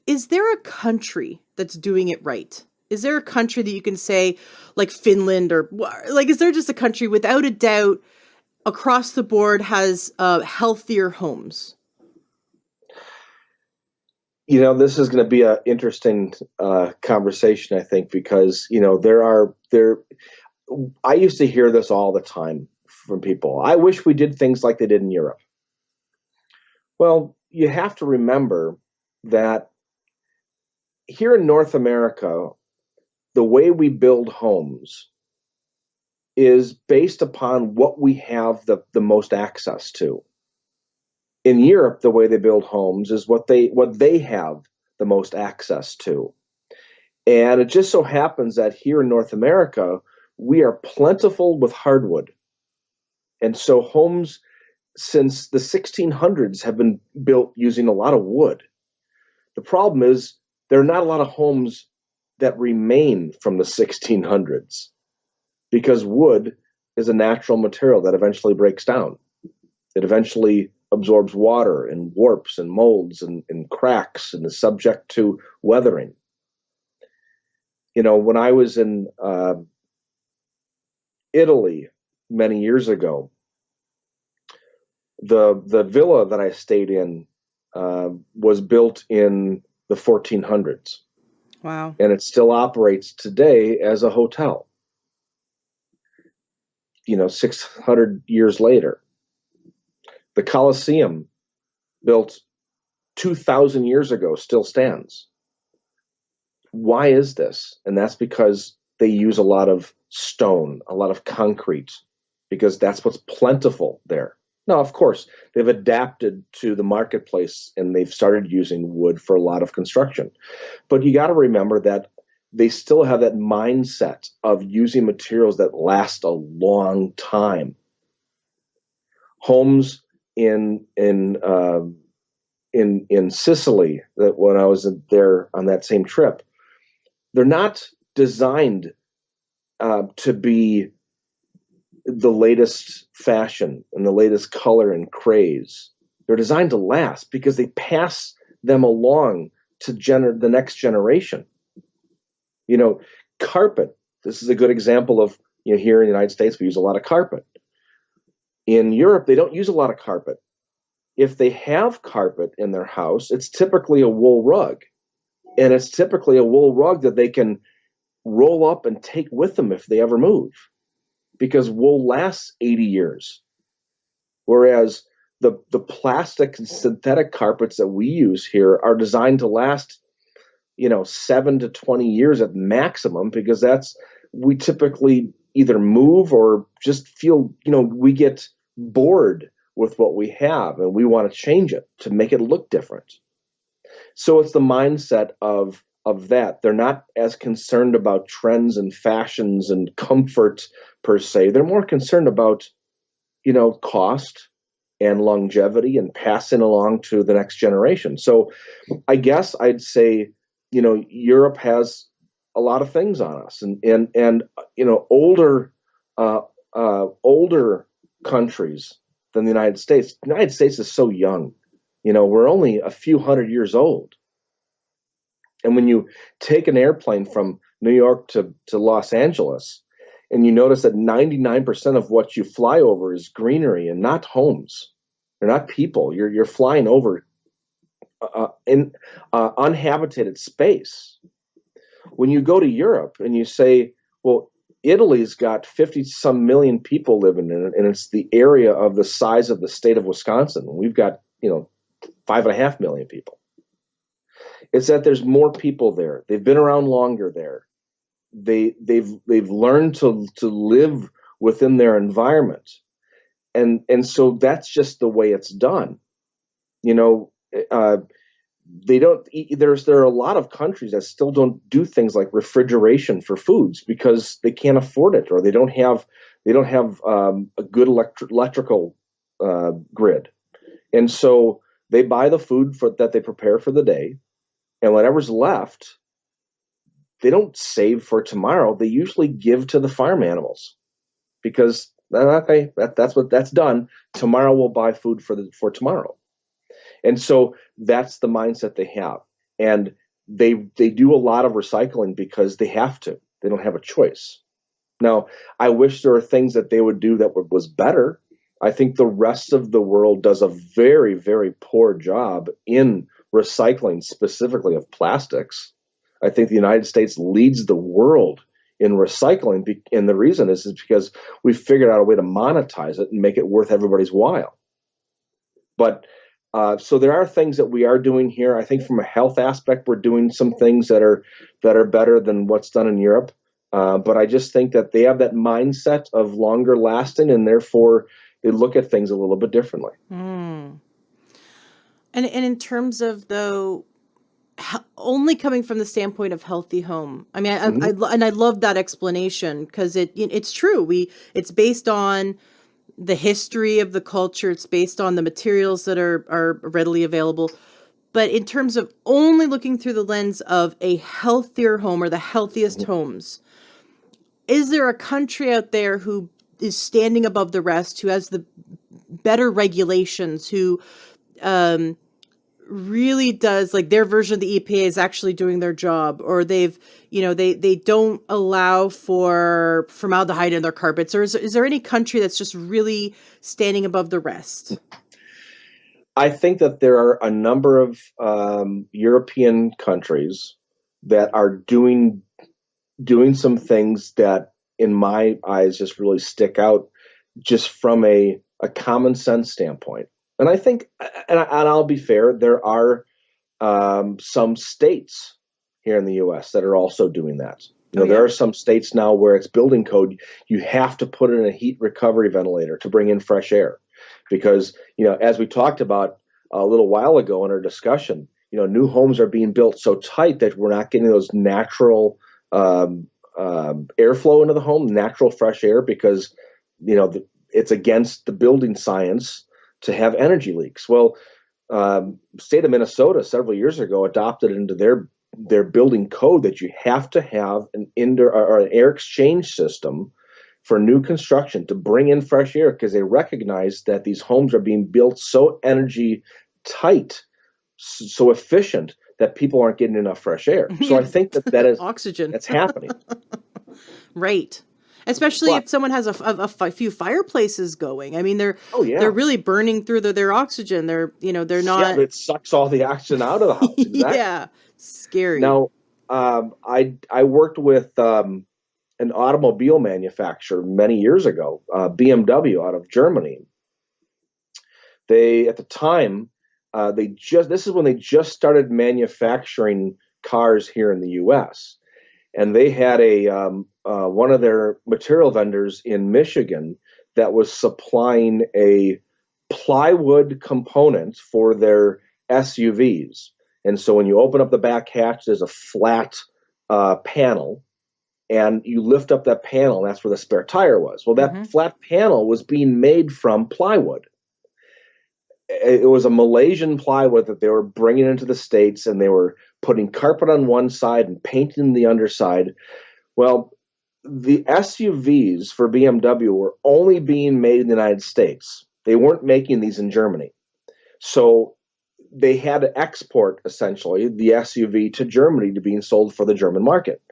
is there a country that's doing it right? is there a country that you can say, like Finland, or like, is there just a country without a doubt across the board has healthier homes? This is going to be an interesting conversation, I think, because there. I used to hear this all the time from people. I wish we did things like they did in Europe. Well, you have to remember that here in North America, the way we build homes is based upon what we have the most access to. In Europe, the way they build homes is what they have the most access to. And it just so happens that here in North America, we are plentiful with hardwood. And so homes since the 1600s have been built using a lot of wood. The problem is there are not a lot of homes that remain from the 1600s because wood is a natural material that eventually breaks down. It eventually absorbs water and warps and molds and cracks and is subject to weathering. When I was in Italy many years ago, the villa that I stayed in was built in the 1400s, Wow. and it still operates today as a hotel. 600 years later, the Colosseum, built 2,000 years ago, still stands. Why is this? And that's because they use a lot of stone, a lot of concrete, because that's what's plentiful there. Now, of course, they've adapted to the marketplace and they've started using wood for a lot of construction. But you got to remember that they still have that mindset of using materials that last a long time. Homes in Sicily, that when I was there on that same trip, they're not designed to be the latest fashion and the latest color and craze. They're designed to last because they pass them along to the next generation. Carpet. This is a good example of, here in the United States, we use a lot of carpet. In Europe, they don't use a lot of carpet. If they have carpet in their house, it's typically a wool rug. And it's typically a wool rug that they can roll up and take with them if they ever move, because wool lasts 80 years. Whereas the plastic and synthetic carpets that we use here are designed to last, 7 to 20 years at maximum, because we typically either move or just feel, we get bored with what we have and we want to change it to make it look different. So it's the mindset of that. They're not as concerned about trends and fashions and comfort per se. They're more concerned about, cost and longevity and passing along to the next generation. So I guess I'd say, Europe has a lot of things on us, and older countries than the United States. The United States is so young. We're only a few hundred years old. And when you take an airplane from New York to Los Angeles, and you notice that 99% of what you fly over is greenery and not homes, they're not people. You're flying over in unhabitated space. When you go to Europe and you say, well, Italy's got 50 some million people living in it, and it's the area of the size of the state of Wisconsin. We've got, 5.5 million people. It's that there's more people there. They've been around longer there. They've learned to live within their environment, and so that's just the way it's done. They don't. There are a lot of countries that still don't do things like refrigeration for foods because they can't afford it, or they don't have a good electrical grid, and so they buy the food that they prepare for the day, and whatever's left, they don't save for tomorrow. They usually give to the farm animals because okay, that's done. Tomorrow we'll buy food for tomorrow. And so that's the mindset they have. And they do a lot of recycling because they have to. They don't have a choice. Now, I wish there were things that they would do that was better. I think the rest of the world does a very, very poor job in recycling, specifically of plastics. I think the United States leads the world in recycling, and the reason is because we figured out a way to monetize it and make it worth everybody's while. But so there are things that we are doing here. I think from a health aspect, we're doing some things that are better than what's done in Europe. But I just think that they have that mindset of longer lasting, and therefore they look at things a little bit differently. Mm. And in terms of, though, only coming from the standpoint of healthy home. I mean, Mm-hmm. and I love that explanation, because it's true. It's based on the history of the culture. It's based on the materials that are readily available. But in terms of only looking through the lens of a healthier home or the healthiest homes, is there a country out there who is standing above the rest, who has the better regulations, who really does, like, their version of the EPA is actually doing their job, or they don't allow for formaldehyde in their carpets, or is there any country that's just really standing above the rest? I think that there are a number of European countries that are doing some things that, in my eyes, just really stick out, just from a common sense standpoint. And I think, and I'll be fair, there are some states here in the U.S. that are also doing that. Oh, There yeah. are some states now where it's building code. You have to put in a heat recovery ventilator to bring in fresh air, because as we talked about a little while ago in our discussion, new homes are being built so tight that we're not getting those natural airflow into the home, natural fresh air, because it's against the building science to have energy leaks. Well, state of Minnesota several years ago adopted into their building code that you have to have an indoor or an air exchange system for new construction to bring in fresh air, because they recognize that these homes are being built so energy tight, so efficient, that people aren't getting enough fresh air. So I Yeah. think Oxygen. that's happening. Right. Especially But if someone has a few fireplaces going. I mean, oh they're yeah, really burning through their oxygen. They're yeah, not. it sucks all the oxygen out of the house. Exactly. Yeah, scary. Now, I worked with an automobile manufacturer many years ago, BMW out of Germany. They, at the time, this is when they just started manufacturing cars here in the U.S. And they had one of their material vendors in Michigan that was supplying a plywood component for their SUVs. And so when you open up the back hatch, there's a flat panel, and you lift up that panel, and that's where the spare tire was. Well, that Hmm. flat panel was being made from plywood. It was a Malaysian plywood that they were bringing into the States, and they were putting carpet on one side and painting the underside. Well, the SUVs for BMW were only being made in the United States. They weren't making these in Germany. So they had to export, essentially, the SUV to Germany to being sold for the German market.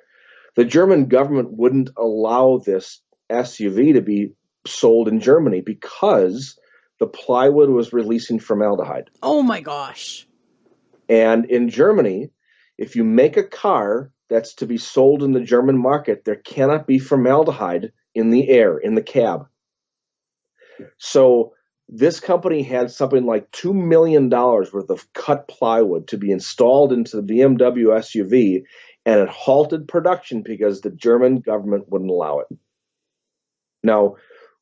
The German government wouldn't allow this SUV to be sold in Germany because the plywood was releasing formaldehyde. Oh my gosh. And in Germany, if you make a car that's to be sold in the German market, there cannot be formaldehyde in the air, in the cab. So this company had something like $2 million worth of cut plywood to be installed into the BMW SUV, and it halted production because the German government wouldn't allow it. Now,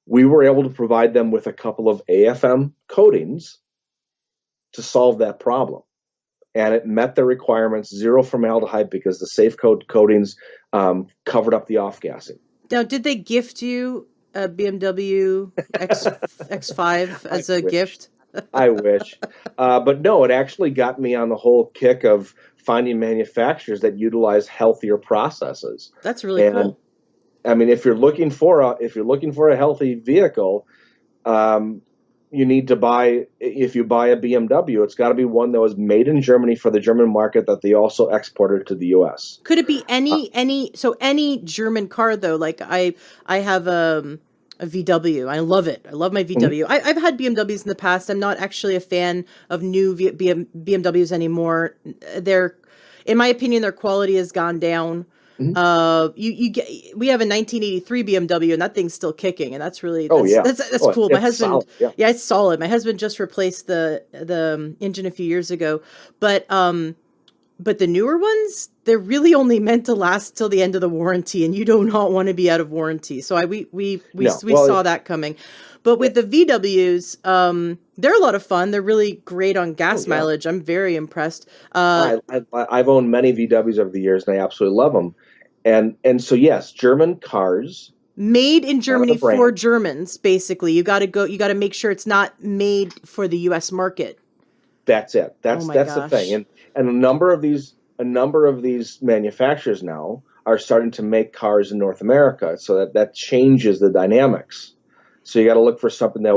we were able to provide them with a couple of AFM coatings to solve that problem. And it met the requirements, zero formaldehyde, because the safe coatings covered up the off-gassing. Now, did they gift you a BMW X5 I as a wish. gift? I wish. But no, it actually got me on the whole kick of finding manufacturers that utilize healthier processes. That's really And cool. I mean, if you're looking for a healthy vehicle, um, you need to buy, if you buy a BMW, it's got to be one that was made in Germany for the German market that they also exported to the US. Could it be any German car though? Like I have a VW. I love it. I love my Mhm, VW. I've had BMWs in the past. I'm not actually a fan of new BMWs anymore. They're, in my opinion, their quality has gone down. mhm. You get, we have a 1983 BMW and that thing's still kicking, and that's really Oh yeah. that's Oh, cool. My it's husband, solid. Yeah. yeah, it's solid. My husband just replaced the engine a few years ago, but but the newer ones, they're really only meant to last till the end of the warranty, and you do not want to be out of warranty. So No. we Well, saw that coming. But with the VWs, they're a lot of fun. They're really great on oh gas yeah. mileage. I'm very impressed. I've owned many VWs over the years, and I absolutely love them. And so yes, German cars, Made in none of the Germany for brand. Germans, basically. You got to go. You got to make sure it's not made for the U.S. market. That's it. Oh my That's the thing. gosh. And a number of these manufacturers now are starting to make cars in North America, so that changes the dynamics. So you got to look for something that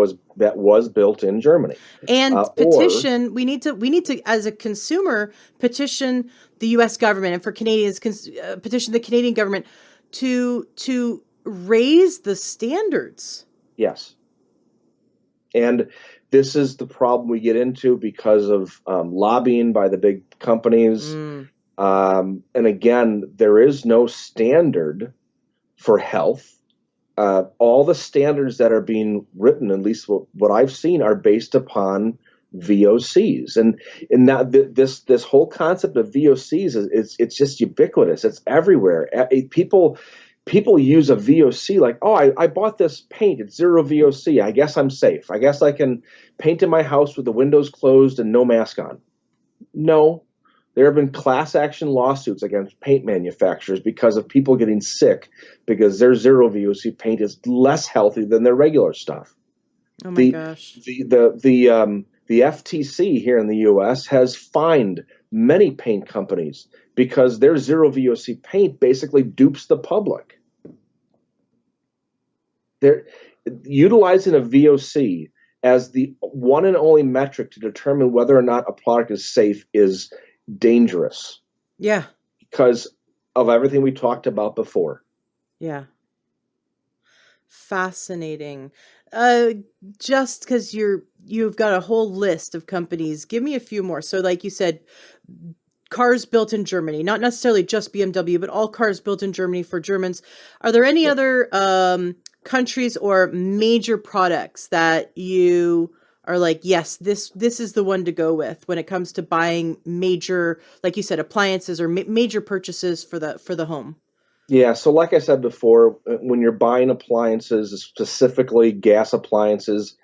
was built in Germany, And or petition, we need to, as a consumer, petition the U.S. government, and for Canadians, petition the Canadian government to raise the standards. yes. And this is the problem we get into because of lobbying by the big companies. Mm, And again, there is no standard for health. All the standards that are being written, at least what I've seen, are based upon VOCs, and now this whole concept of VOCs it's just ubiquitous. It's everywhere. People use a VOC like, oh, I bought this paint. It's zero VOC. I guess I'm safe. I guess I can paint in my house with the windows closed and no mask on. No, there have been class action lawsuits against paint manufacturers because of people getting sick because their zero VOC paint is less healthy than their regular stuff. oh my The gosh. the FTC here in the U.S. has fined many paint companies because their zero VOC paint basically dupes the public. They're utilizing a VOC as the one and only metric to determine whether or not a product is safe is dangerous Yeah, because of everything we talked about before. yeah. Fascinating. Uh, just because you've got a whole list of companies, give me a few more. So, like you said, cars built in Germany, not necessarily just BMW, but all cars built in Germany for Germans. Are there any Yeah. other countries or major products that you are like, yes, this is the one to go with when it comes to buying major, like you said, appliances or major purchases for the home? Yeah, so like I said before, when you're buying appliances, specifically gas appliances,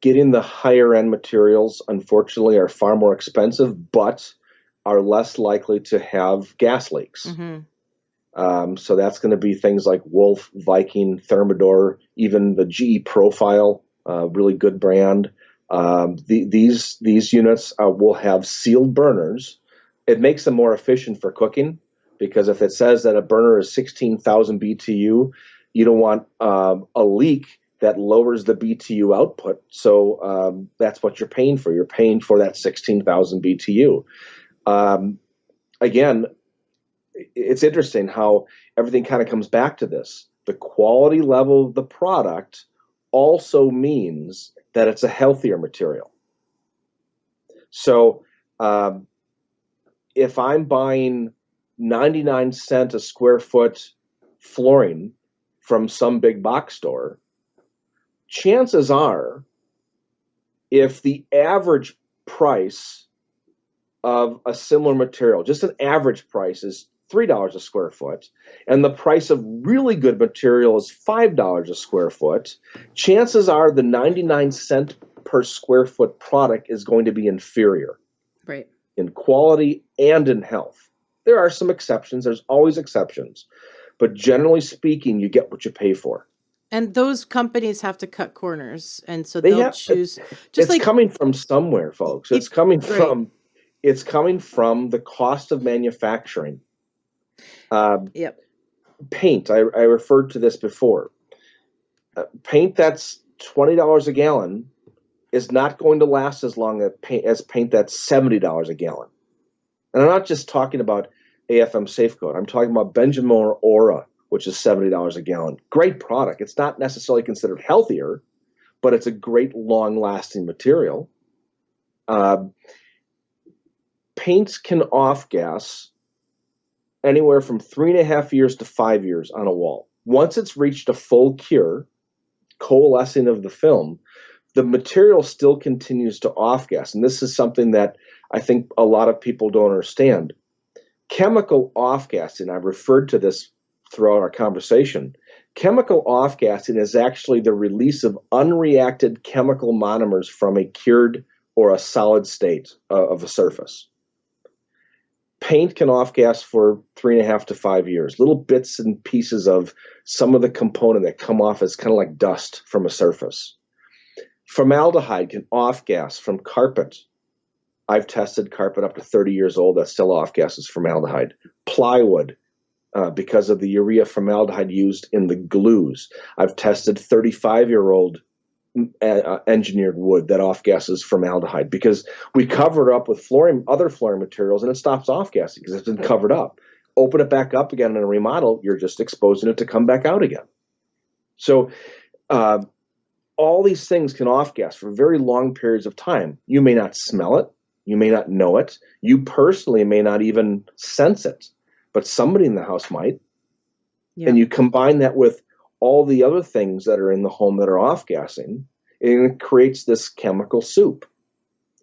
getting the higher end materials, unfortunately, are far more expensive, but are less likely to have gas leaks. Mm-hmm. So that's going to be things like Wolf, Viking, Thermador, even the GE Profile, really good brand. These units will have sealed burners. It makes them more efficient for cooking because if it says that a burner is 16,000 BTU, you don't want a leak that lowers the BTU output. So that's what you're paying for. You're paying for that 16,000 BTU. Um, Again, it's interesting how everything kind of comes back to this. The quality level of the product also means that it's a healthier material. So um, if I'm buying 99 cent a square foot flooring from some big box store, chances are if the average price of a similar material, just an average price, is $3 a square foot, and the price of really good material is $5 a square foot, chances are the 99 cent per square foot product is going to be inferior Right. in quality and in health. There are some exceptions, there's always exceptions, but generally speaking, you get what you pay for. And those companies have to cut corners, and so They they'll have choose, just it's like coming from somewhere, folks. if right. It's coming from the cost of manufacturing. Um, Yep. Paint, I referred to this before. Paint that's $20 a gallon is not going to last as long as paint that's $70 a gallon. And I'm not just talking about AFM Safecoat. I'm talking about Benjamin Aura, which is $70 a gallon. Great product. It's not necessarily considered healthier, but it's a great long-lasting material. Paints can off-gas anywhere from 3.5 years to 5 years on a wall. Once it's reached a full cure, coalescing of the film, the material still continues to off-gas. And this is something that I think a lot of people don't understand. Chemical off-gassing, I've referred to this throughout our conversation. Chemical off-gassing is actually the release of unreacted chemical monomers from a cured or a solid state of a surface. Paint can off-gas for 3.5 to 5 years. Little bits and pieces of some of the component that come off as kind of like dust from a surface. Formaldehyde can off-gas from carpet. I've tested carpet up to 30 years old that still off-gases formaldehyde. Plywood, because of the urea formaldehyde used in the glues. I've tested 35-year-old engineered wood that off-gases formaldehyde because we cover it up with other flooring materials, and it stops off-gassing because it's been covered up. Open it back up again in a remodel, you're just exposing it to come back out again. So all these things can off-gas for very long periods of time. You may not smell it. You may not know it. You personally may not even sense it, but somebody in the house might. Yeah. And you combine that with all the other things that are in the home that are off-gassing, and it creates this chemical soup.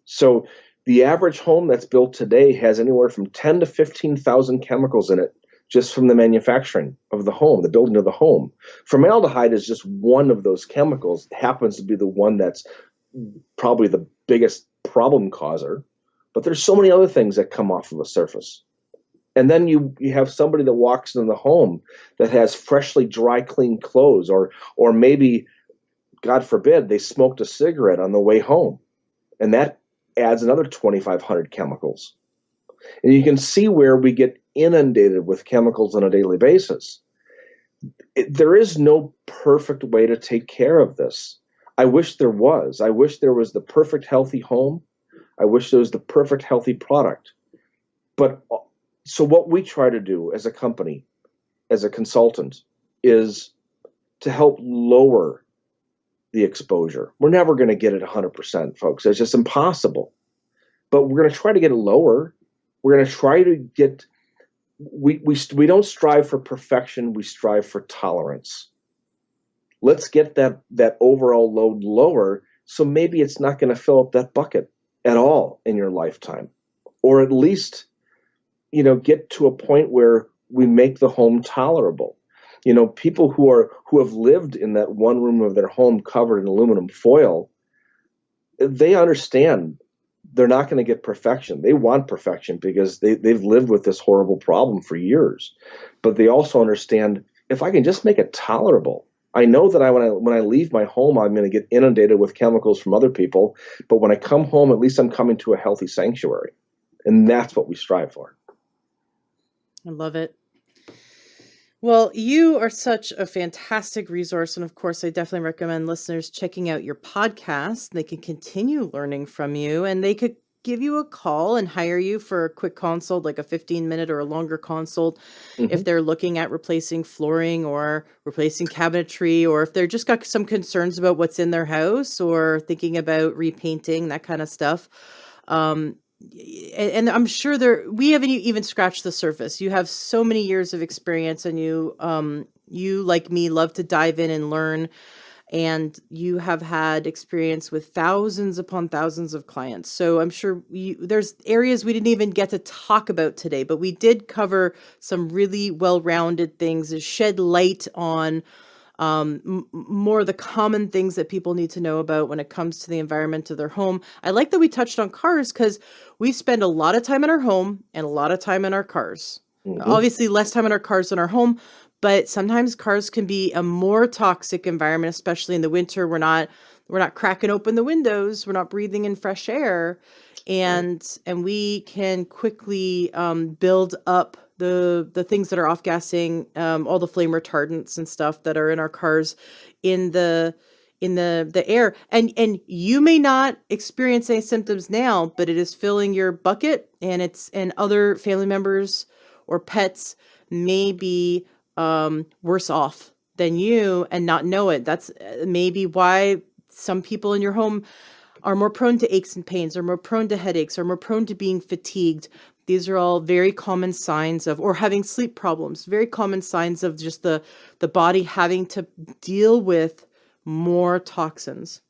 So the average home that's built today has anywhere from 10 to 15,000 chemicals in it just from the manufacturing of the home, the building of the home. Formaldehyde is just one of those chemicals. It happens to be the one that's probably the biggest problem causer, but there's so many other things that come off of a surface. And then you have somebody that walks into the home that has freshly dry cleaned clothes, or maybe, God forbid, they smoked a cigarette on the way home. And that adds another 2,500 chemicals. And you can see where we get inundated with chemicals on a daily basis. There is no perfect way to take care of this. I wish there was. I wish there was the perfect healthy home. I wish there was the perfect healthy product. But so what we try to do as a company, as a consultant, is to help lower the exposure. We're never going to get it 100%, folks. It's just impossible. But we're going to try to get it lower. We're going to try to get, we don't strive for perfection. We strive for tolerance. Let's get that overall load lower, so maybe it's not going to fill up that bucket at all in your lifetime. Or at least, get to a point where we make the home tolerable. People who have lived in that one room of their home covered in aluminum foil, they understand they're not going to get perfection. They want perfection because they've lived with this horrible problem for years. But they also understand, if I can just make it tolerable, I know that when I leave my home, I'm going to get inundated with chemicals from other people. But when I come home, at least I'm coming to a healthy sanctuary. And that's what we strive for. I love it. Well, you are such a fantastic resource. And of course, I definitely recommend listeners checking out your podcast. They can continue learning from you, and they could give you a call and hire you for a quick consult, like a 15-minute or a longer consult, if they're looking at replacing flooring or replacing cabinetry, or if they're just got some concerns about what's in their house or thinking about repainting, that kind of stuff. And I'm sure we haven't even scratched the surface. You have so many years of experience, and you like me love to dive in and learn. And you have had experience with thousands upon thousands of clients. So I'm sure there's areas we didn't even get to talk about today, but we did cover some really well-rounded things, shed light on more of the common things that people need to know about when it comes to the environment of their home. I like that we touched on cars because we spend a lot of time in our home and a lot of time in our cars. Obviously, less time in our cars than our home, but sometimes cars can be a more toxic environment, especially in the winter. We're not cracking open the windows. We're not breathing in fresh air, and we can quickly build up the things that are off-gassing, all the flame retardants and stuff that are in our cars in the in the air, and you may not experience any symptoms now, but it is filling your bucket, and other family members or pets may be worse off than you and not know it. That's maybe why some people in your home are more prone to aches and pains, or more prone to headaches, or more prone to being fatigued. These are all very common signs of, or having sleep problems, very common signs of just the body having to deal with more toxins.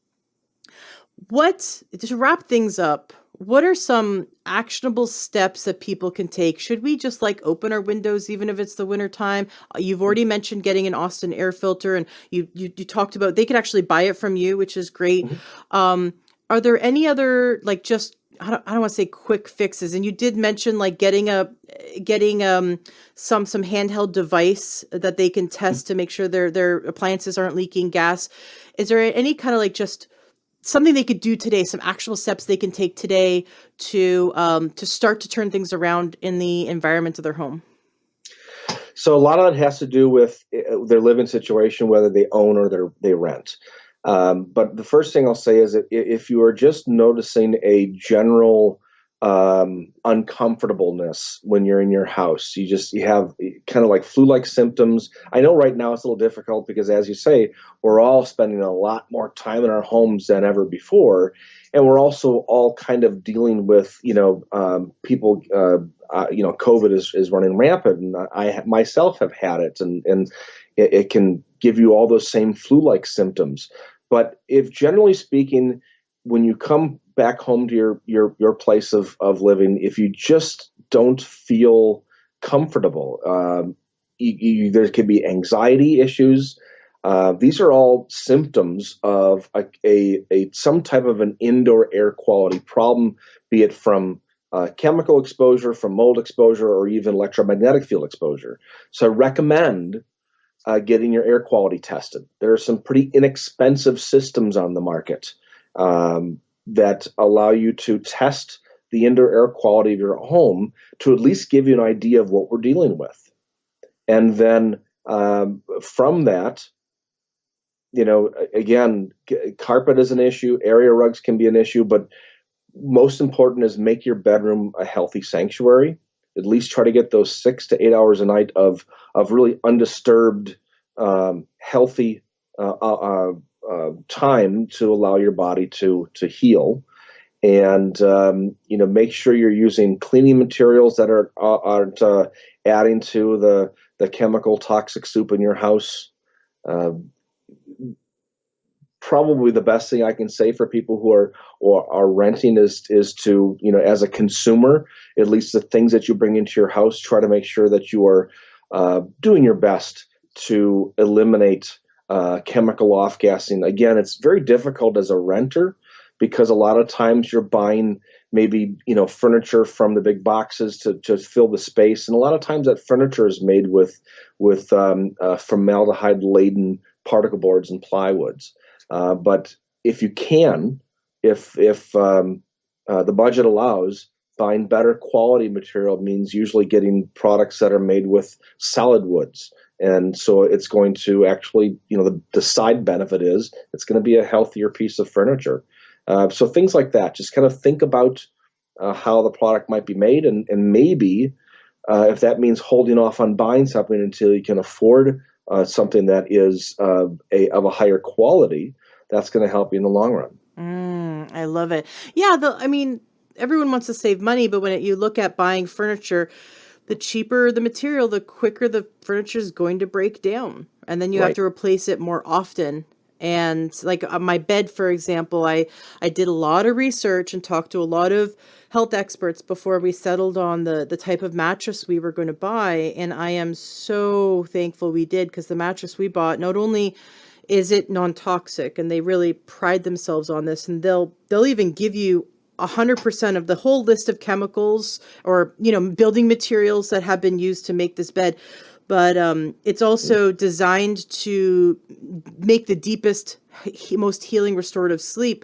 What, to wrap things up, what are some actionable steps that people can take? Should we just like open our windows even if it's the winter time? You've already mentioned getting an Austin air filter, and you talked about they could actually buy it from you, which is great. Mhm. Um, are there any other like just I don't want to say quick fixes? And you did mention like getting some handheld device that they can test to make sure their appliances aren't leaking gas. Is there any kind of like just something they could do today, some actual steps they can take today to start to turn things around in the environment of their home? So a lot of it has to do with their living situation, whether they own or they rent. But the first thing I'll say is that if you are just noticing a general uncomfortableness when you're in your house, you have kind of like flu-like symptoms. I know right now it's a little difficult because, as you say, we're all spending a lot more time in our homes than ever before, and we're also all kind of dealing with people. COVID is running rampant, and I myself have had it, and it can give you all those same flu-like symptoms. But if generally speaking, when you come back home to your place of living, if you just don't feel comfortable, there could be anxiety issues. These are all symptoms of some type of an indoor air quality problem, be it from chemical exposure, from mold exposure, or even electromagnetic field exposure. So I recommend getting your air quality tested. There are some pretty inexpensive systems on the market that allow you to test the indoor air quality of your home to at least give you an idea of what we're dealing with. And then from that, again, carpet is an issue, area rugs can be an issue, but most important is make your bedroom a healthy sanctuary. At least try to get those 6 to 8 hours a night of really undisturbed, healthy time to allow your body to heal. And make sure you're using cleaning materials that aren't adding to the chemical toxic soup in your house. Probably the best thing I can say for people who are renting is to, as a consumer, at least the things that you bring into your house, try to make sure that you are doing your best to eliminate chemical off-gassing. Again, it's very difficult as a renter because a lot of times you're buying maybe furniture from the big boxes to fill the space, and a lot of times that furniture is made with formaldehyde laden particle boards and plywoods. But if you can, if the budget allows, buying better quality material means usually getting products that are made with solid woods. And so it's going to actually, the side benefit is it's going to be a healthier piece of furniture. So things like that, just kind of think about how the product might be made, and maybe if that means holding off on buying something until you can afford something that is of a higher quality, that's going to help you in the long run. I love it. Yeah, everyone wants to save money, but when you look at buying furniture, the cheaper the material, the quicker the furniture is going to break down. And then you have Right. to replace it more often. And like my bed, for example, I did a lot of research and talked to a lot of health experts before we settled on the type of mattress we were going to buy. And I am so thankful we did, because the mattress we bought, not only is it non-toxic, and they really pride themselves on this, and they'll even give you 100% of the whole list of chemicals or building materials that have been used to make this bed, but it's also designed to make the deepest, most healing restorative sleep.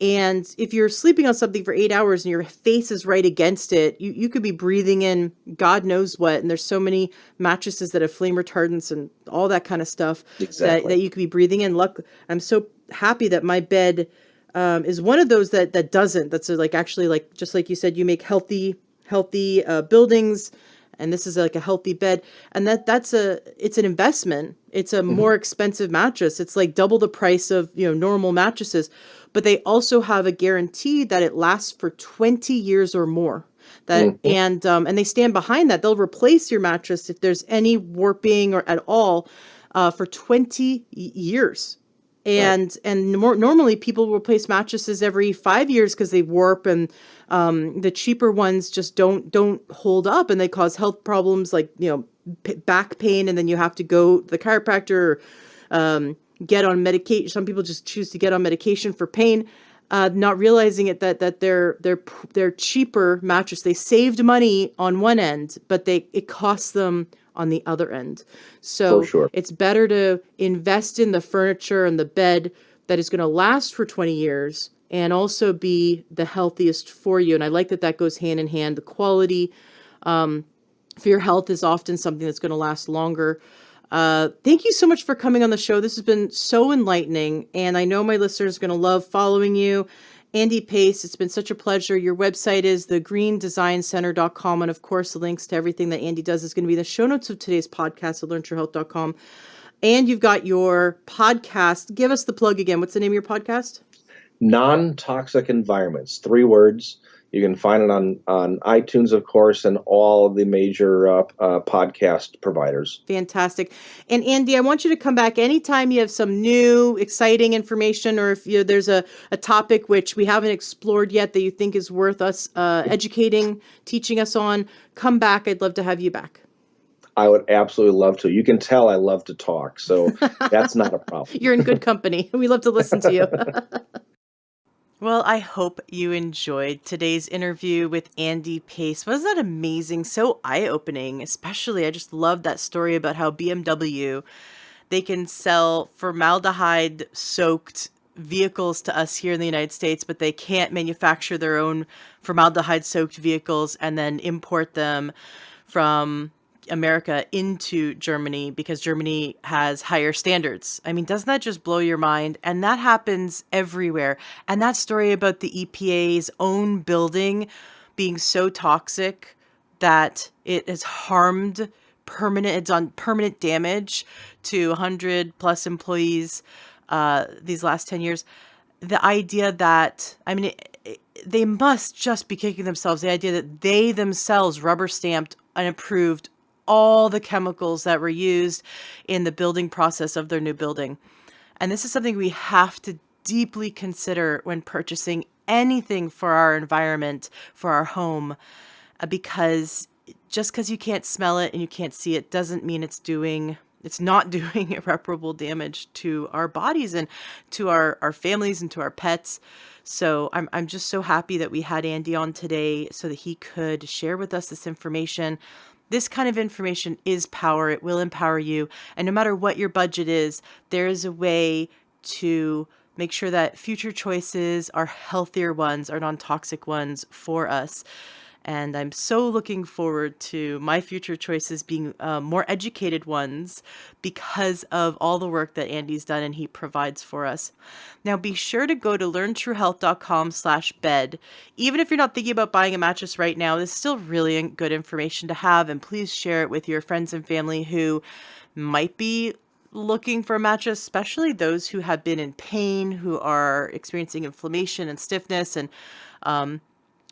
And if you're sleeping on something for 8 hours and your face is right against it, you could be breathing in God knows what. And there's so many mattresses that have flame retardants and all that kind of stuff that Exactly. you could be breathing in. I'm so happy that my bed is one of those that doesn't. That's like actually like just like you said, you make healthy buildings, and this is like a healthy bed, and it's an investment. It's a Hmm. more expensive mattress. It's like double the price of normal mattresses, but they also have a guarantee that it lasts for 20 years or more. That Hmm. and they stand behind that. They'll replace your mattress if there's any warping or at all for 20 years. Right. And normally people replace mattresses every 5 years because they warp, and the cheaper ones just don't hold up, and they cause health problems like back pain, and then you have to go to the chiropractor or get on medication. Some people just choose to get on medication for pain, not realizing that they're cheaper mattress. They saved money on one end, but it costs them on the other end. For So sure. it's better to invest in the furniture and the bed that is going to last for 20 years and also be the healthiest for you. And I like that goes hand in hand. The quality for your health is often something that's going to last longer. Thank you so much for coming on the show. This has been so enlightening, and I know my listeners are going to love following you. Andy Pace, it's been such a pleasure. Your website is thegreendesignCenter.com, and of course, the links to everything that Andy does is going to be in the show notes of today's podcast at learntruehealth.com. And you've got your podcast. Give us the plug again. What's the name of your podcast? Non-toxic environments, 3 words. You can find it on iTunes, of course, and all of the major podcast providers. Fantastic. And Andy, I want you to come back anytime you have some new, exciting information, or if there's a topic which we haven't explored yet that you think is worth us educating, teaching us on. Come back. I'd love to have you back. I would absolutely love to. You can tell I love to talk, so that's not a problem. You're in good company. We love to listen to you. Well, I hope you enjoyed today's interview with Andy Pace. Wasn't that amazing? So eye-opening, especially I just love that story about how BMW, they can sell formaldehyde soaked vehicles to us here in the United States, but they can't manufacture their own formaldehyde soaked vehicles and then import them from America into Germany because Germany has higher standards. I mean, doesn't that just blow your mind? And that happens everywhere. And that story about the EPA's own building being so toxic that it has harmed it's done permanent damage to 100 plus employees these last 10 years. The idea that, I mean, they must just be kicking themselves. The idea that they themselves rubber stamped and approved all the chemicals that were used in the building process of their new building. And this is something we have to deeply consider when purchasing anything for our environment, for our home, because just because you can't smell it and you can't see it doesn't mean it's not doing irreparable damage to our bodies and to our families and to our pets. So I'm just so happy that we had Andy on today so that he could share with us this information. This kind of information is power. It will empower you. And no matter what your budget is, there is a way to make sure that future choices are healthier ones, are non-toxic ones for us. And I'm so looking forward to my future choices being more educated ones because of all the work that Andy's done and he provides for us. Now, be sure to go to learntruehealth.com/bed. Even if you're not thinking about buying a mattress right now, this is still really good information to have. And please share it with your friends and family who might be looking for a mattress, especially those who have been in pain, who are experiencing inflammation and stiffness and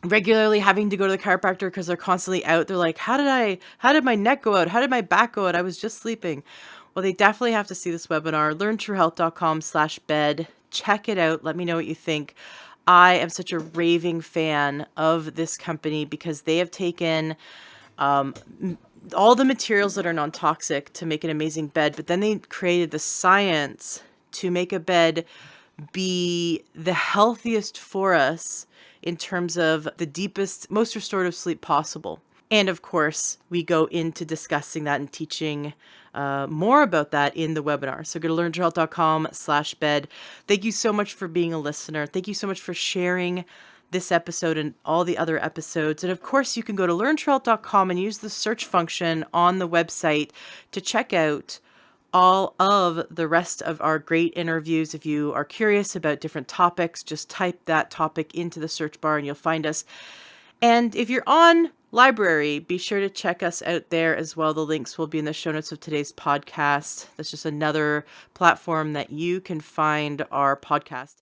regularly having to go to the chiropractor because they're constantly out. They're like, how did my neck go out? How did my back go out? I was just sleeping. Well, they definitely have to see this webinar, learntruehealth.com/bed. Check it out. Let me know what you think. I am such a raving fan of this company because they have taken all the materials that are non-toxic to make an amazing bed, but then they created the science to make a bed be the healthiest for us in terms of the deepest, most restorative sleep possible. And of course, we go into discussing that and teaching more about that in the webinar. So go to learntohealth.com/bed. Thank you so much for being a listener. Thank you so much for sharing this episode and all the other episodes. And of course, you can go to learntohealth.com and use the search function on the website to check out all of the rest of our great interviews. If you are curious about different topics, just type that topic into the search bar and you'll find us. And if you're on Library, be sure to check us out there as well. The links will be in the show notes of today's podcast. That's just another platform that you can find our podcast.